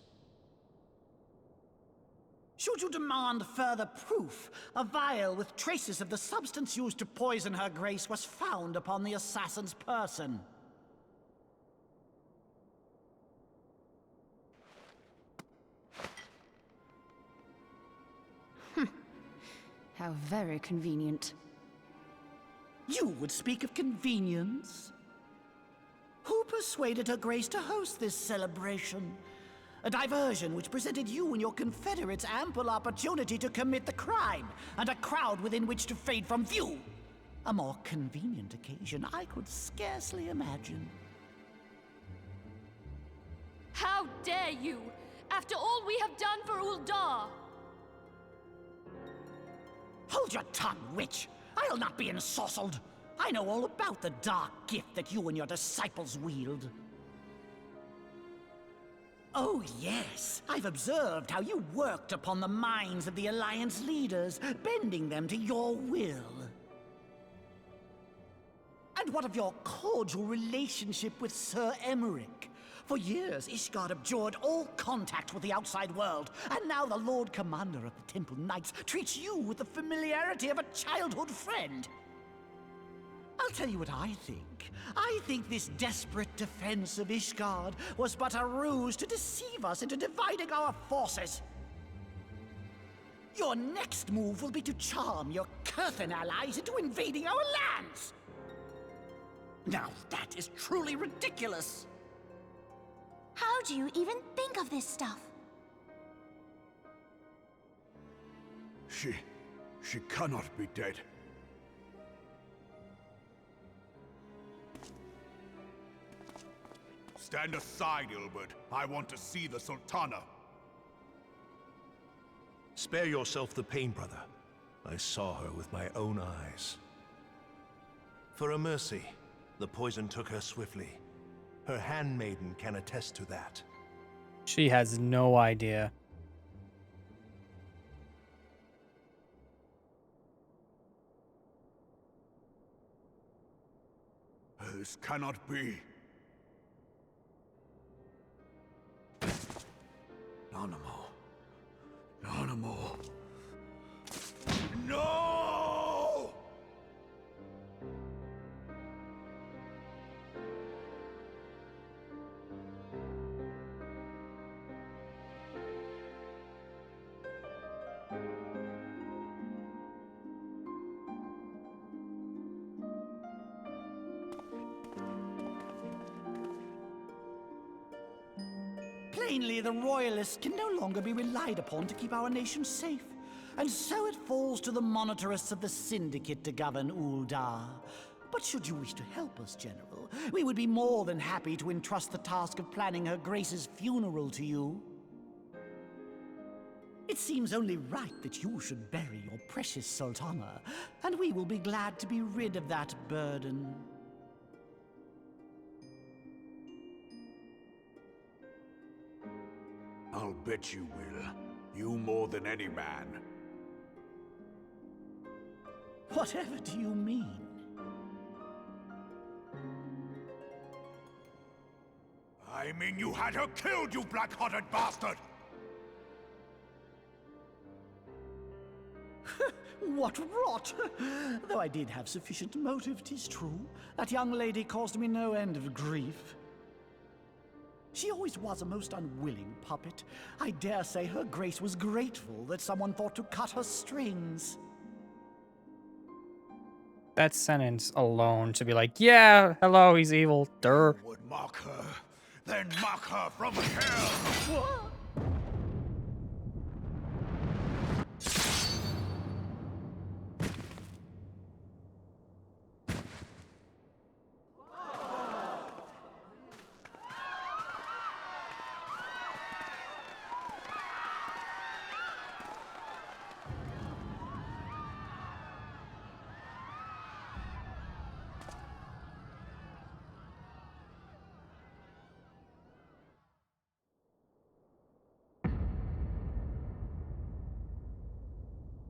Should you demand further proof, a vial with traces of the substance used to poison Her Grace was found upon the assassin's person. How very convenient. You would speak of convenience? Who persuaded Her Grace to host this celebration? A diversion which presented you and your confederates ample opportunity to commit the crime, and a crowd within which to fade from view. A more convenient occasion I could scarcely imagine. How dare you! After all we have done for Uldar! Hold your tongue, witch! I'll not be ensorcelled! I know all about the dark gift that you and your disciples wield. Oh yes, I've observed how you worked upon the minds of the Alliance leaders, bending them to your will. And what of your cordial relationship with Sir Emmerich? For years, Ishgard abjured all contact with the outside world, and now the Lord Commander of the Temple Knights treats you with the familiarity of a childhood friend. I'll tell you what I think. I think this desperate defense of Ishgard was but a ruse to deceive us into dividing our forces. Your next move will be to charm your Kurthan allies into invading our lands. Now that is truly ridiculous. How do you even think of this stuff? She cannot be dead. Stand aside, Ilbert. I want to see the Sultana. Spare yourself the pain, brother. I saw her with my own eyes. For a mercy, the poison took her swiftly. Her handmaiden can attest to that. She has no idea. This cannot be. Nanamo. Nanamo. No! Plainly, the Royalists can no longer be relied upon to keep our nation safe. And so it falls to the monitorists of the Syndicate to govern Uldar. But should you wish to help us, General, we would be more than happy to entrust the task of planning Her Grace's funeral to you. It seems only right that you should bury your precious Sultana, and we will be glad to be rid of that burden. I'll bet you will. You more than any man. Whatever do you mean? I mean you had her killed, you black-hearted bastard! What rot! Though I did have sufficient motive, 'tis true. That young lady caused me no end of grief. She always was a most unwilling puppet. I dare say Her Grace was grateful that someone thought to cut her strings. That sentence alone to be like, yeah, hello, he's evil, durr. Would mock her, then mock her from hell! What?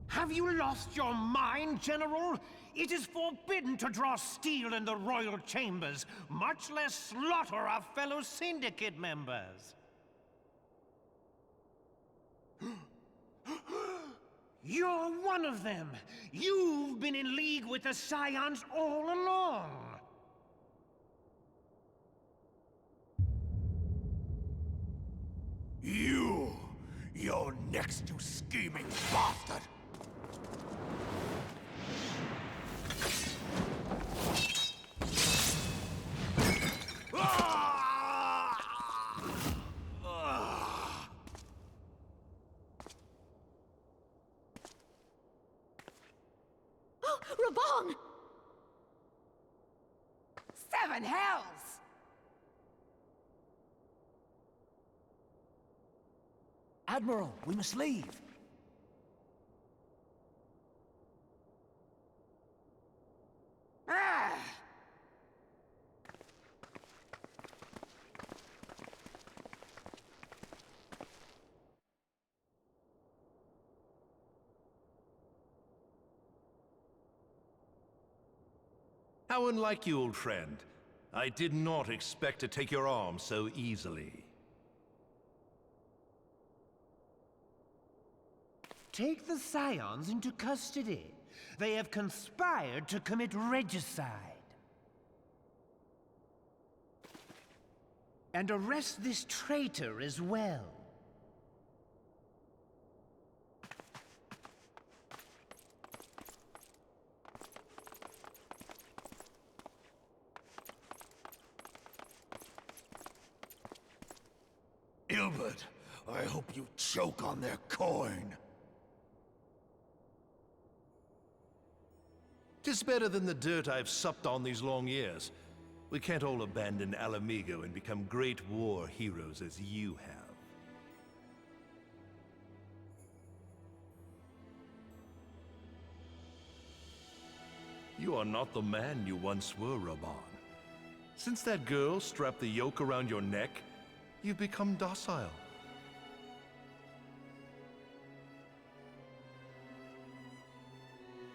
Have you lost your mind, General? It is forbidden to draw steel in the royal chambers, much less slaughter our fellow Syndicate members. You're one of them! You've been in league with the Scions all along! You're next, you scheming bastard! Oh, Raban! 7 hells! Admiral, we must leave. Ah! How unlike you, old friend. I did not expect to take your arm so easily. Take the Scions into custody. They have conspired to commit regicide. And arrest this traitor as well. Ilbert, I hope you choke on their coin. 'Tis better than the dirt I've supped on these long years. We can't all abandon Alamigo and become great war heroes as you have. You are not the man you once were, Raban. Since that girl strapped the yoke around your neck, you've become docile.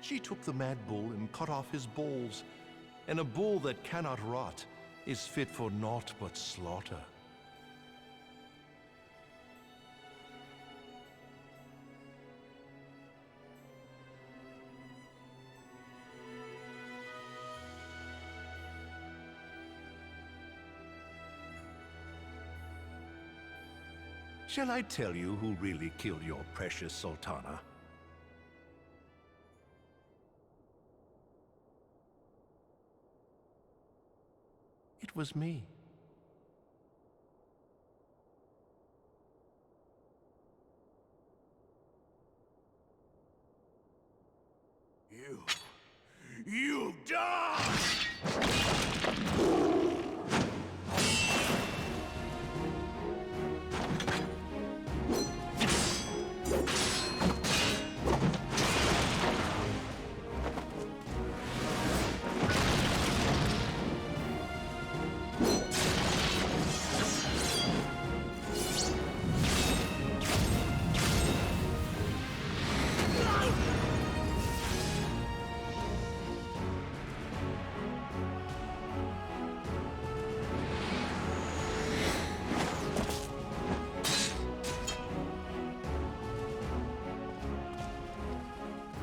She took the mad bull and cut off his balls, and a bull that cannot rot is fit for naught but slaughter. Shall I tell you who really killed your precious Sultana? It was me. You die!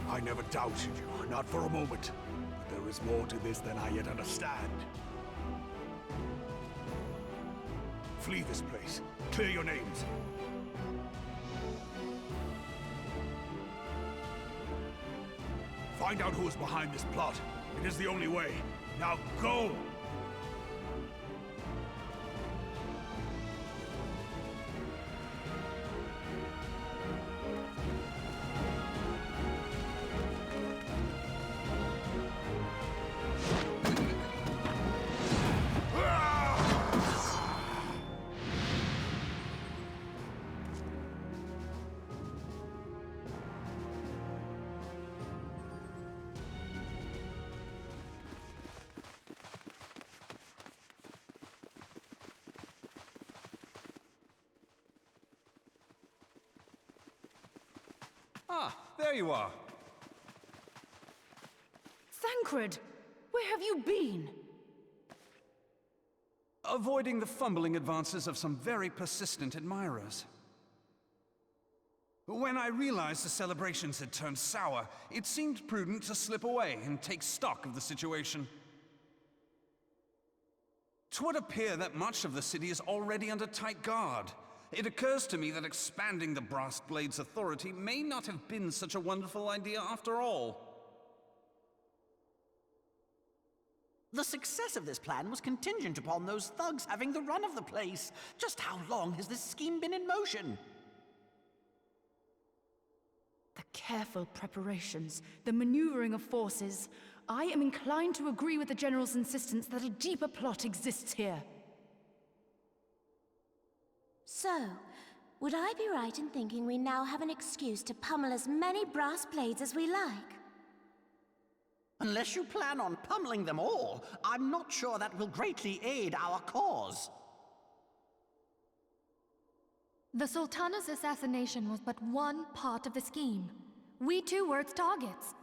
I never doubted you, not for a moment. But there is more to this than I yet understand. Flee this place. Clear your names. Find out who is behind this plot. It is the only way. Now go! Ah, there you are. Thancred, where have you been? Avoiding the fumbling advances of some very persistent admirers. When I realized the celebrations had turned sour, it seemed prudent to slip away and take stock of the situation. 'Twould appear that much of the city is already under tight guard. It occurs to me that expanding the Brass Blade's authority may not have been such a wonderful idea after all. The success of this plan was contingent upon those thugs having the run of the place. Just how long has this scheme been in motion? The careful preparations, the maneuvering of forces. I am inclined to agree with the General's insistence that a deeper plot exists here. So, would I be right in thinking we now have an excuse to pummel as many brass blades as we like? Unless you plan on pummeling them all, I'm not sure that will greatly aid our cause. The Sultana's assassination was but one part of the scheme. We too were its targets.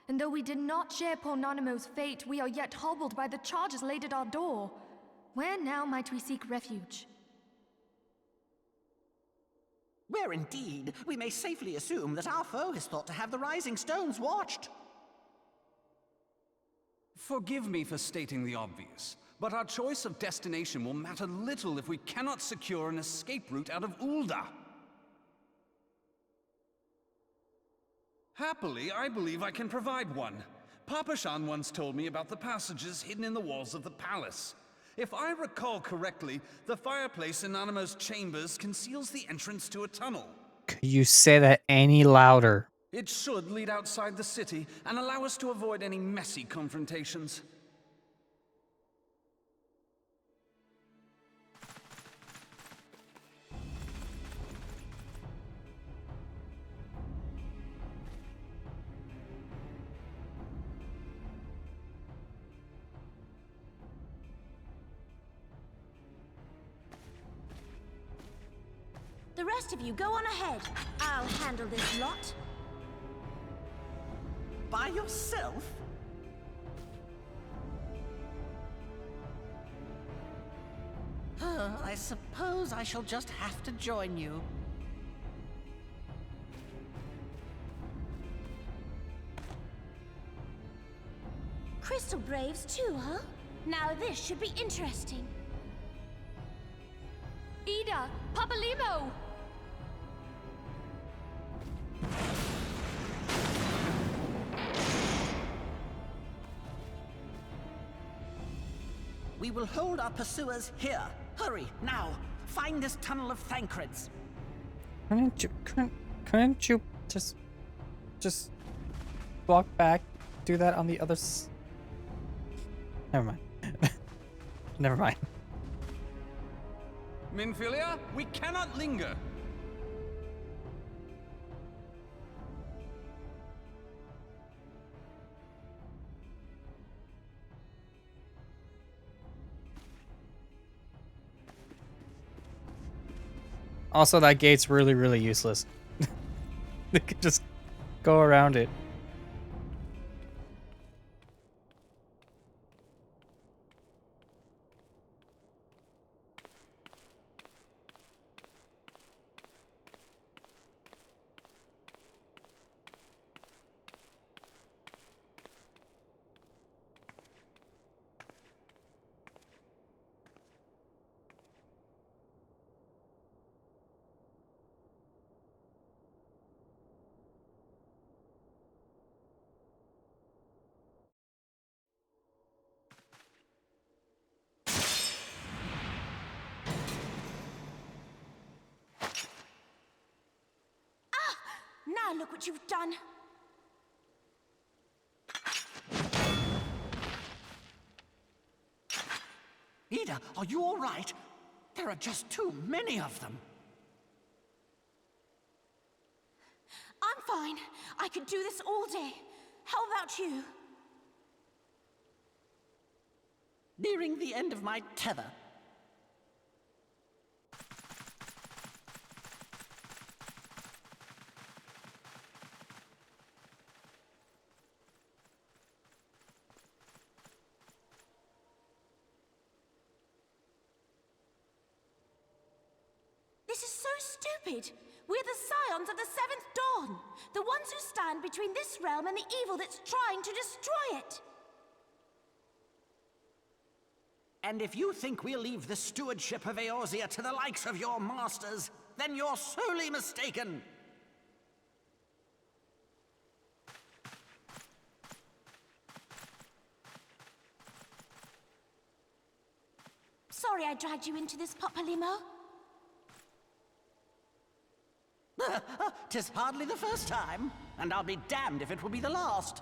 And though we did not share poor Nanamo's fate, we are yet hobbled by the charges laid at our door. Where now might we seek refuge? Where indeed, we may safely assume that our foe is thought to have the Rising Stones watched. Forgive me for stating the obvious, but our choice of destination will matter little if we cannot secure an escape route out of Ul'dah. Happily, I believe I can provide one. Papa Shan once told me about the passages hidden in the walls of the palace. If I recall correctly, the fireplace in Nanamo's chambers conceals the entrance to a tunnel. Could you say that any louder? It should lead outside the city and allow us to avoid any messy confrontations. The rest of you, go on ahead. I'll handle this lot. By yourself? I suppose I shall just have to join you. Crystal Braves too, huh? Now this should be interesting. Ida! Papalimo! We will hold our pursuers here. Hurry, now! Find this tunnel of Thancreds. Couldn't you just walk back, do that on the other Never mind. Never mind. Minfilia, we cannot linger. Also, that gate's really, really useless. They could just go around it. Now look what you've done. Ida, are you all right? There are just too many of them. I'm fine. I could do this all day. How about you? Nearing the end of my tether. This is so stupid. We're the scions of the Seventh Dawn. The ones who stand between this realm and the evil that's trying to destroy it. And if you think we'll leave the stewardship of Eorzea to the likes of your masters, then you're sorely mistaken. Sorry I dragged you into this, Papalimo. 'Tis hardly the first time, and I'll be damned if it will be the last.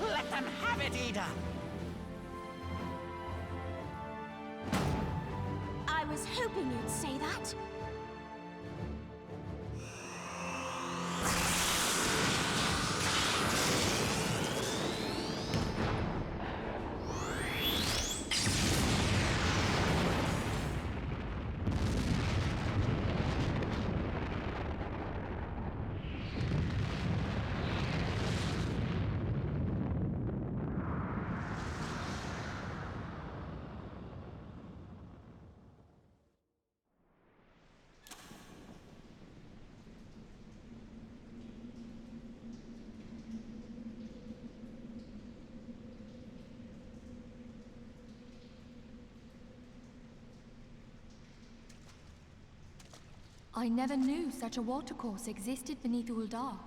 Let them have it, Ida! hoping you'd say that. I never knew such a watercourse existed beneath Uldar.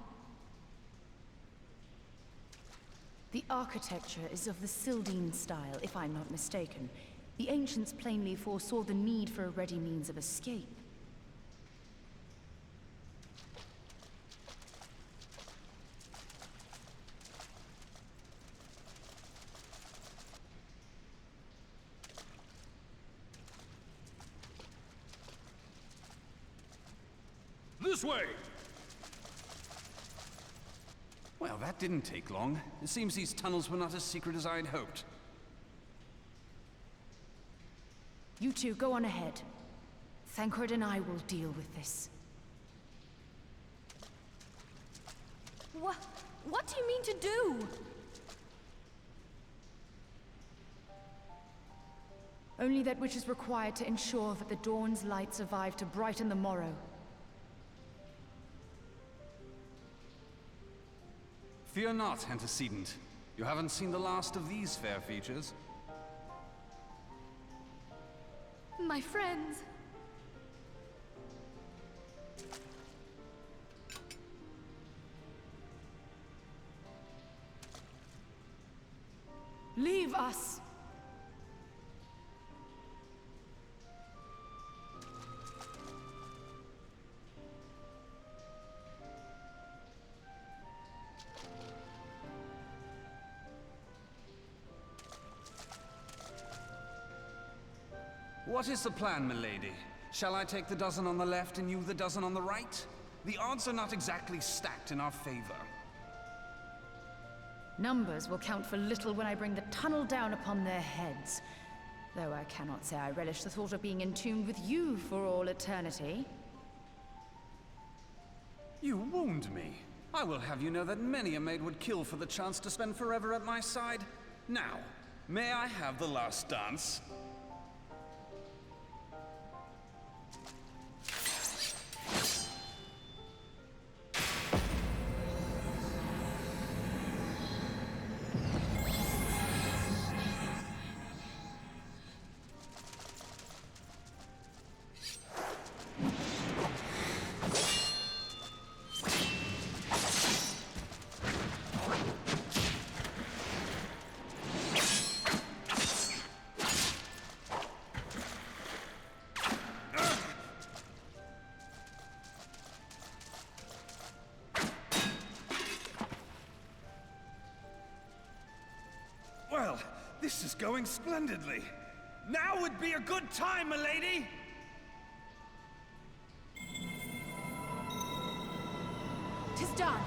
The architecture is of the Sildine style, if I'm not mistaken. The ancients plainly foresaw the need for a ready means of escape. This way! Well, that didn't take long. It seems these tunnels were not as secret as I had hoped. You two, go on ahead. Thancred and I will deal with this. What do you mean to do? Only that which is required to ensure that the dawn's light survive to brighten the morrow. Fear not, antecedent. You haven't seen the last of these fair features. My friends. Leave us! What is the plan, milady? Shall I take the dozen on the left and you the dozen on the right? The odds are not exactly stacked in our favor. Numbers will count for little when I bring the tunnel down upon their heads. Though I cannot say I relish the thought of being entombed with you for all eternity. You wound me. I will have you know that many a maid would kill for the chance to spend forever at my side. Now, may I have the last dance? Well, this is going splendidly. Now would be a good time, milady! 'Tis done!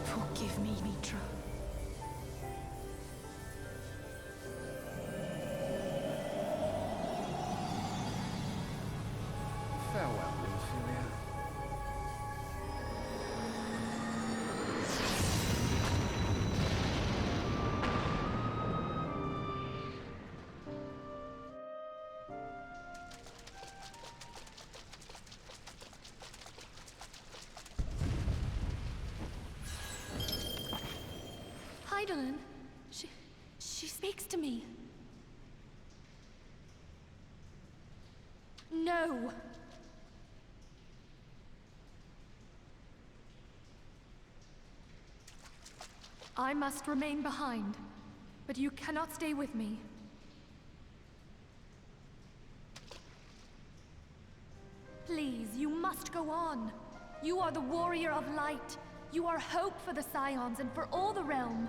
Forgive me, Mitra. Farewell, Ophelia. Hydaelyn, she speaks to me. No. I must remain behind, but you cannot stay with me. Please, you must go on. You are the warrior of light. You are hope for the Scions and for all the realm.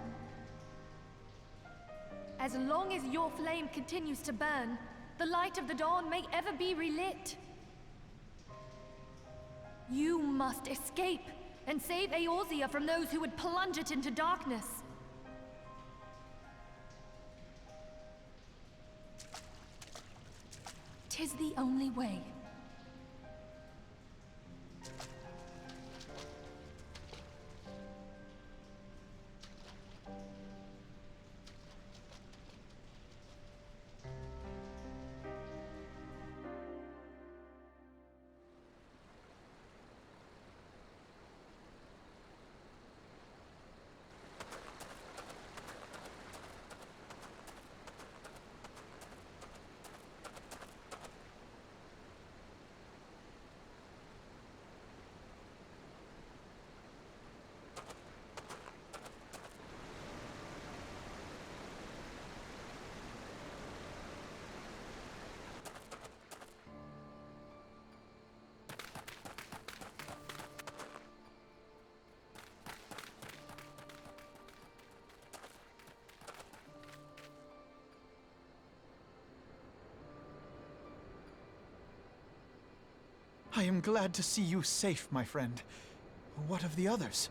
As long as your flame continues to burn, the light of the dawn may ever be relit. You must escape and save Eorzea from those who would plunge it into darkness. Tis the only way. I am glad to see you safe, my friend. What of the others?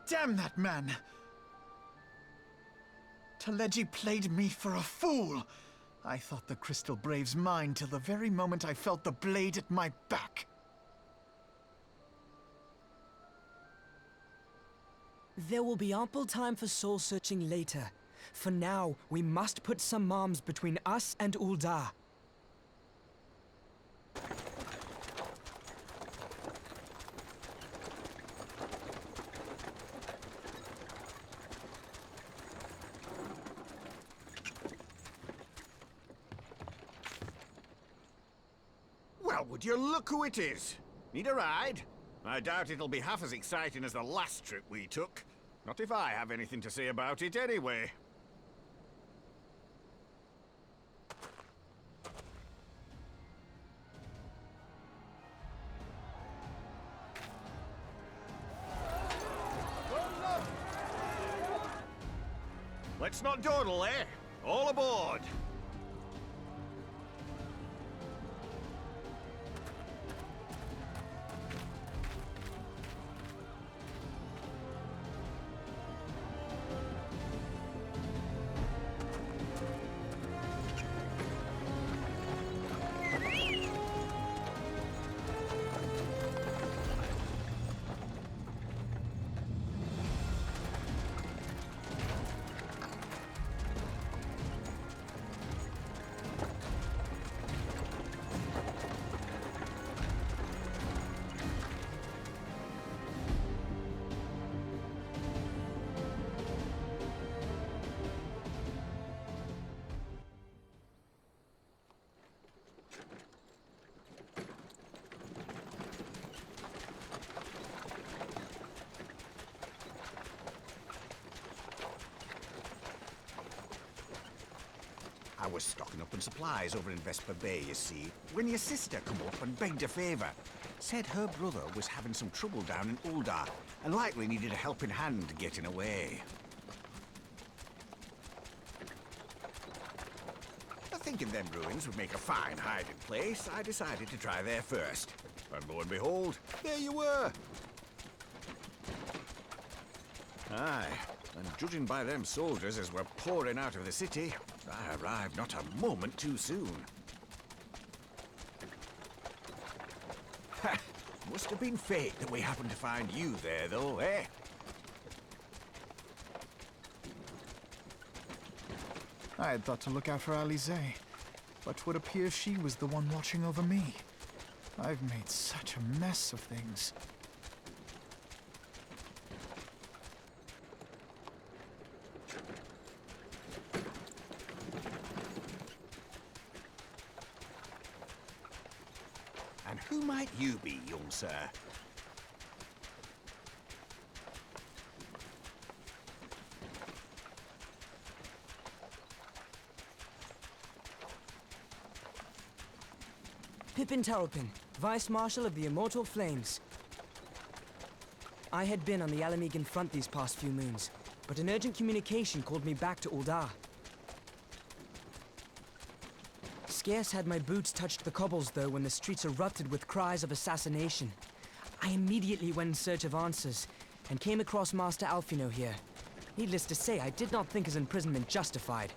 Damn that man! Teleji played me for a fool! I thought the Crystal Brave's mine till the very moment I felt the blade at my back. There will be ample time for soul-searching later. For now, we must put some moms between us and Ul'dah. Well, would you look who it is? Need a ride? I doubt it'll be half as exciting as the last trip we took. Not if I have anything to say about it anyway. Let's not dawdle, eh? All aboard! I was stocking up on supplies over in Vesper Bay, you see, when your sister come up and begged a favour. Said her brother was having some trouble down in Ul'dah, and likely needed a helping hand getting away. Thinking them ruins would make a fine hiding place, I decided to try there first. And lo and behold, there you were! Aye, and judging by them soldiers as were pouring out of the city, I arrived not a moment too soon. Ha! Must have been fate that we happened to find you there, though, eh? I had thought to look out for Alize, but would appear she was the one watching over me. I've made such a mess of things. And who might you be, young sir? Pippin Terrapin, Vice Marshal of the Immortal Flames. I had been on the Alamegan front these past few moons, but an urgent communication called me back to Uldar. Scarce had my boots touched the cobbles, though, when the streets erupted with cries of assassination. I immediately went in search of answers, and came across Master Alfino here. Needless to say, I did not think his imprisonment justified.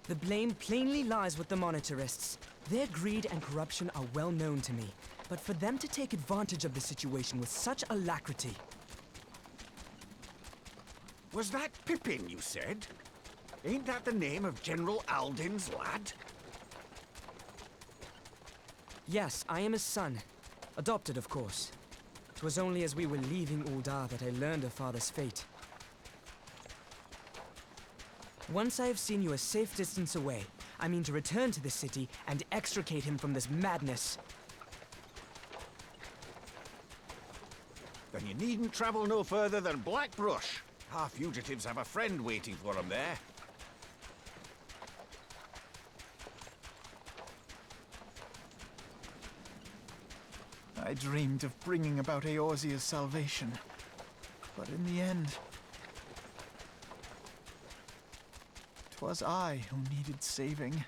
The blame plainly lies with the Monitarists. Their greed and corruption are well known to me, but for them to take advantage of the situation with such alacrity... Was that Pippin, you said? Ain't that the name of General Alden's lad? Yes, I am his son. Adopted, of course. 'Twas only as we were leaving Uldar that I learned of father's fate. Once I have seen you a safe distance away, I mean to return to the city and extricate him from this madness. Then you needn't travel no further than Blackbrush. Our fugitives have a friend waiting for them there. I dreamed of bringing about Eorzea's salvation, but in the end, 'twas I who needed saving.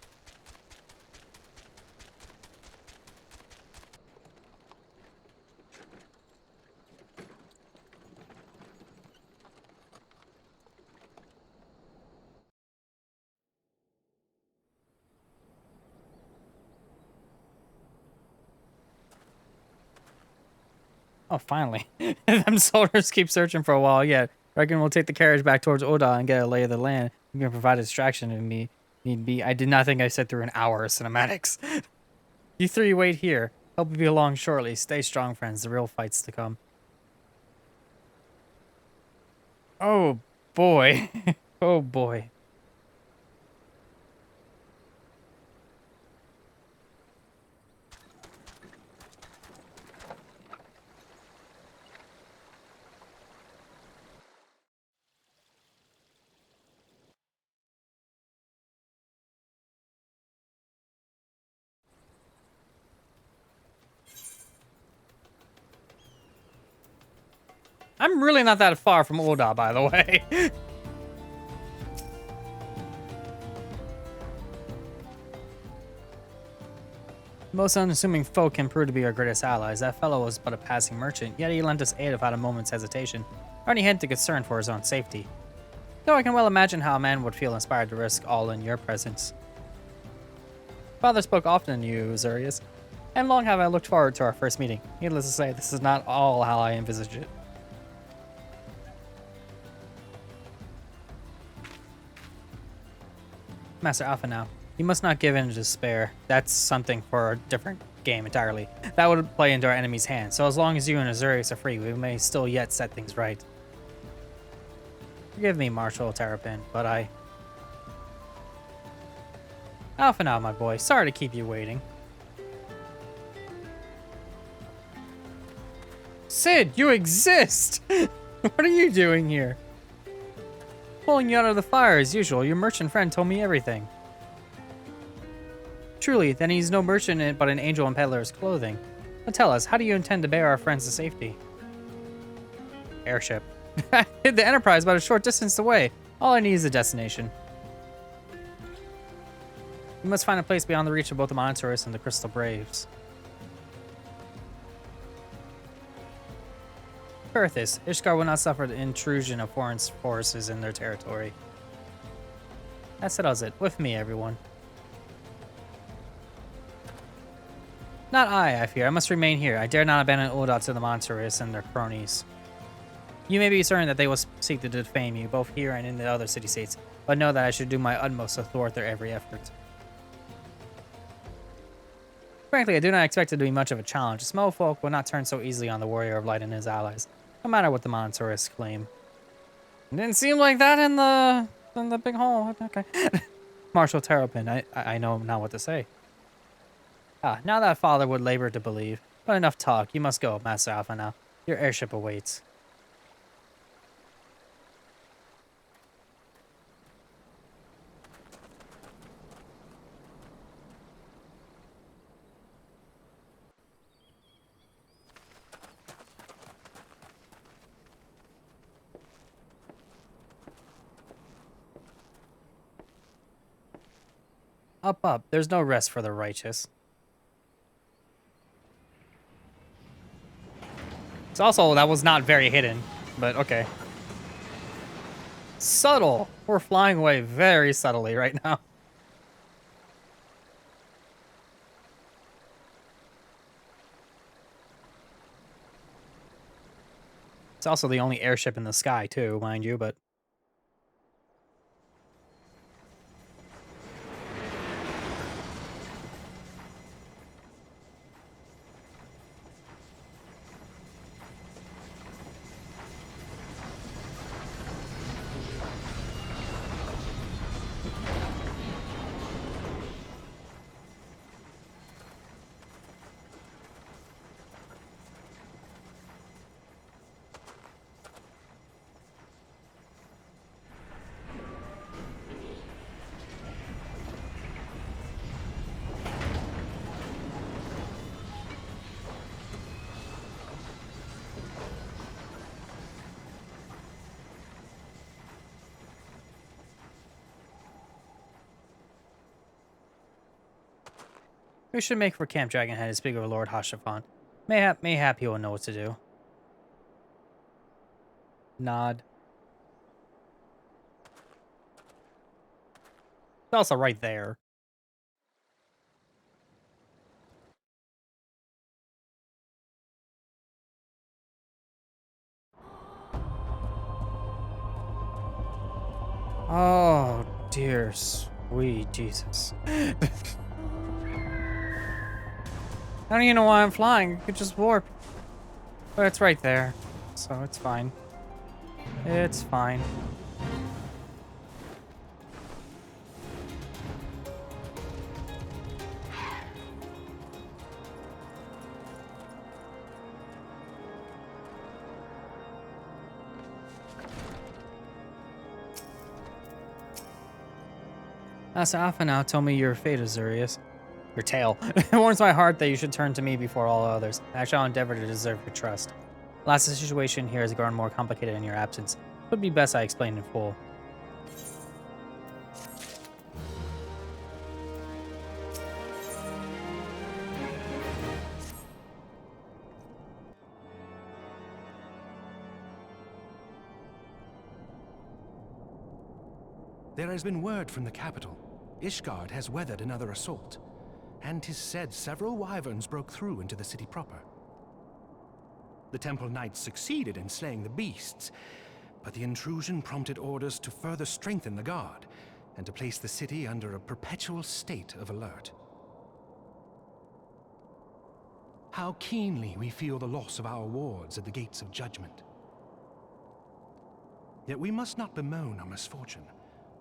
Oh, finally. Them soldiers keep searching for a while yet. Reckon we'll take the carriage back towards Oda and get a lay of the land. We can provide a distraction if need be. I did not think I said through an hour of cinematics. You three wait here. Hope you be along shortly. Stay strong, friends. The real fight's to come. Oh, boy. Oh, boy. I'm really not that far from Ulda, by the way. Most unassuming folk can prove to be our greatest allies. That fellow was but a passing merchant, yet he lent us aid without a moment's hesitation, or any hint of concern for his own safety. Though I can well imagine how a man would feel inspired to risk all in your presence. Father spoke often to you, Azurius, and long have I looked forward to our first meeting. Needless to say, this is not all how I envisaged it. Master Alpha now. You must not give in to despair. That's something for a different game entirely. That would play into our enemy's hands, so as long as you and Azurius are free, we may still yet set things right. Forgive me, Marshal Terrapin, but Alpha now, my boy. Sorry to keep you waiting. Sid, you exist! What are you doing here? Pulling you out of the fire as usual. Your merchant friend told me everything. Truly, then he's no merchant but an angel in peddler's clothing. Now tell us, how do you intend to bear our friends to safety? Airship. I hid the Enterprise about a short distance away. All I need is a destination. We must find a place beyond the reach of both the Monitarists and the Crystal Braves. Perthis, Ishgard will not suffer the intrusion of foreign forces in their territory. That settles it. With me, everyone. Not I fear. I must remain here. I dare not abandon Ulda to the Monitarists and their cronies. You may be certain that they will seek to defame you, both here and in the other city-states, but know that I should do my utmost to thwart their every effort. Frankly, I do not expect it to be much of a challenge. The small folk will not turn so easily on the Warrior of Light and his allies, no matter what the Monitarists claim. It didn't seem like that in the big hall. Okay. Marshal Terrapin, I know not what to say. Now that father would labor to believe. But enough talk. You must go, Master Alpha now. Your airship awaits. Up, up. There's no rest for the righteous. It's also, that was not very hidden, but okay. Subtle. We're flying away very subtly right now. It's also the only airship in the sky, too, mind you, but... We should make for Camp Dragonhead and speak with Lord Hashafan. Mayhap he will know what to do. Nod. It's also right there. Oh, dear sweet Jesus. I don't even know why I'm flying. I could just warp. But it's right there. So it's fine. It's fine. Master Alpha now told me your fate, Azurius. Your tale. It warms my heart that you should turn to me before all others. I shall endeavor to deserve your trust. Alas, the situation here has grown more complicated in your absence. It would be best I explain in full. There has been word from the capital. Ishgard has weathered another assault, and 'tis said several wyverns broke through into the city proper. The Temple Knights succeeded in slaying the beasts, but the intrusion prompted orders to further strengthen the guard, and to place the city under a perpetual state of alert. How keenly we feel the loss of our wards at the gates of judgment. Yet we must not bemoan our misfortune.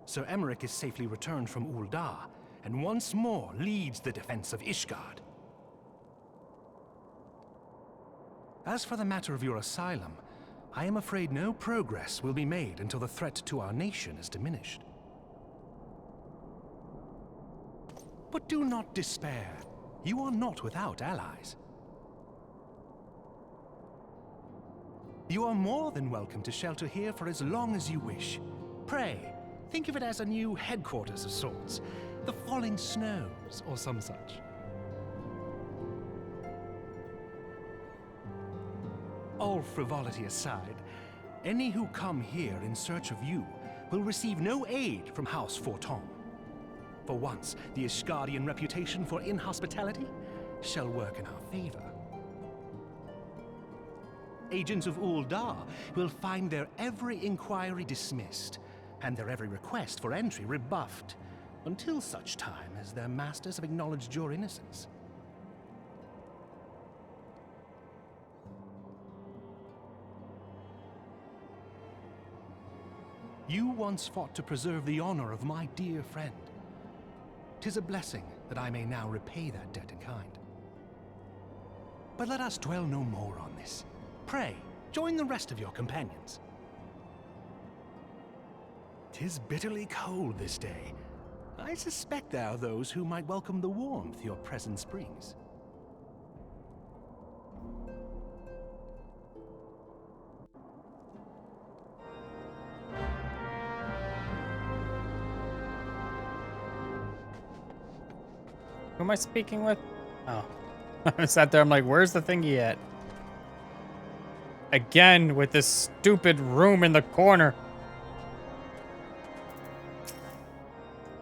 Sir Emmerich is safely returned from Ul'dah, and once more leads the defense of Ishgard. As for the matter of your asylum, I am afraid no progress will be made until the threat to our nation is diminished. But do not despair. You are not without allies. You are more than welcome to shelter here for as long as you wish. Pray, think of it as a new headquarters of sorts. The Falling Snows, or some such. All frivolity aside, any who come here in search of you will receive no aid from House Forton. For once, the Ishgardian reputation for inhospitality shall work in our favor. Agents of Ul'dah will find their every inquiry dismissed, and their every request for entry rebuffed, until such time as their masters have acknowledged your innocence. You once fought to preserve the honor of my dear friend. 'Tis a blessing that I may now repay that debt in kind. But let us dwell no more on this. Pray, join the rest of your companions. 'Tis bitterly cold this day. I suspect there are those who might welcome the warmth your presence brings. Who am I speaking with? Oh. I sat there, I'm like, where's the thingy at? Again, with this stupid room in the corner.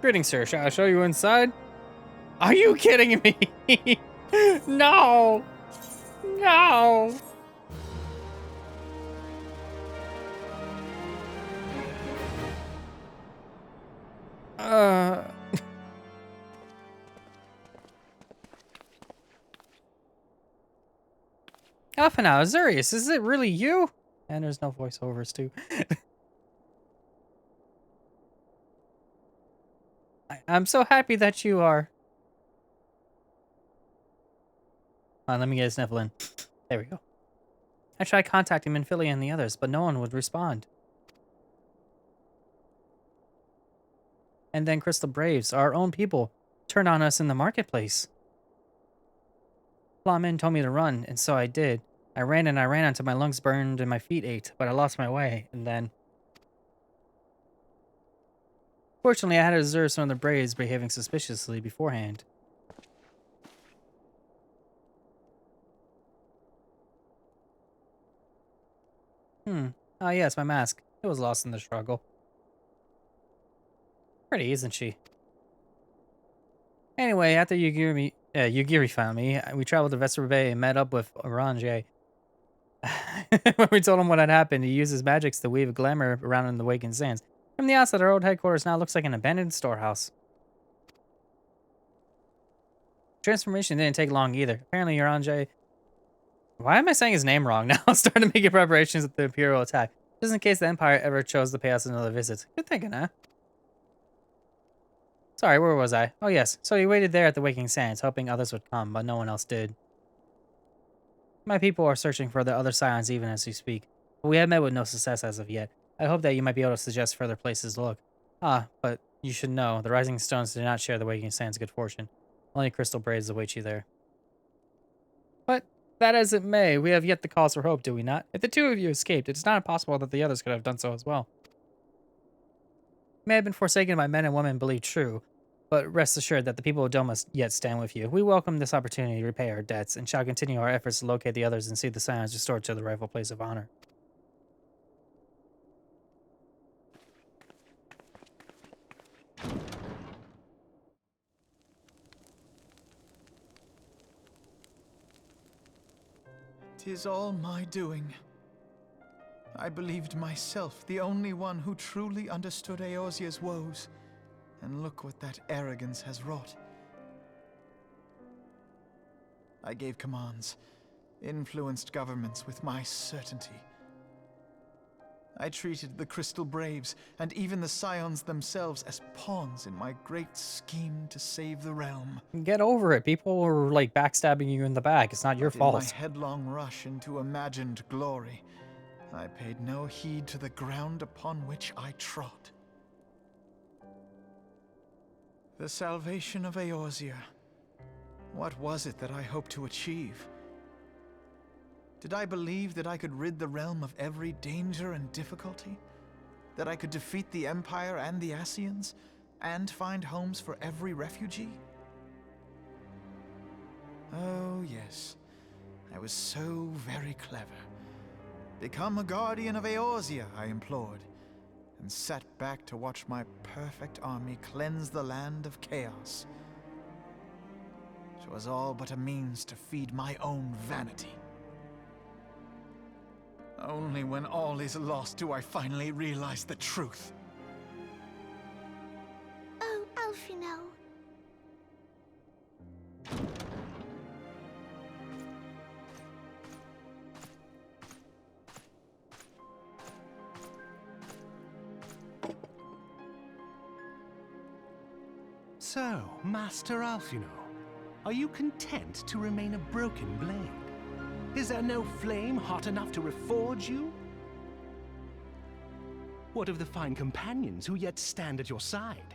Greetings, sir. Shall I show you inside? Are you kidding me? No! No! Alpha Azurius, is it really you? And there's no voiceovers, too. I'm so happy that you are. Hold on, let me get a sniffle in. There we go. I tried contacting Minfilia and the others, but no one would respond. And then Crystal Braves, our own people, turned on us in the marketplace. Lawmen told me to run, and so I did. I ran until my lungs burned and my feet ached, but I lost my way, and then... Fortunately, I had to observe some of the Braves behaving suspiciously beforehand. Oh yes, my mask. It was lost in the struggle. Pretty, isn't she? Anyway, after Yugiri found me, we traveled to Vesper Bay and met up with Orange. When we told him what had happened, he used his magics to weave a glamour around in the Waking Sands. From the outside, our old headquarters now looks like an abandoned storehouse. Transformation didn't take long either. Apparently, Orange... Why am I saying his name wrong now? Started making preparations with the Imperial attack, just in case the Empire ever chose to pay us another visit. Good thinking, huh? Sorry, where was I? Oh yes, so he waited there at the Waking Sands, hoping others would come, but no one else did. My people are searching for the other scions even as we speak, but we have met with no success as of yet. I hope that you might be able to suggest further places to look. Ah, but you should know, the Rising Stones do not share the Waking Sands' good fortune. Only Crystal Braids await you there. But, that as it may, we have yet the cause for hope, do we not? If the two of you escaped, it is not impossible that the others could have done so as well. May have been forsaken by men and women believed true, but rest assured that the people of Dome must yet stand with you. We welcome this opportunity to repay our debts, and shall continue our efforts to locate the others and see the scions restored to the rightful place of honor. "'Tis all my doing. I believed myself the only one who truly understood Eorzea's woes, and look what that arrogance has wrought. I gave commands, influenced governments with my certainty. I treated the Crystal Braves, and even the Scions themselves, as pawns in my great scheme to save the realm. Get over it. People are, like, backstabbing you in the back. It's not your fault. In my headlong rush into imagined glory, I paid no heed to the ground upon which I trod. The salvation of Eorzea. What was it that I hoped to achieve? Did I believe that I could rid the realm of every danger and difficulty? That I could defeat the Empire and the Ascians, and find homes for every refugee? Oh, yes. I was so very clever. Become a guardian of Eorzea, I implored, and sat back to watch my perfect army cleanse the land of chaos. It was all but a means to feed my own vanity. Only when all is lost do I finally realize the truth. Oh, Alfino. So, Master Alfino, are you content to remain a broken blade? Is there no flame hot enough to reforge you? What of the fine companions who yet stand at your side?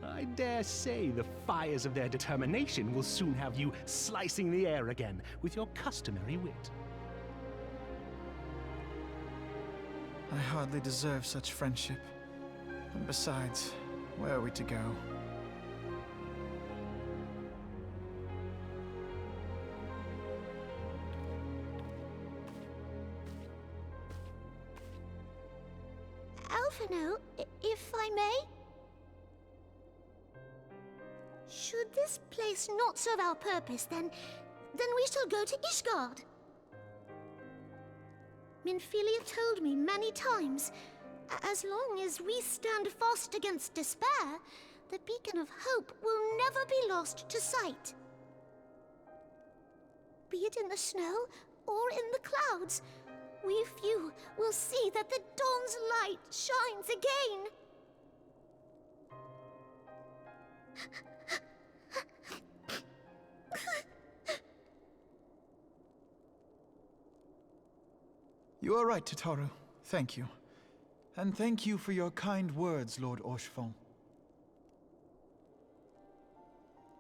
I dare say the fires of their determination will soon have you slicing the air again with your customary wit. I hardly deserve such friendship. And besides, where are we to go? Alphino, if I may? Should this place not serve our purpose, then we shall go to Ishgard. Minfilia told me many times, as long as we stand fast against despair, the beacon of hope will never be lost to sight. Be it in the snow or in the clouds, we few will see that the dawn's light shines again. You are right, Tataru. Thank you. And thank you for your kind words, Lord Orchefon.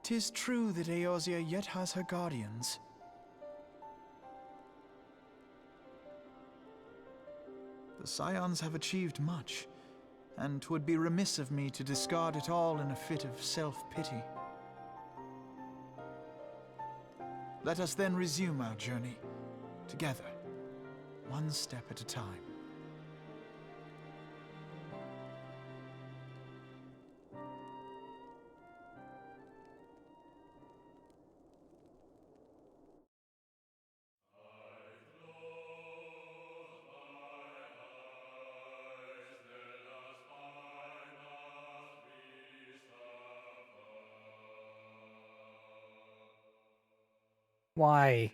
'Tis true that Eorzea yet has her guardians. The Scions have achieved much, and 'twould be remiss of me to discard it all in a fit of self-pity. Let us then resume our journey, together, one step at a time. Why?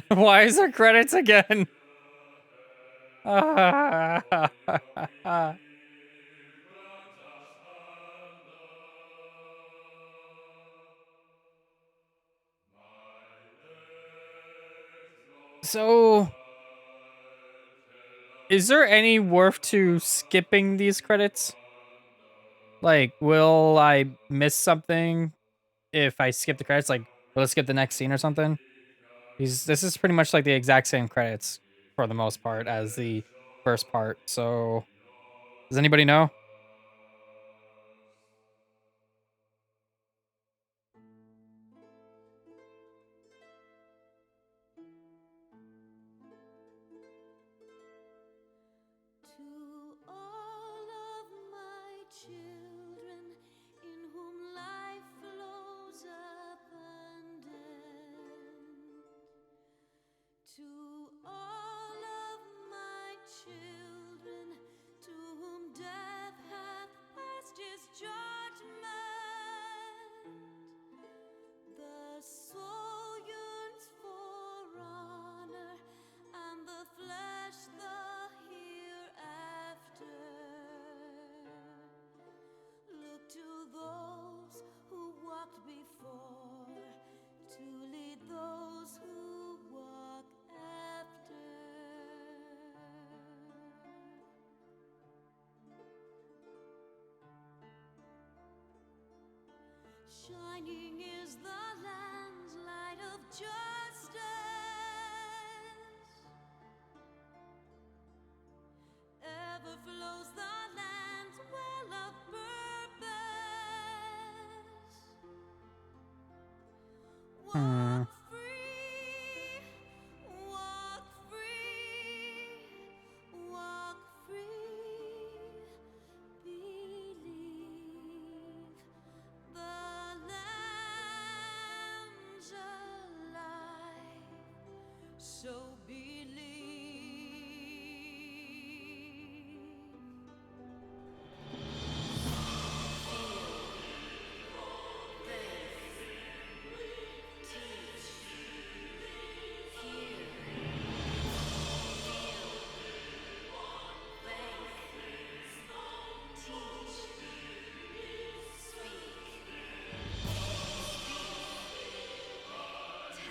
Why is there credits again? So, is there any worth to skipping these credits? Like, will I miss something if I skip the credits? Like, will I skip the next scene or something? Because this is pretty much like the exact same credits for the most part as the first part. So, does anybody know? To all of my children, in whom life flows abundant, to all of my children, to whom death hath passed his judgment, the soul yearns for honor, and the flesh the hereafter. Look to those who walked before, to lead those who walk after. Shining is the land's light of justice. Ever flows the land's well of purpose. Walk free, walk free, walk free. Believe the lamb's alive. So believe.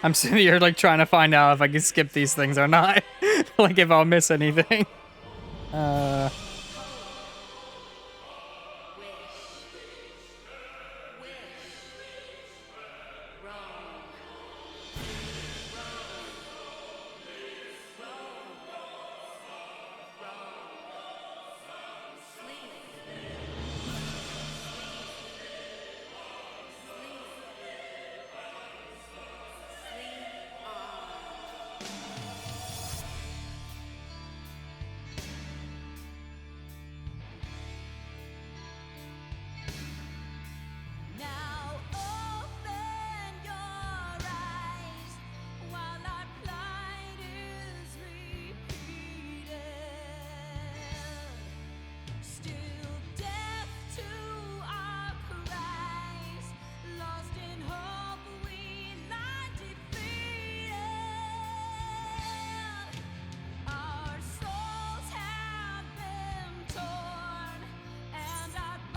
I'm sitting here like trying to find out if I can skip these things or not. Like if I'll miss anything.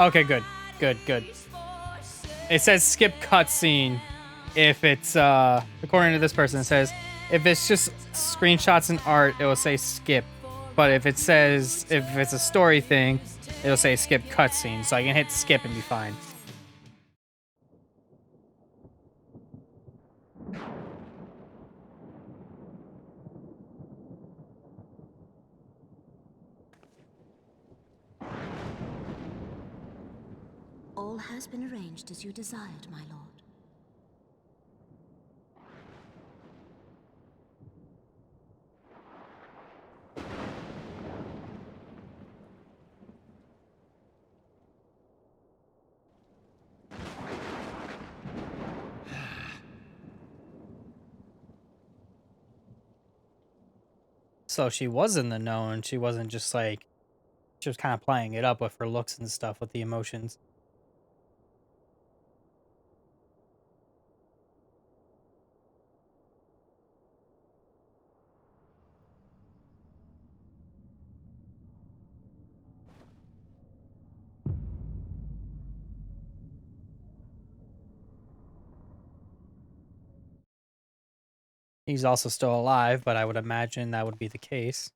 Okay, good. Good, good. It says skip cutscene if it's, according to this person, it says if it's just screenshots and art, it will say skip. But if it says, if it's a story thing, it'll say skip cutscene. So I can hit skip and be fine. All has been arranged as you desired, my lord. So she was in the know, and she wasn't just like, she was kind of playing it up with her looks and stuff with the emotions. He's also still alive, but I would imagine that would be the case.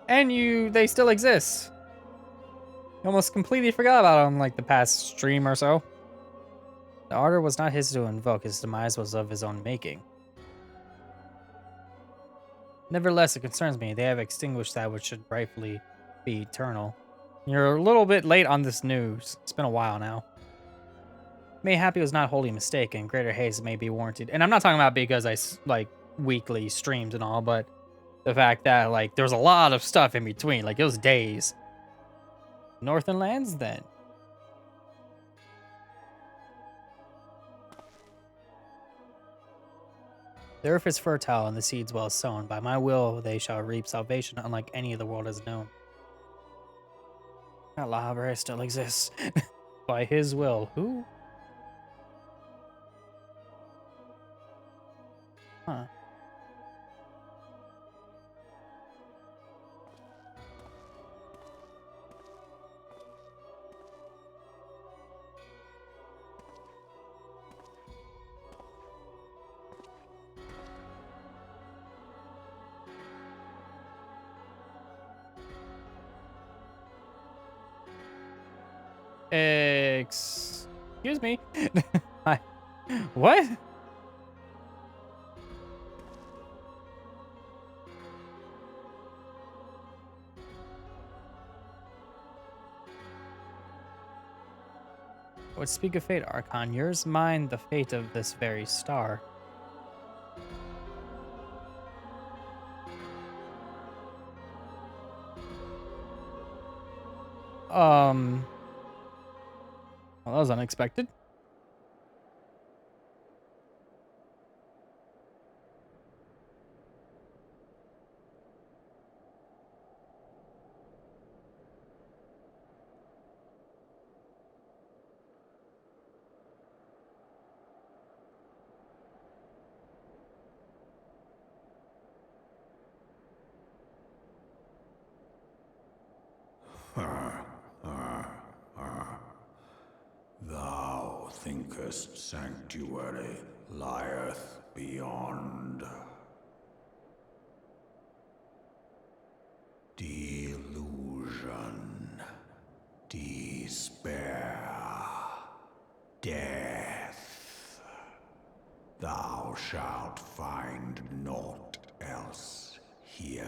And they still exist. You almost completely forgot about him like the past stream or so. The order was not his to invoke, his demise was of his own making. Nevertheless, it concerns me. They have extinguished that which should rightfully be eternal. You're a little bit late on this news. It's been a while now. Mayhap it was not wholly mistaken. Greater haste may be warranted. And I'm not talking about because I like weekly streams and all, but the fact that like there's a lot of stuff in between. Like it was days. Northern lands then. The earth is fertile and the seeds well sown. By my will they shall reap salvation unlike any the world has known. That library still exists. By his will. Who? Huh. Excuse me. What? Would speak of fate, Archon. Yours, mine, the fate of this very star. Well, that was unexpected. Thou thinkest sanctuary lieth beyond. Delusion, despair, death. Thou shalt find naught else here.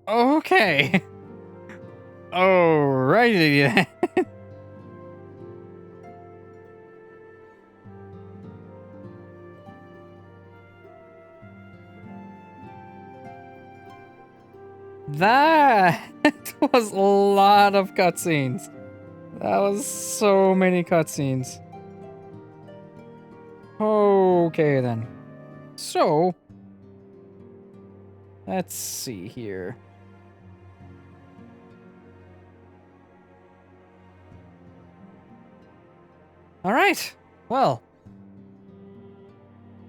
Okay. Alrighty. That was a lot of cutscenes. That was so many cutscenes. Okay then. So, let's see here. All right. Well,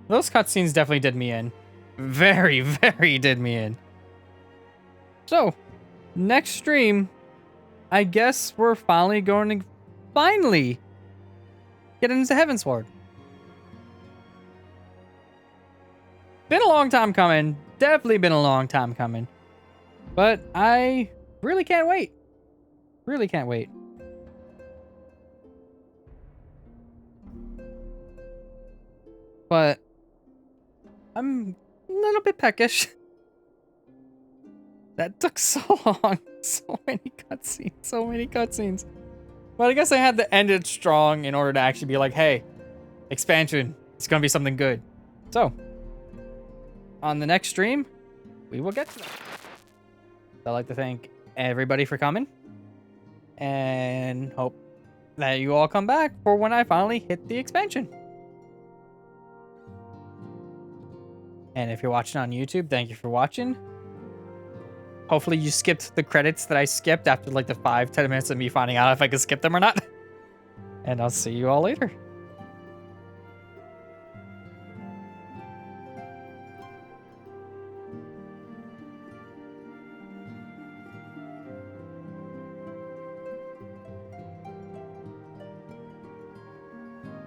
those cutscenes definitely did me in. Very, very did me in. So, next stream, I guess we're finally going to get into Heavensward. Been a long time coming. Definitely been a long time coming. But I really can't wait. Really can't wait. But I'm a little bit peckish. That took so long. So many cutscenes. So many cutscenes. But I guess I had to end it strong in order to actually be like, hey, expansion. It's going to be something good. So, on the next stream, we will get to that. I'd like to thank everybody for coming. And hope that you all come back for when I finally hit the expansion. And if you're watching on YouTube, thank you for watching. Hopefully you skipped the credits that I skipped after like the 5-10 minutes of me finding out if I could skip them or not. And I'll see you all later.